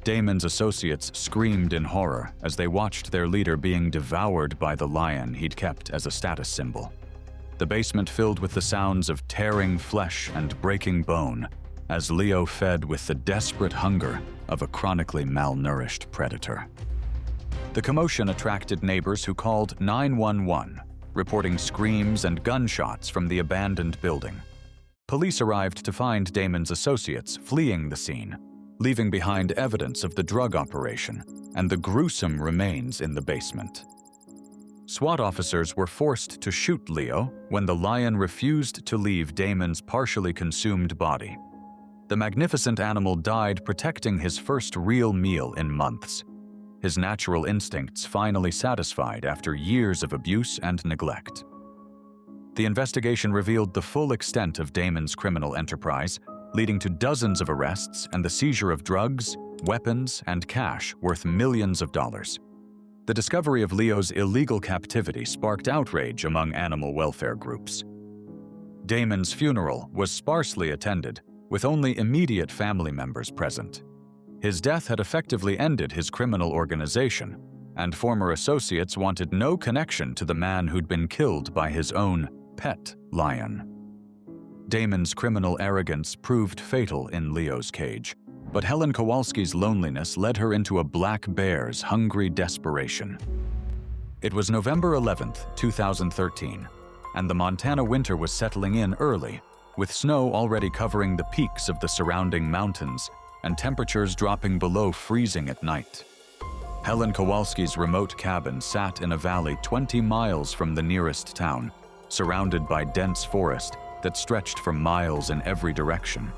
Damon's associates screamed in horror as they watched their leader being devoured by the lion he'd kept as a status symbol. The basement filled with the sounds of tearing flesh and breaking bone, as Leo fed with the desperate hunger of a chronically malnourished predator. The commotion attracted neighbors who called 911, reporting screams and gunshots from the abandoned building. Police arrived to find Damon's associates fleeing the scene, leaving behind evidence of the drug operation and the gruesome remains in the basement. SWAT officers were forced to shoot Leo when the lion refused to leave Damon's partially consumed body. The magnificent animal died protecting his first real meal in months, his natural instincts finally satisfied after years of abuse and neglect. The investigation revealed the full extent of Damon's criminal enterprise, leading to dozens of arrests and the seizure of drugs, weapons, and cash worth millions of dollars. The discovery of Leo's illegal captivity sparked outrage among animal welfare groups. Damon's funeral was sparsely attended, with only immediate family members present. His death had effectively ended his criminal organization, and former associates wanted no connection to the man who'd been killed by his own pet lion. Damon's criminal arrogance proved fatal in Leo's cage, but Helen Kowalski's loneliness led her into a black bear's hungry desperation. It was November 11, 2013, and the Montana winter was settling in early, with snow already covering the peaks of the surrounding mountains and temperatures dropping below freezing at night. Helen Kowalski's remote cabin sat in a valley 20 miles from the nearest town, surrounded by dense forest that stretched for miles in every direction.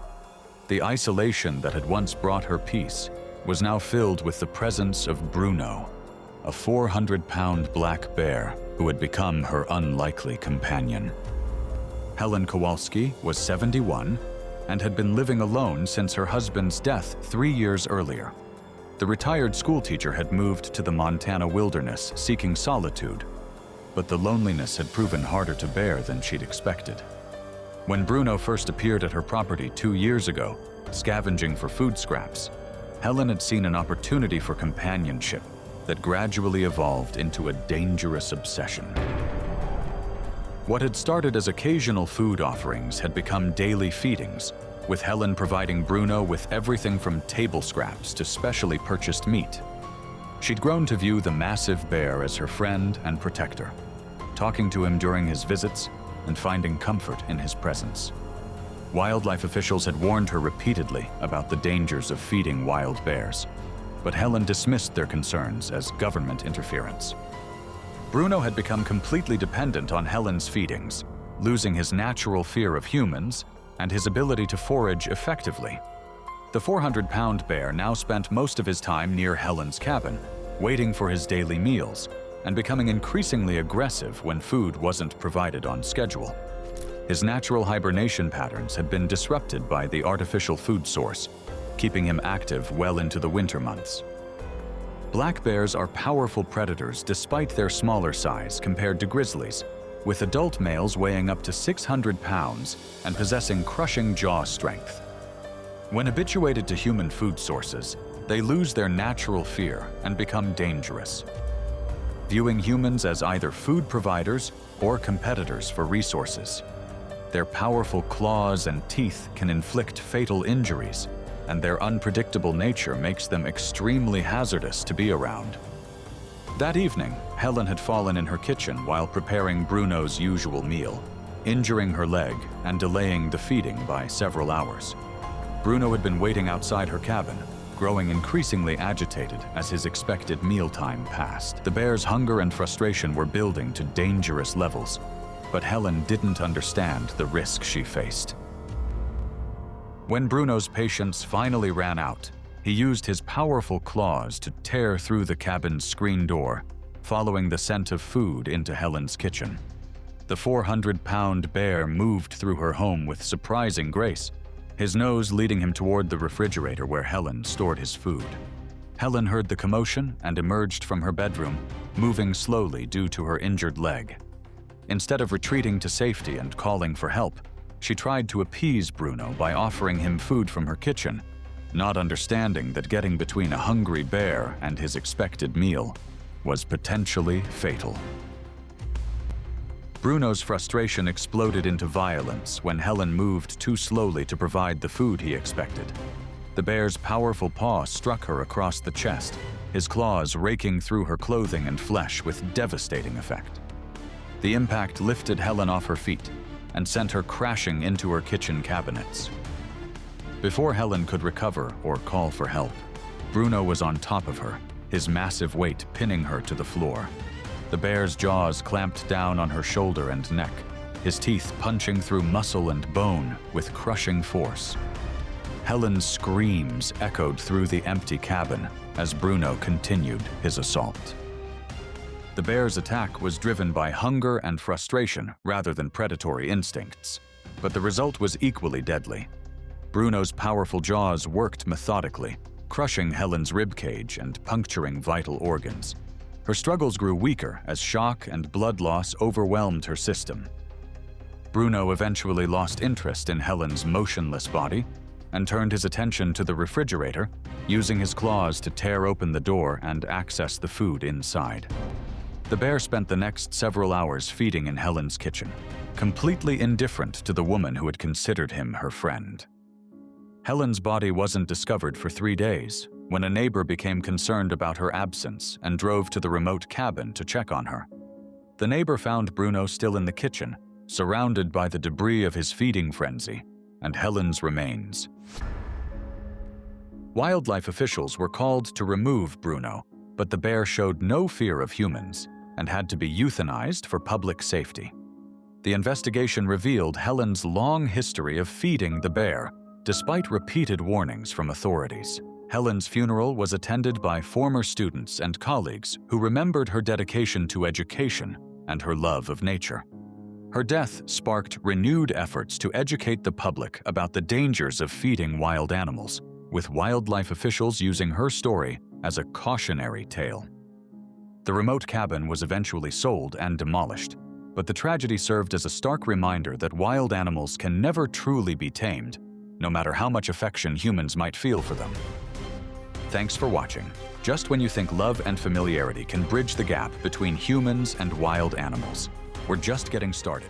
The isolation that had once brought her peace was now filled with the presence of Bruno, a 400-pound black bear who had become her unlikely companion. Helen Kowalski was 71 and had been living alone since her husband's death 3 years earlier. The retired schoolteacher had moved to the Montana wilderness seeking solitude, but the loneliness had proven harder to bear than she'd expected. When Bruno first appeared at her property 2 years ago, scavenging for food scraps, Helen had seen an opportunity for companionship that gradually evolved into a dangerous obsession. What had started as occasional food offerings had become daily feedings, with Helen providing Bruno with everything from table scraps to specially purchased meat. She'd grown to view the massive bear as her friend and protector, talking to him during his visits and finding comfort in his presence. Wildlife officials had warned her repeatedly about the dangers of feeding wild bears, but Helen dismissed their concerns as government interference. Bruno had become completely dependent on Helen's feedings, losing his natural fear of humans and his ability to forage effectively. The 400-pound bear now spent most of his time near Helen's cabin, waiting for his daily meals, and becoming increasingly aggressive when food wasn't provided on schedule. His natural hibernation patterns had been disrupted by the artificial food source, keeping him active well into the winter months. Black bears are powerful predators despite their smaller size compared to grizzlies, with adult males weighing up to 600 pounds and possessing crushing jaw strength. When habituated to human food sources, they lose their natural fear and become dangerous, viewing humans as either food providers or competitors for resources. Their powerful claws and teeth can inflict fatal injuries, and their unpredictable nature makes them extremely hazardous to be around. That evening, Helen had fallen in her kitchen while preparing Bruno's usual meal, injuring her leg and delaying the feeding by several hours. Bruno had been waiting outside her cabin, growing increasingly agitated as his expected mealtime passed. The bear's hunger and frustration were building to dangerous levels, but Helen didn't understand the risk she faced. When Bruno's patience finally ran out, he used his powerful claws to tear through the cabin's screen door, following the scent of food into Helen's kitchen. The 400-pound bear moved through her home with surprising grace, his nose leading him toward the refrigerator where Helen stored his food. Helen heard the commotion and emerged from her bedroom, moving slowly due to her injured leg. Instead of retreating to safety and calling for help, she tried to appease Bruno by offering him food from her kitchen, not understanding that getting between a hungry bear and his expected meal was potentially fatal. Bruno's frustration exploded into violence when Helen moved too slowly to provide the food he expected. The bear's powerful paw struck her across the chest, his claws raking through her clothing and flesh with devastating effect. The impact lifted Helen off her feet and sent her crashing into her kitchen cabinets. Before Helen could recover or call for help, Bruno was on top of her, his massive weight pinning her to the floor. The bear's jaws clamped down on her shoulder and neck, his teeth punching through muscle and bone with crushing force. Helen's screams echoed through the empty cabin as Bruno continued his assault. The bear's attack was driven by hunger and frustration rather than predatory instincts, but the result was equally deadly. Bruno's powerful jaws worked methodically, crushing Helen's ribcage and puncturing vital organs. Her struggles grew weaker as shock and blood loss overwhelmed her system. Bruno eventually lost interest in Helen's motionless body and turned his attention to the refrigerator, using his claws to tear open the door and access the food inside. The bear spent the next several hours feeding in Helen's kitchen, completely indifferent to the woman who had considered him her friend. Helen's body wasn't discovered for 3 days, when a neighbor became concerned about her absence and drove to the remote cabin to check on her. The neighbor found Bruno still in the kitchen, surrounded by the debris of his feeding frenzy and Helen's remains. Wildlife officials were called to remove Bruno, but the bear showed no fear of humans and had to be euthanized for public safety. The investigation revealed Helen's long history of feeding the bear, despite repeated warnings from authorities. Helen's funeral was attended by former students and colleagues who remembered her dedication to education and her love of nature. Her death sparked renewed efforts to educate the public about the dangers of feeding wild animals, with wildlife officials using her story as a cautionary tale. The remote cabin was eventually sold and demolished, But the tragedy served as a stark reminder that wild animals can never truly be tamed, no matter how much affection humans might feel for them. Thanks for watching. Just when you think love and familiarity can bridge the gap between humans and wild animals, we're just getting started.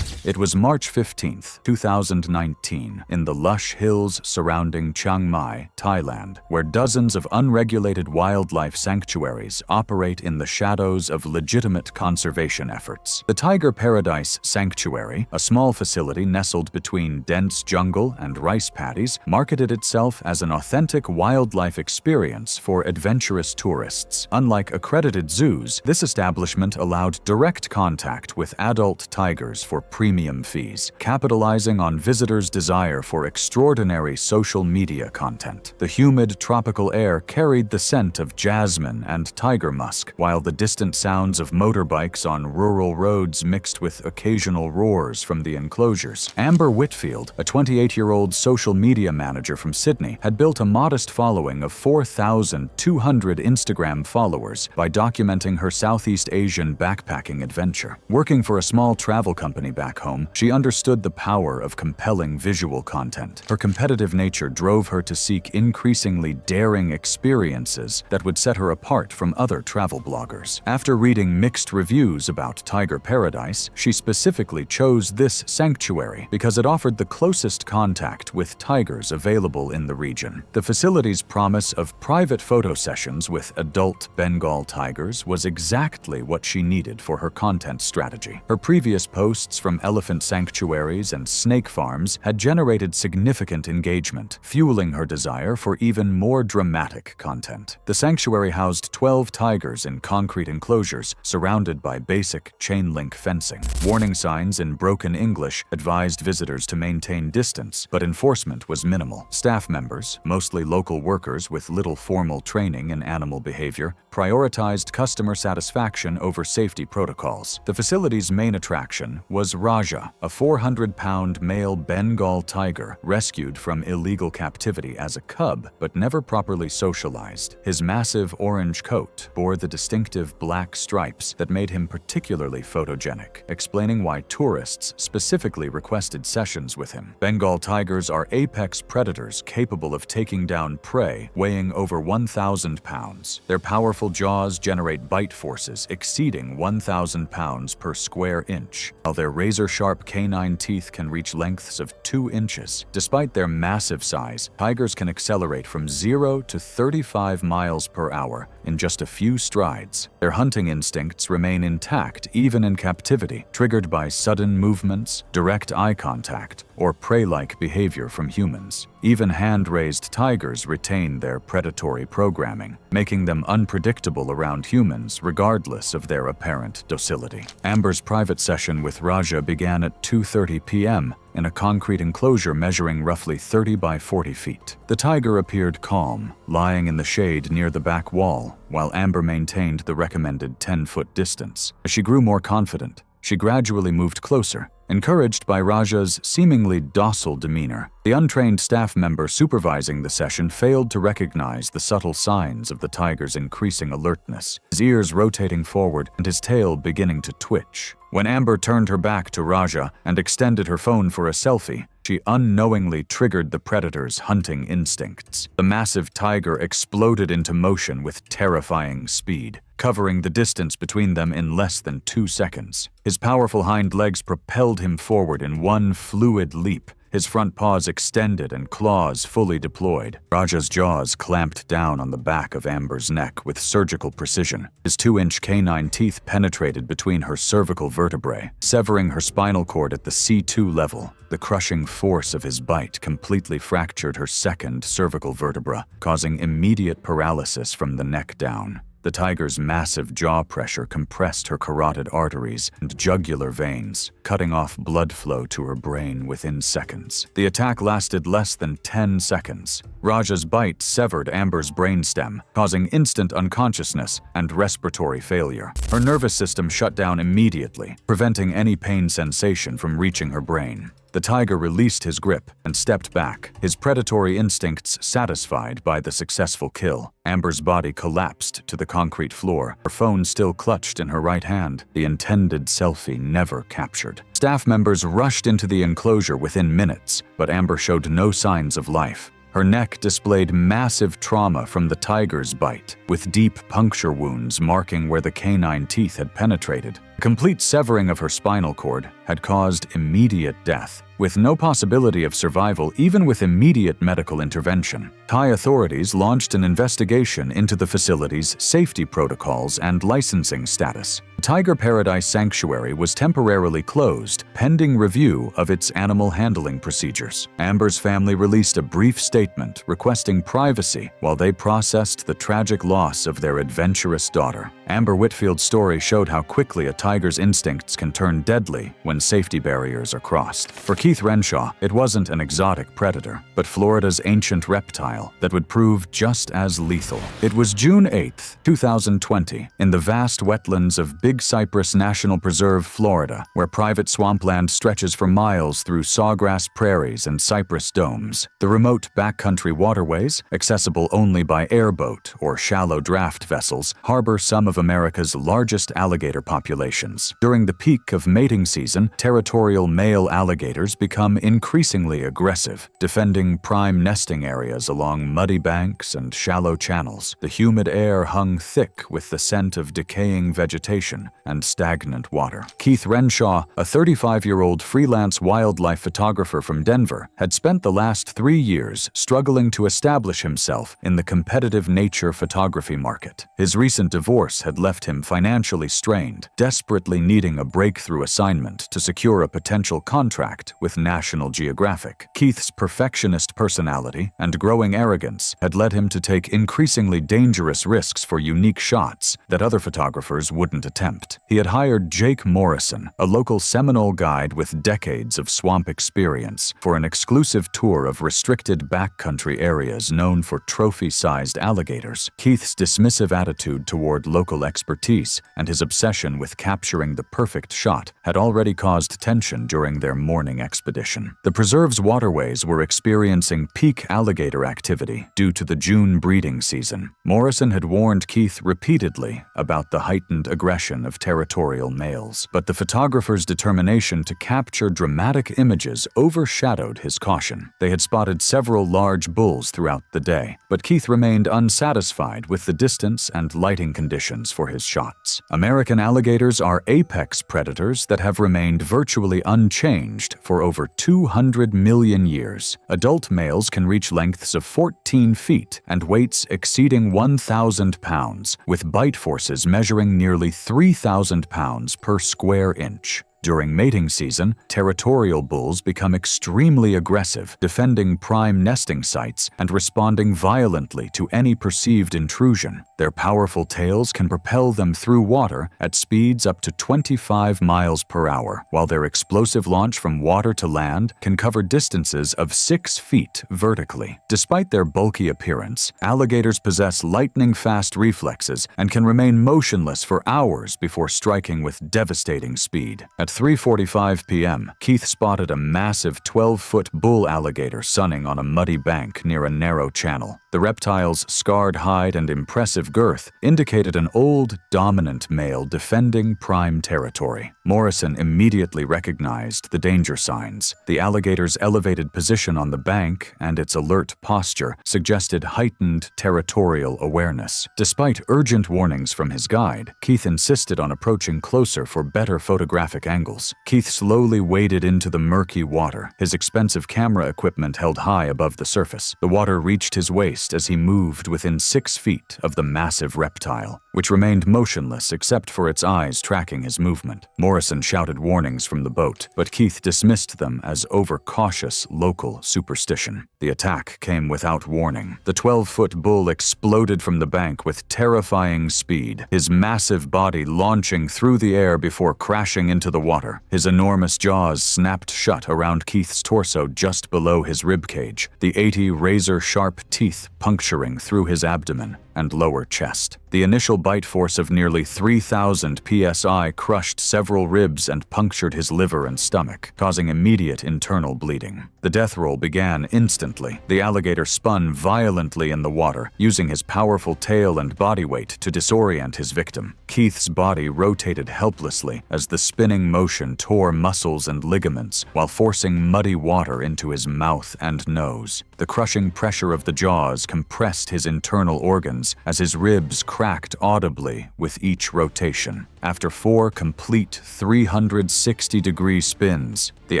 It was March 15, 2019, in the lush hills surrounding Chiang Mai, Thailand, where dozens of unregulated wildlife sanctuaries operate in the shadows of legitimate conservation efforts. The Tiger Paradise Sanctuary, a small facility nestled between dense jungle and rice paddies, marketed itself as an authentic wildlife experience for adventurous tourists. Unlike accredited zoos, this establishment allowed direct contact with adult tigers for premium fees, capitalizing on visitors' desire for extraordinary social media content. The humid tropical air carried the scent of jasmine and tiger musk, while the distant sounds of motorbikes on rural roads mixed with occasional roars from the enclosures. Amber Whitfield, a 28-year-old social media manager from Sydney, had built a modest following of 4,200 Instagram followers by documenting her Southeast Asian backpacking adventure. Working for a small travel company back home, she understood the power of compelling visual content. Her competitive nature drove her to seek increasingly daring experiences that would set her apart from other travel bloggers. After reading mixed reviews about Tiger Paradise, she specifically chose this sanctuary because it offered the closest contact with tigers available in the region. The facility's promise of private photo sessions with adult Bengal tigers was exactly what she needed for her content strategy. Her previous posts from elephant sanctuaries and snake farms had generated significant engagement, fueling her desire for even more dramatic content. The sanctuary housed 12 tigers in concrete enclosures surrounded by basic chain-link fencing. Warning signs in broken English advised visitors to maintain distance, but enforcement was minimal. Staff members, mostly local workers with little formal training in animal behavior, prioritized customer satisfaction over safety protocols. The facility's main attraction was Raja, a 400-pound male Bengal tiger rescued from illegal captivity as a cub but never properly socialized. His massive orange coat bore the distinctive black stripes that made him particularly photogenic, explaining why tourists specifically requested sessions with him. Bengal tigers are apex predators capable of taking down prey weighing over 1,000 pounds. Their powerful jaws generate bite forces exceeding 1,000 pounds per square inch, while their razor-sharp canine teeth can reach lengths of 2 inches. Despite their massive size, tigers can accelerate from 0 to 35 miles per hour in just a few strides. Their hunting instincts remain intact even in captivity, triggered by sudden movements, direct eye contact, or prey-like behavior from humans. Even hand-raised tigers retain their predatory programming, making them unpredictable around humans regardless of their apparent docility. Amber's private session with Raja began at 2:30 p.m. in a concrete enclosure measuring roughly 30 by 40 feet. The tiger appeared calm, lying in the shade near the back wall, while Amber maintained the recommended 10-foot distance. As she grew more confident, she gradually moved closer, encouraged by Raja's seemingly docile demeanor. The untrained staff member supervising the session failed to recognize the subtle signs of the tiger's increasing alertness, his ears rotating forward and his tail beginning to twitch. When Amber turned her back to Raja and extended her phone for a selfie, she unknowingly triggered the predator's hunting instincts. The massive tiger exploded into motion with terrifying speed, covering the distance between them in less than 2 seconds. His powerful hind legs propelled him forward in one fluid leap, his front paws extended and claws fully deployed. Raja's jaws clamped down on the back of Amber's neck with surgical precision. His 2-inch canine teeth penetrated between her cervical vertebrae, severing her spinal cord at the C2 level. The crushing force of his bite completely fractured her second cervical vertebra, causing immediate paralysis from the neck down. The tiger's massive jaw pressure compressed her carotid arteries and jugular veins, cutting off blood flow to her brain within seconds. The attack lasted less than 10 seconds. Raja's bite severed Amber's brainstem, causing instant unconsciousness and respiratory failure. Her nervous system shut down immediately, preventing any pain sensation from reaching her brain. The tiger released his grip and stepped back, his predatory instincts satisfied by the successful kill. Amber's body collapsed to the concrete floor, her phone still clutched in her right hand, the intended selfie never captured. Staff members rushed into the enclosure within minutes, but Amber showed no signs of life. Her neck displayed massive trauma from the tiger's bite, with deep puncture wounds marking where the canine teeth had penetrated. A complete severing of her spinal cord had caused immediate death, with no possibility of survival even with immediate medical intervention. Thai authorities launched an investigation into the facility's safety protocols and licensing status. Tiger Paradise Sanctuary was temporarily closed, pending review of its animal handling procedures. Amber's family released a brief statement requesting privacy while they processed the tragic loss of their adventurous daughter. Amber Whitfield's story showed how quickly a tiger's instincts can turn deadly when safety barriers are crossed. For Keith Renshaw, it wasn't an exotic predator, but Florida's ancient reptile that would prove just as lethal. It was June 8, 2020, in the vast wetlands of Big Cypress National Preserve, Florida, where private swampland stretches for miles through sawgrass prairies and cypress domes. The remote backcountry waterways, accessible only by airboat or shallow draft vessels, harbor some of America's largest alligator populations. During the peak of mating season, territorial male alligators become increasingly aggressive, defending prime nesting areas along muddy banks and shallow channels. The humid air hung thick with the scent of decaying vegetation and stagnant water. Keith Renshaw, a 35-year-old freelance wildlife photographer from Denver, had spent the last 3 years struggling to establish himself in the competitive nature photography market. His recent divorce had left him financially strained, desperately needing a breakthrough assignment to secure a potential contract with National Geographic. Keith's perfectionist personality and growing arrogance had led him to take increasingly dangerous risks for unique shots that other photographers wouldn't attempt. He had hired Jake Morrison, a local Seminole guide with decades of swamp experience, for an exclusive tour of restricted backcountry areas known for trophy-sized alligators. Keith's dismissive attitude toward local expertise and his obsession with capturing the perfect shot had already caused tension during their morning expedition. The preserve's waterways were experiencing peak alligator activity due to the June breeding season. Morrison had warned Keith repeatedly about the heightened aggression of territorial males, but the photographer's determination to capture dramatic images overshadowed his caution. They had spotted several large bulls throughout the day, but Keith remained unsatisfied with the distance and lighting conditions for his shots. American alligators are apex predators that have remained virtually unchanged for over 200 million years. Adult males can reach lengths of 14 feet and weights exceeding 1,000 pounds, with bite forces measuring nearly 3,000 pounds per square inch. During mating season, territorial bulls become extremely aggressive, defending prime nesting sites and responding violently to any perceived intrusion. Their powerful tails can propel them through water at speeds up to 25 miles per hour, while their explosive launch from water to land can cover distances of 6 feet vertically. Despite their bulky appearance, alligators possess lightning-fast reflexes and can remain motionless for hours before striking with devastating speed. At 3:45 p.m., Keith spotted a massive 12-foot bull alligator sunning on a muddy bank near a narrow channel. The reptile's scarred hide and impressive girth indicated an old, dominant male defending prime territory. Morrison immediately recognized the danger signs. The alligator's elevated position on the bank and its alert posture suggested heightened territorial awareness. Despite urgent warnings from his guide, Keith insisted on approaching closer for better photographic angles. Keith slowly waded into the murky water, his expensive camera equipment held high above the surface. The water reached his waist as he moved within 6 feet of the massive reptile, which remained motionless except for its eyes tracking his movement. Morrison shouted warnings from the boat, but Keith dismissed them as overcautious local superstition. The attack came without warning. The 12-foot bull exploded from the bank with terrifying speed, his massive body launching through the air before crashing into the water. His enormous jaws snapped shut around Keith's torso just below his ribcage, the 80 razor-sharp teeth puncturing through his abdomen. and lower chest. The initial bite force of nearly 3,000 psi crushed several ribs and punctured his liver and stomach, causing immediate internal bleeding. The death roll began instantly. The alligator spun violently in the water, using his powerful tail and body weight to disorient his victim. Keith's body rotated helplessly as the spinning motion tore muscles and ligaments while forcing muddy water into his mouth and nose. The crushing pressure of the jaws compressed his internal organs as his ribs cracked audibly with each rotation. After 4 complete 360-degree spins, the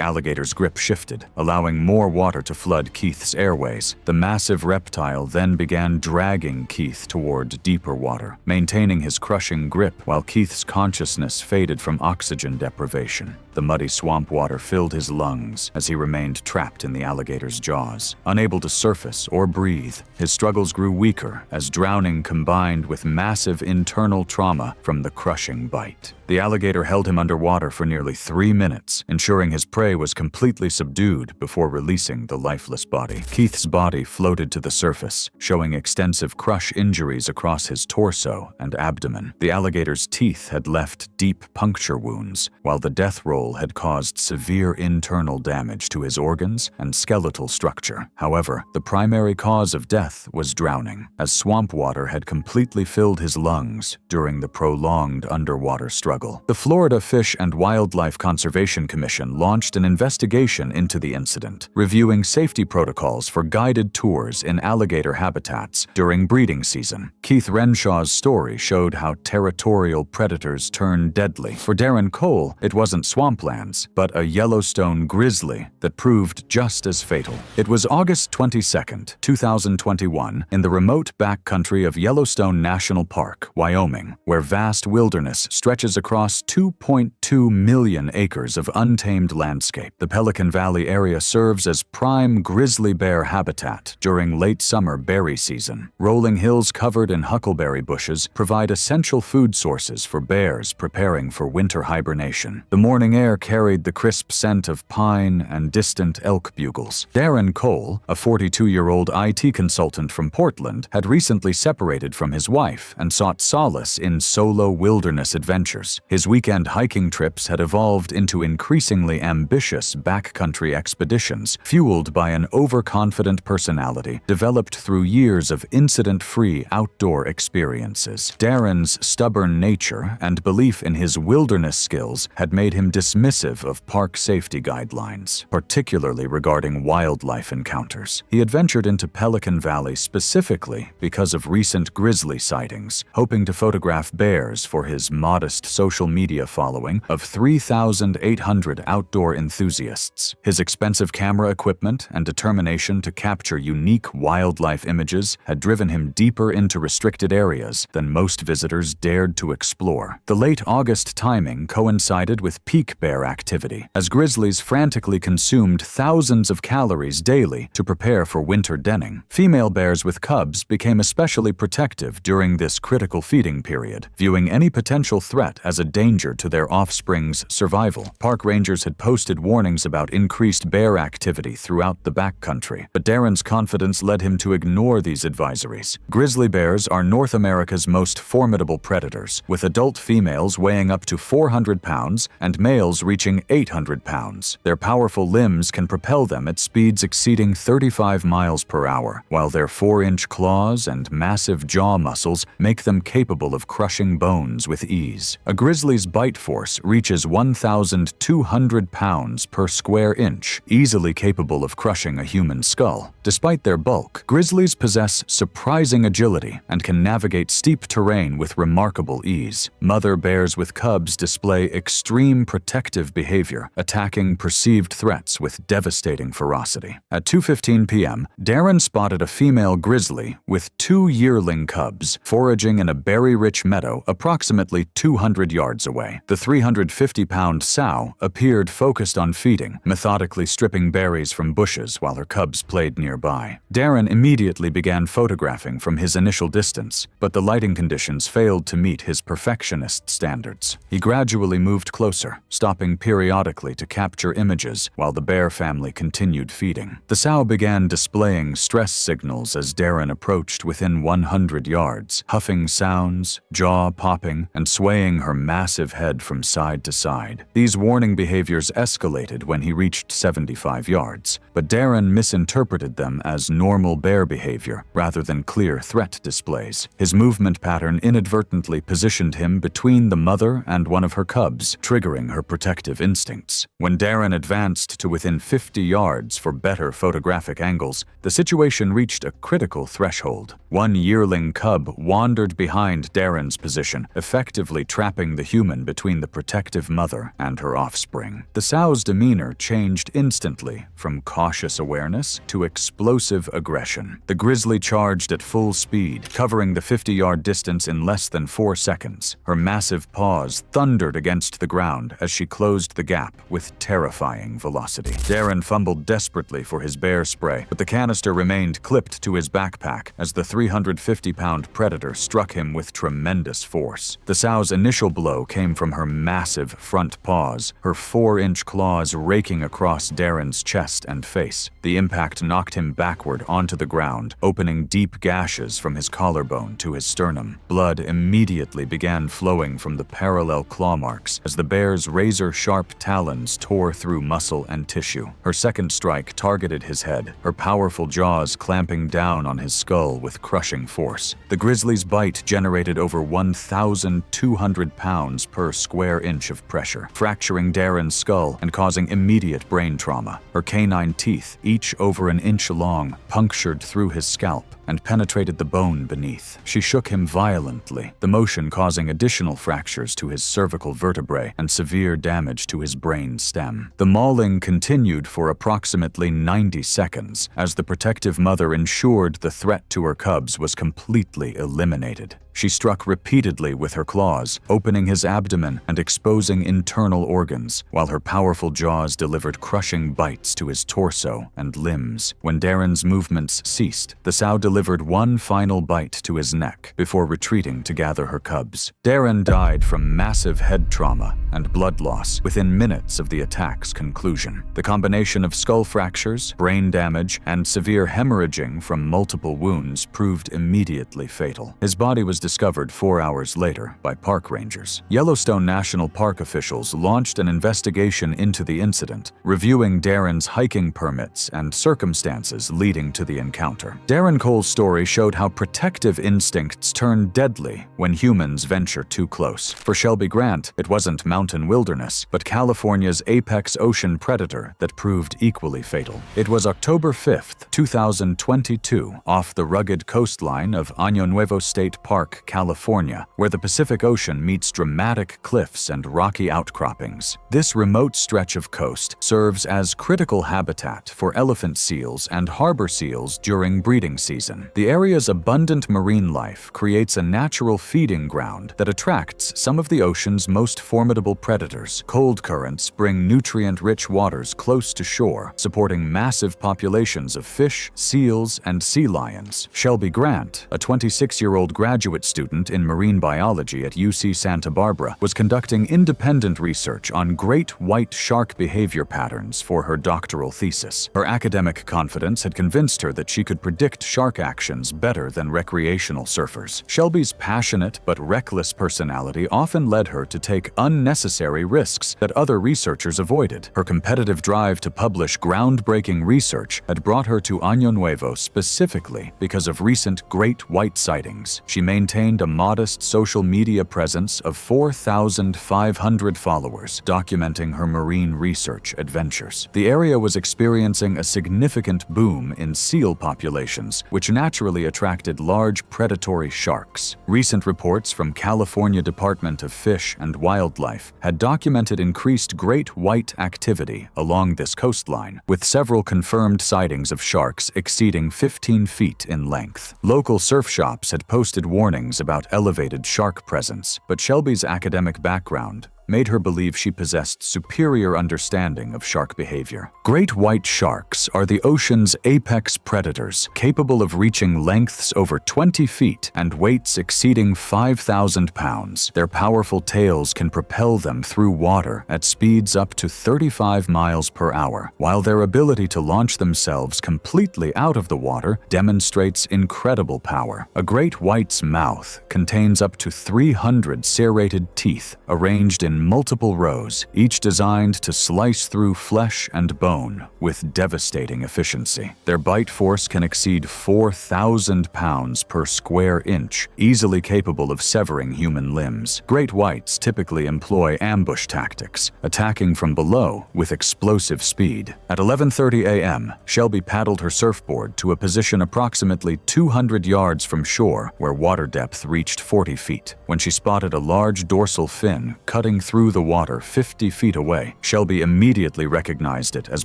alligator's grip shifted, allowing more water to flood Keith's airways. The massive reptile then began dragging Keith toward deeper water, maintaining his crushing grip while Keith's consciousness faded from oxygen deprivation. The muddy swamp water filled his lungs as he remained trapped in the alligator's jaws. Unable to surface or breathe, his struggles grew weaker as drowning combined with massive internal trauma from the crushing bite. The alligator held him underwater for nearly 3 minutes, ensuring his prey was completely subdued before releasing the lifeless body. Keith's body floated to the surface, showing extensive crush injuries across his torso and abdomen. The alligator's teeth had left deep puncture wounds, while the death roll had caused severe internal damage to his organs and skeletal structure. However, the primary cause of death was drowning, as swamp water had completely filled his lungs during the prolonged underwater struggle. The Florida Fish and Wildlife Conservation Commission launched an investigation into the incident, reviewing safety protocols for guided tours in alligator habitats during breeding season. Keith Renshaw's story showed how territorial predators turn deadly. For Darren Cole, it wasn't swamplands, but a Yellowstone grizzly that proved just as fatal. It was August 22, 2021, in the remote backcountry of Yellowstone National Park, Wyoming, where vast wilderness stretches across 2.2 million acres of untamed landscape. The Pelican Valley area serves as prime grizzly bear habitat during late summer berry season. Rolling hills covered in huckleberry bushes provide essential food sources for bears preparing for winter hibernation. The morning air carried the crisp scent of pine and distant elk bugles. Darren Cole, a 42-year-old IT consultant from Portland, had recently separated from his wife and sought solace in solo wilderness adventures. His weekend hiking trips had evolved into increasingly ambitious backcountry expeditions, fueled by an overconfident personality developed through years of incident-free outdoor experiences. Darren's stubborn nature and belief in his wilderness skills had made him dismissive of park safety guidelines, particularly regarding wildlife encounters. He adventured into Pelican Valley specifically because of recent grizzly sightings, hoping to photograph bears for his modest social media following of 3,800 outdoor enthusiasts. His expensive camera equipment and determination to capture unique wildlife images had driven him deeper into restricted areas than most visitors dared to explore. The late August timing coincided with peak bear activity, as grizzlies frantically consumed thousands of calories daily to prepare for winter denning. Female bears with cubs became especially protective during this critical feeding period, viewing any potential threat as a danger to their offspring's survival. Park rangers had posted warnings about increased bear activity throughout the backcountry, but Darren's confidence led him to ignore these advisories. Grizzly bears are North America's most formidable predators, with adult females weighing up to 400 pounds and males reaching 800 pounds. Their powerful limbs can propel them at speeds exceeding 35 miles per hour, while their 4-inch claws and massive jaw muscles make them capable of crushing bones with ease. A grizzly's bite force reaches 1,200 pounds per square inch, easily capable of crushing a human skull. Despite their bulk, grizzlies possess surprising agility and can navigate steep terrain with remarkable ease. Mother bears with cubs display extreme protective behavior, attacking perceived threats with devastating ferocity. At 2:15 p.m., Darren spotted a female grizzly with 2 yearling cubs foraging in a berry-rich meadow approximately 200 yards away. The 350-pound sow appeared focused on feeding, methodically stripping berries from bushes while her cubs played nearby. Darren immediately began photographing from his initial distance, but the lighting conditions failed to meet his perfectionist standards. He gradually moved closer, stopping periodically to capture images while the bear family continued feeding. The sow began displaying stress signals as Darren approached within 100 yards, huffing sounds, jaw popping, and swaying her massive head from side to side. These warning behaviors escalated when he reached 75 yards, but Darren misinterpreted them as normal bear behavior rather than clear threat displays. His movement pattern inadvertently positioned him between the mother and one of her cubs, triggering her protective instincts. When Darren advanced to within 50 yards for better photographic angles, the situation reached a critical threshold. One yearling cub wandered behind Darren's position, effectively trapping the human between the protective mother and her offspring. The sow's demeanor changed instantly from cautious awareness to explosive aggression. The grizzly charged at full speed, covering the 50-yard distance in less than 4 seconds. Her massive paws thundered against the ground as she closed the gap with terrifying velocity. Darren fumbled desperately for his bear spray, but the canister remained clipped to his backpack as the 350-pound predator struck him with tremendous force. The sow's initial blow came from her massive front paws, her 4-inch claws raking across Darren's chest and face. The impact knocked him backward onto the ground, opening deep gashes from his collarbone to his sternum. Blood immediately began flowing from the parallel claw marks as the bear's razor-sharp talons tore through muscle and tissue. Her second strike targeted his head, her powerful jaws clamping down on his skull with crushing force. The grizzly's bite generated over 1,200 pounds per square inch of pressure, fracturing Darren's skull and causing immediate brain trauma. Her canine teeth, each over an inch long, punctured through his scalp and penetrated the bone beneath. She shook him violently, the motion causing additional fractures to his cervical vertebrae and severe damage to his brain stem. The mauling continued for approximately 90 seconds as the protective mother ensured the threat to her cubs was completely eliminated. She struck repeatedly with her claws, opening his abdomen and exposing internal organs, while her powerful jaws delivered crushing bites to his torso and limbs. When Darren's movements ceased, the sow delivered one final bite to his neck before retreating to gather her cubs. Darren died from massive head trauma and blood loss within minutes of the attack's conclusion. The combination of skull fractures, brain damage, and severe hemorrhaging from multiple wounds proved immediately fatal. His body was discovered 4 hours later by park rangers. Yellowstone National Park officials launched an investigation into the incident, reviewing Darren's hiking permits and circumstances leading to the encounter. Darren Cole's story showed how protective instincts turn deadly when humans venture too close. For Shelby Grant, it wasn't mountain wilderness, but California's apex ocean predator that proved equally fatal. It was October 5th, 2022, off the rugged coastline of Año Nuevo State Park, California, where the Pacific Ocean meets dramatic cliffs and rocky outcroppings. This remote stretch of coast serves as critical habitat for elephant seals and harbor seals during breeding season. The area's abundant marine life creates a natural feeding ground that attracts some of the ocean's most formidable predators. Cold currents bring nutrient-rich waters close to shore, supporting massive populations of fish, seals, and sea lions. Shelby Grant, a 26-year-old graduate student in marine biology at UC Santa Barbara, was conducting independent research on great white shark behavior patterns for her doctoral thesis. Her academic confidence had convinced her that she could predict shark actions better than recreational surfers. Shelby's passionate but reckless personality often led her to take unnecessary risks that other researchers avoided. Her competitive drive to publish groundbreaking research had brought her to Año Nuevo specifically because of recent great white sightings. She maintained a modest social media presence of 4,500 followers, documenting her marine research adventures. The area was experiencing a significant boom in seal populations, which naturally attracted large predatory sharks. Recent reports from California Department of Fish and Wildlife had documented increased great white activity along this coastline, with several confirmed sightings of sharks exceeding 15 feet in length. Local surf shops had posted warnings about elevated shark presence, but Shelby's academic background made her believe she possessed superior understanding of shark behavior. Great white sharks are the ocean's apex predators, capable of reaching lengths over 20 feet and weights exceeding 5,000 pounds. Their powerful tails can propel them through water at speeds up to 35 miles per hour, while their ability to launch themselves completely out of the water demonstrates incredible power. A great white's mouth contains up to 300 serrated teeth arranged in multiple rows, each designed to slice through flesh and bone with devastating efficiency. Their bite force can exceed 4,000 pounds per square inch, easily capable of severing human limbs. Great whites typically employ ambush tactics, attacking from below with explosive speed. At 11:30 a.m., Shelby paddled her surfboard to a position approximately 200 yards from shore, where water depth reached 40 feet. When she spotted a large dorsal fin cutting through the water 50 feet away, Shelby immediately recognized it as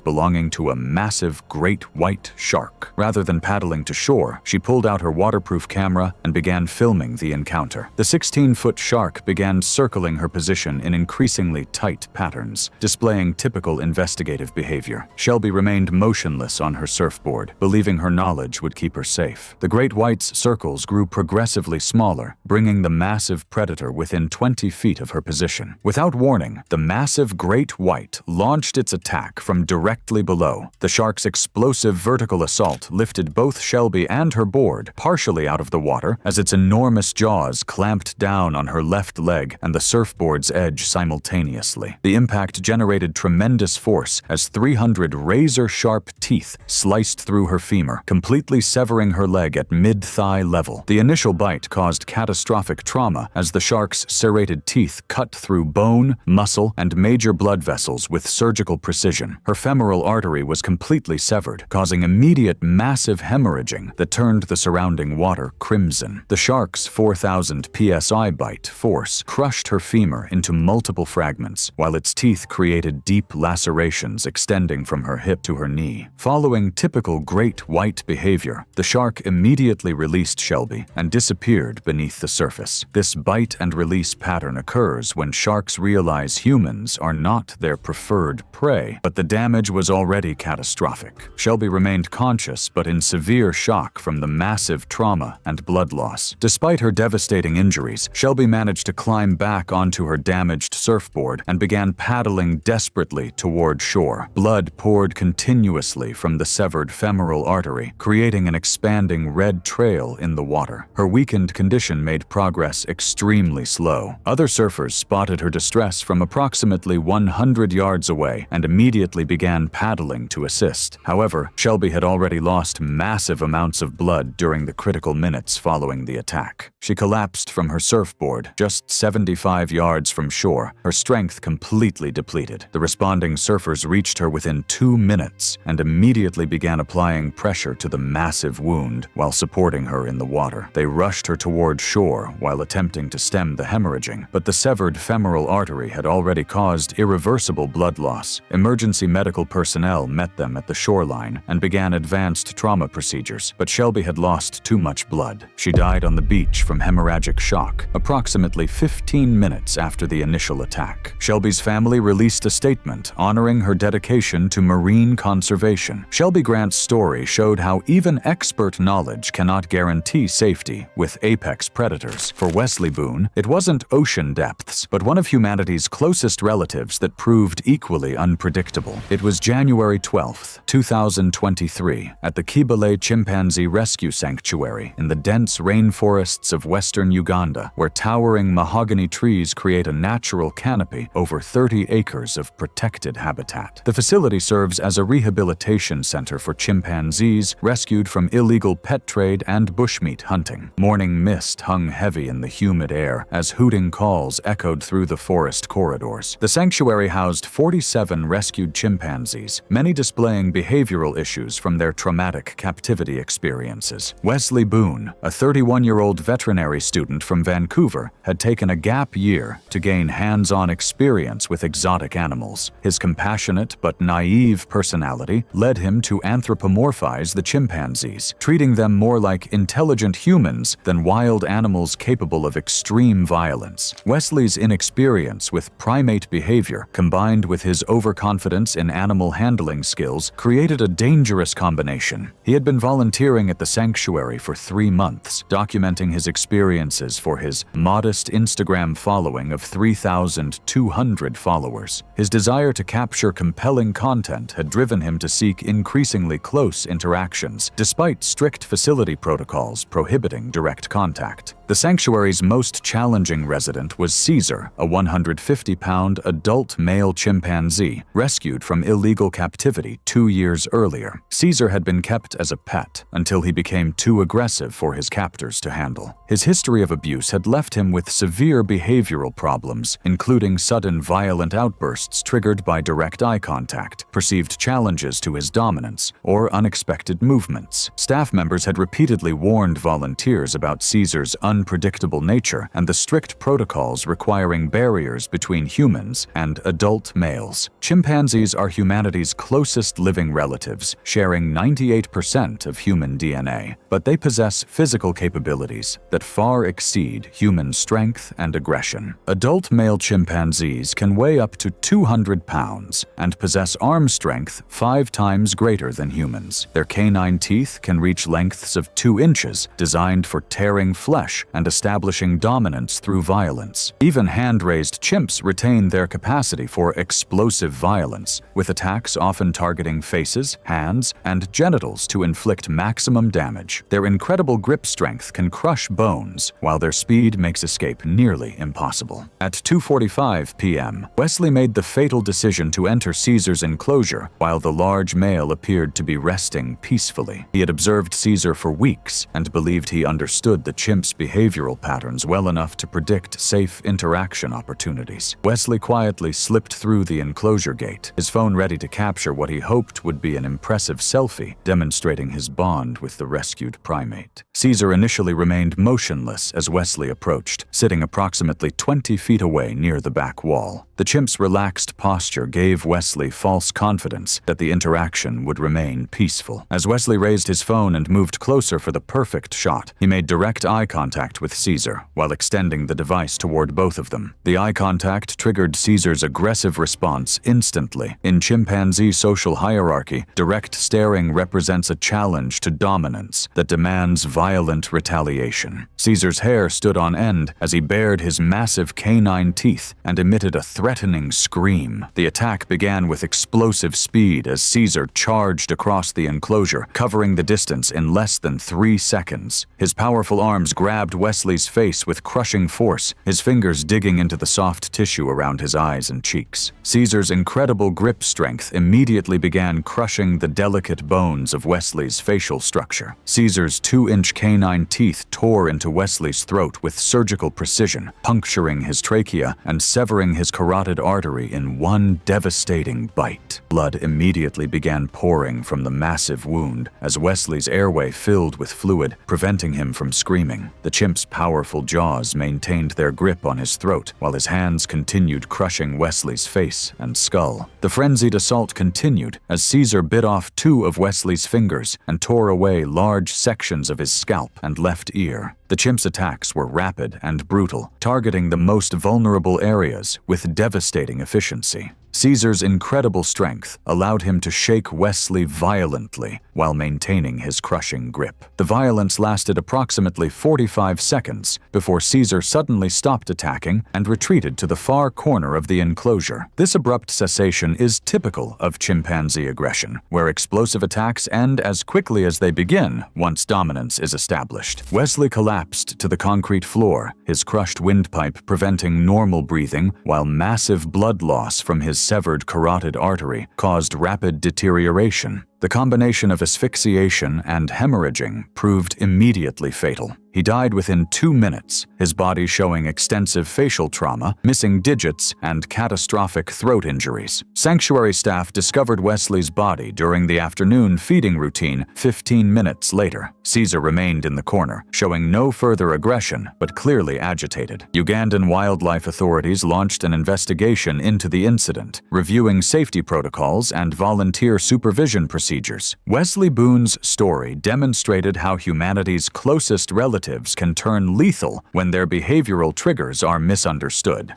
belonging to a massive great white shark. Rather than paddling to shore, she pulled out her waterproof camera and began filming the encounter. The 16-foot shark began circling her position in increasingly tight patterns, displaying typical investigative behavior. Shelby remained motionless on her surfboard, believing her knowledge would keep her safe. The great white's circles grew progressively smaller, bringing the massive predator within 20 feet of her position. Without warning, the massive great white launched its attack from directly below. The shark's explosive vertical assault lifted both Shelby and her board partially out of the water as its enormous jaws clamped down on her left leg and the surfboard's edge simultaneously. The impact generated tremendous force as 300 razor-sharp teeth sliced through her femur, completely severing her leg at mid-thigh level. The initial bite caused catastrophic trauma as the shark's serrated teeth cut through bone, muscle, and major blood vessels with surgical precision. Her femoral artery was completely severed, causing immediate massive hemorrhaging that turned the surrounding water crimson. The shark's 4,000 psi bite force crushed her femur into multiple fragments, while its teeth created deep lacerations extending from her hip to her knee. Following typical great white behavior, the shark immediately released Shelby and disappeared beneath the surface. This bite and release pattern occurs when sharks realize humans are not their preferred prey, but the damage was already catastrophic. Shelby remained conscious but in severe shock from the massive trauma and blood loss. Despite her devastating injuries, Shelby managed to climb back onto her damaged surfboard and began paddling desperately toward shore. Blood poured continuously from the severed femoral artery, creating an expanding red trail in the water. Her weakened condition made progress extremely slow. Other surfers spotted her distress from approximately 100 yards away and immediately began paddling to assist. However, Shelby had already lost massive amounts of blood during the critical minutes following the attack. She collapsed from her surfboard just 75 yards from shore, her strength completely depleted. The responding surfers reached her within 2 minutes and immediately began applying pressure to the massive wound while supporting her in the water. They rushed her toward shore while attempting to stem the hemorrhaging, but the severed femoral artery had already caused irreversible blood loss. Emergency medical personnel met them at the shoreline and began advanced trauma procedures, but Shelby had lost too much blood. She died on the beach from hemorrhagic shock, approximately 15 minutes after the initial attack. Shelby's family released a statement honoring her dedication to marine conservation. Shelby Grant's story showed how even expert knowledge cannot guarantee safety with apex predators. For Wesley Boone, it wasn't ocean depths, but one of humanity's closest relatives that proved equally unpredictable. It was January 12, 2023, at the Kibale Chimpanzee Rescue Sanctuary in the dense rainforests of western Uganda, where towering mahogany trees create a natural canopy over 30 acres of protected habitat. The facility serves as a rehabilitation center for chimpanzees rescued from illegal pet trade and bushmeat hunting. Morning mist hung heavy in the humid air as hooting calls echoed through the forest corridors. The sanctuary housed 47 rescued chimpanzees, many displaying behavioral issues from their traumatic captivity experiences. Wesley Boone, a 31-year-old veterinary student from Vancouver, had taken a gap year to gain hands-on experience with exotic animals. His compassionate but naive personality led him to anthropomorphize the chimpanzees, treating them more like intelligent humans than wild animals capable of extreme violence. Wesley's inexperience with primate behavior, combined with his overconfidence in animal handling skills, created a dangerous combination. He had been volunteering at the sanctuary for 3 months, documenting his experiences for his modest Instagram following of 3,200 followers. His desire to capture compelling content had driven him to seek increasingly close interactions, despite strict facility protocols prohibiting direct contact. The sanctuary's most challenging resident was Caesar, a 150-pound adult male chimpanzee rescued from illegal captivity 2 years earlier. Caesar had been kept as a pet until he became too aggressive for his captors to handle. His history of abuse had left him with severe behavioral problems, including sudden violent outbursts triggered by direct eye contact, perceived challenges to his dominance, or unexpected movements. Staff members had repeatedly warned volunteers about Caesar's unpredictable nature and the strict protocols requiring barriers between humans and adult males. Chimpanzees are humanity's closest living relatives, sharing 98% of human DNA, but they possess physical capabilities that far exceed human strength and aggression. Adult male chimpanzees can weigh up to 200 pounds and possess arm strength 5 times greater than humans. Their canine teeth can reach lengths of 2 inches, designed for tearing flesh and establishing dominance through violence. Even hand-raised chimps retain their capacity for explosive violence, with attacks often targeting faces, hands, and genitals to inflict maximum damage. Their incredible grip strength can crush bones, while their speed makes escape nearly impossible. At 2:45 p.m., Wesley made the fatal decision to enter Caesar's enclosure while the large male appeared to be resting peacefully. He had observed Caesar for weeks and believed he understood the chimp's behavioral patterns well enough to predict safe interaction opportunities. Wesley quietly slipped through the enclosure gate, his phone ready to capture what he hoped would be an impressive selfie demonstrating his bond with the rescued primate. Caesar initially remained motionless as Wesley approached, sitting approximately 20 feet away near the back wall. The chimp's relaxed posture gave Wesley false confidence that the interaction would remain peaceful. As Wesley raised his phone and moved closer for the perfect shot, he made direct eye contact with Caesar while extending the device toward both of them. The eye contact triggered Caesar's aggressive response instantly. In chimpanzee social hierarchy, direct staring represents a challenge to dominance that demands violent retaliation. Caesar's hair stood on end as he bared his massive canine teeth and emitted a threatening scream. The attack began with explosive speed as Caesar charged across the enclosure, covering the distance in less than 3 seconds. His powerful arms grabbed Wesley's face with crushing force, his fingers digging into the soft tissue around his eyes and cheeks. Caesar's incredible grip strength immediately began crushing the delicate bones of Wesley's facial structure. Caesar's 2-inch canine teeth tore into Wesley's throat with surgical precision, puncturing his trachea and severing his carotid artery in one devastating bite. Blood immediately began pouring from the massive wound as Wesley's airway filled with fluid, preventing him from screaming. The chimp's powerful jaws maintained their grip on his throat while his hands continued crushing Wesley's face and skull. The frenzied assault continued as Caesar bit off 2 of Wesley's fingers and tore away large sections of his scalp and left ear. The chimp's attacks were rapid and brutal, targeting the most vulnerable areas with devastating efficiency. Caesar's incredible strength allowed him to shake Wesley violently while maintaining his crushing grip. The violence lasted approximately 45 seconds before Caesar suddenly stopped attacking and retreated to the far corner of the enclosure. This abrupt cessation is typical of chimpanzee aggression, where explosive attacks end as quickly as they begin once dominance is established. Wesley collapsed to the concrete floor, his crushed windpipe preventing normal breathing, while massive blood loss from his severed carotid artery caused rapid deterioration. The combination of asphyxiation and hemorrhaging proved immediately fatal. He died within 2 minutes, his body showing extensive facial trauma, missing digits, and catastrophic throat injuries. Sanctuary staff discovered Wesley's body during the afternoon feeding routine 15 minutes later. Caesar remained in the corner, showing no further aggression, but clearly agitated. Ugandan wildlife authorities launched an investigation into the incident, reviewing safety protocols and volunteer supervision procedures. Wesley Boone's story demonstrated how humanity's closest relatives can turn lethal when their behavioral triggers are misunderstood.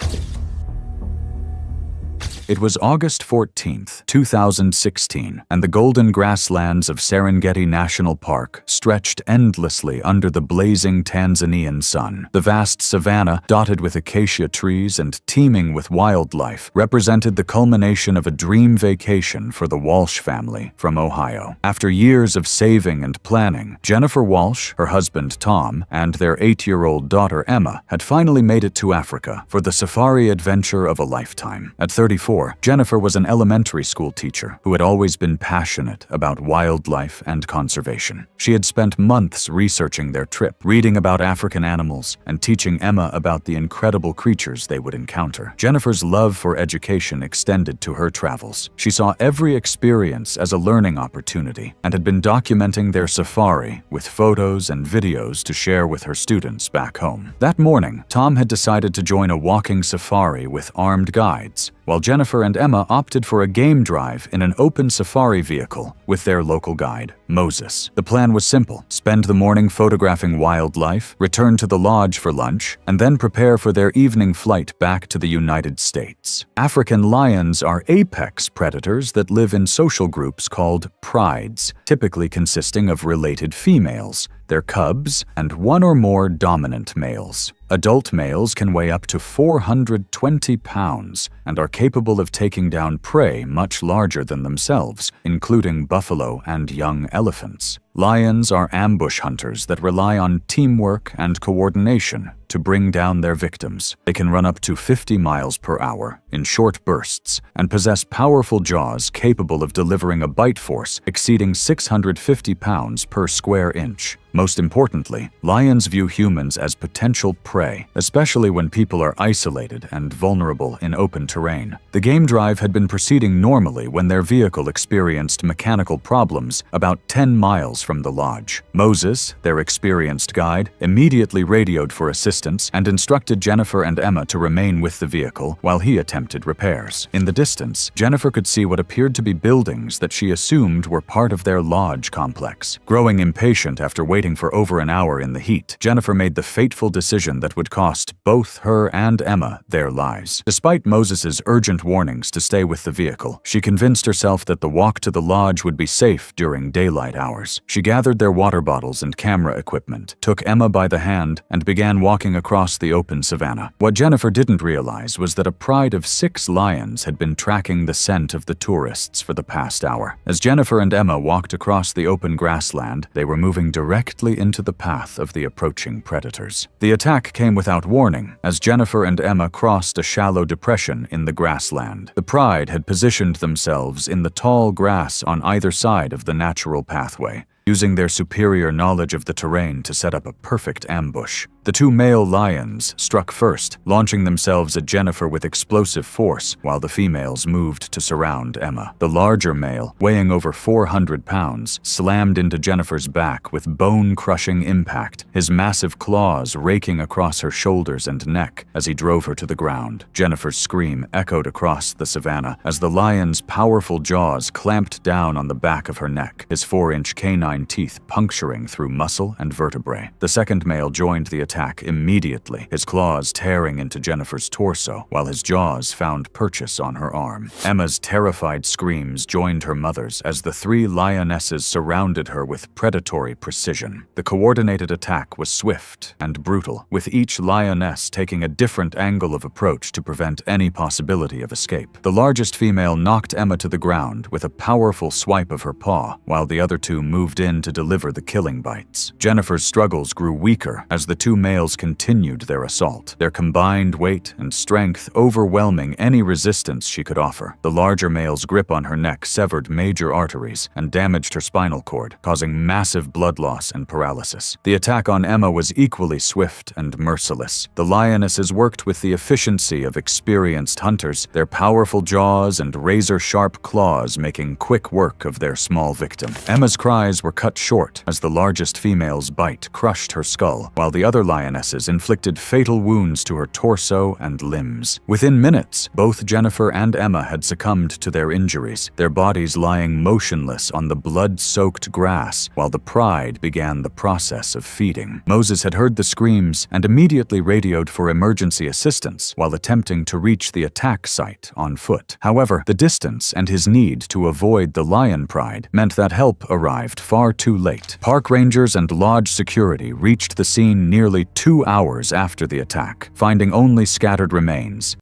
It was August 14, 2016, and the golden grasslands of Serengeti National Park stretched endlessly under the blazing Tanzanian sun. The vast savanna, dotted with acacia trees and teeming with wildlife, represented the culmination of a dream vacation for the Walsh family from Ohio. After years of saving and planning, Jennifer Walsh, her husband Tom, and their 8-year-old daughter Emma had finally made it to Africa for the safari adventure of a lifetime. At 34, Jennifer was an elementary school teacher who had always been passionate about wildlife and conservation. She had spent months researching their trip, reading about African animals, and teaching Emma about the incredible creatures they would encounter. Jennifer's love for education extended to her travels. She saw every experience as a learning opportunity and had been documenting their safari with photos and videos to share with her students back home. That morning, Tom had decided to join a walking safari with armed guides, while Jennifer and Emma opted for a game drive in an open safari vehicle with their local guide, Moses. The plan was simple: spend the morning photographing wildlife, return to the lodge for lunch, and then prepare for their evening flight back to the United States. African lions are apex predators that live in social groups called prides, typically consisting of related females, their cubs, and one or more dominant males. Adult males can weigh up to 420 pounds and are capable of taking down prey much larger than themselves, including buffalo and young elephants. Lions are ambush hunters that rely on teamwork and coordination to bring down their victims. They can run up to 50 miles per hour in short bursts and possess powerful jaws capable of delivering a bite force exceeding 650 pounds per square inch. Most importantly, lions view humans as potential prey, especially when people are isolated and vulnerable in open terrain. The game drive had been proceeding normally when their vehicle experienced mechanical problems about 10 miles from the lodge. Moses, their experienced guide, immediately radioed for assistance and instructed Jennifer and Emma to remain with the vehicle while he attempted repairs. In the distance, Jennifer could see what appeared to be buildings that she assumed were part of their lodge complex. Growing impatient after waiting for over an hour in the heat, Jennifer made the fateful decision that would cost both her and Emma their lives. Despite Moses's urgent warnings to stay with the vehicle, she convinced herself that the walk to the lodge would be safe during daylight hours. She gathered their water bottles and camera equipment, took Emma by the hand, and began walking across the open savanna. What Jennifer didn't realize was that a pride of 6 lions had been tracking the scent of the tourists for the past hour. As Jennifer and Emma walked across the open grassland, they were moving directly into the path of the approaching predators. The attack came without warning as Jennifer and Emma crossed a shallow depression in the grassland. The pride had positioned themselves in the tall grass on either side of the natural pathway, using their superior knowledge of the terrain to set up a perfect ambush. The 2 male lions struck first, launching themselves at Jennifer with explosive force while the females moved to surround Emma. The larger male, weighing over 400 pounds, slammed into Jennifer's back with bone-crushing impact, his massive claws raking across her shoulders and neck as he drove her to the ground. Jennifer's scream echoed across the savanna as the lion's powerful jaws clamped down on the back of her neck, his 4-inch canine teeth puncturing through muscle and vertebrae. The second male joined the attack immediately, his claws tearing into Jennifer's torso while his jaws found purchase on her arm. Emma's terrified screams joined her mother's as the 3 lionesses surrounded her with predatory precision. The coordinated attack was swift and brutal, with each lioness taking a different angle of approach to prevent any possibility of escape. The largest female knocked Emma to the ground with a powerful swipe of her paw, while the other 2 moved in to deliver the killing bites. Jennifer's struggles grew weaker as the two males continued their assault, their combined weight and strength overwhelming any resistance she could offer. The larger male's grip on her neck severed major arteries and damaged her spinal cord, causing massive blood loss and paralysis. The attack on Emma was equally swift and merciless. The lionesses worked with the efficiency of experienced hunters, their powerful jaws and razor-sharp claws making quick work of their small victim. Emma's cries were cut short as the largest female's bite crushed her skull, while the other lionesses inflicted fatal wounds to her torso and limbs. Within minutes, both Jennifer and Emma had succumbed to their injuries, their bodies lying motionless on the blood-soaked grass while the pride began the process of feeding. Moses had heard the screams and immediately radioed for emergency assistance while attempting to reach the attack site on foot. However, the distance and his need to avoid the lion pride meant that help arrived far too late. Park rangers and lodge security reached the scene nearly 2 hours after the attack, finding only scattered remains.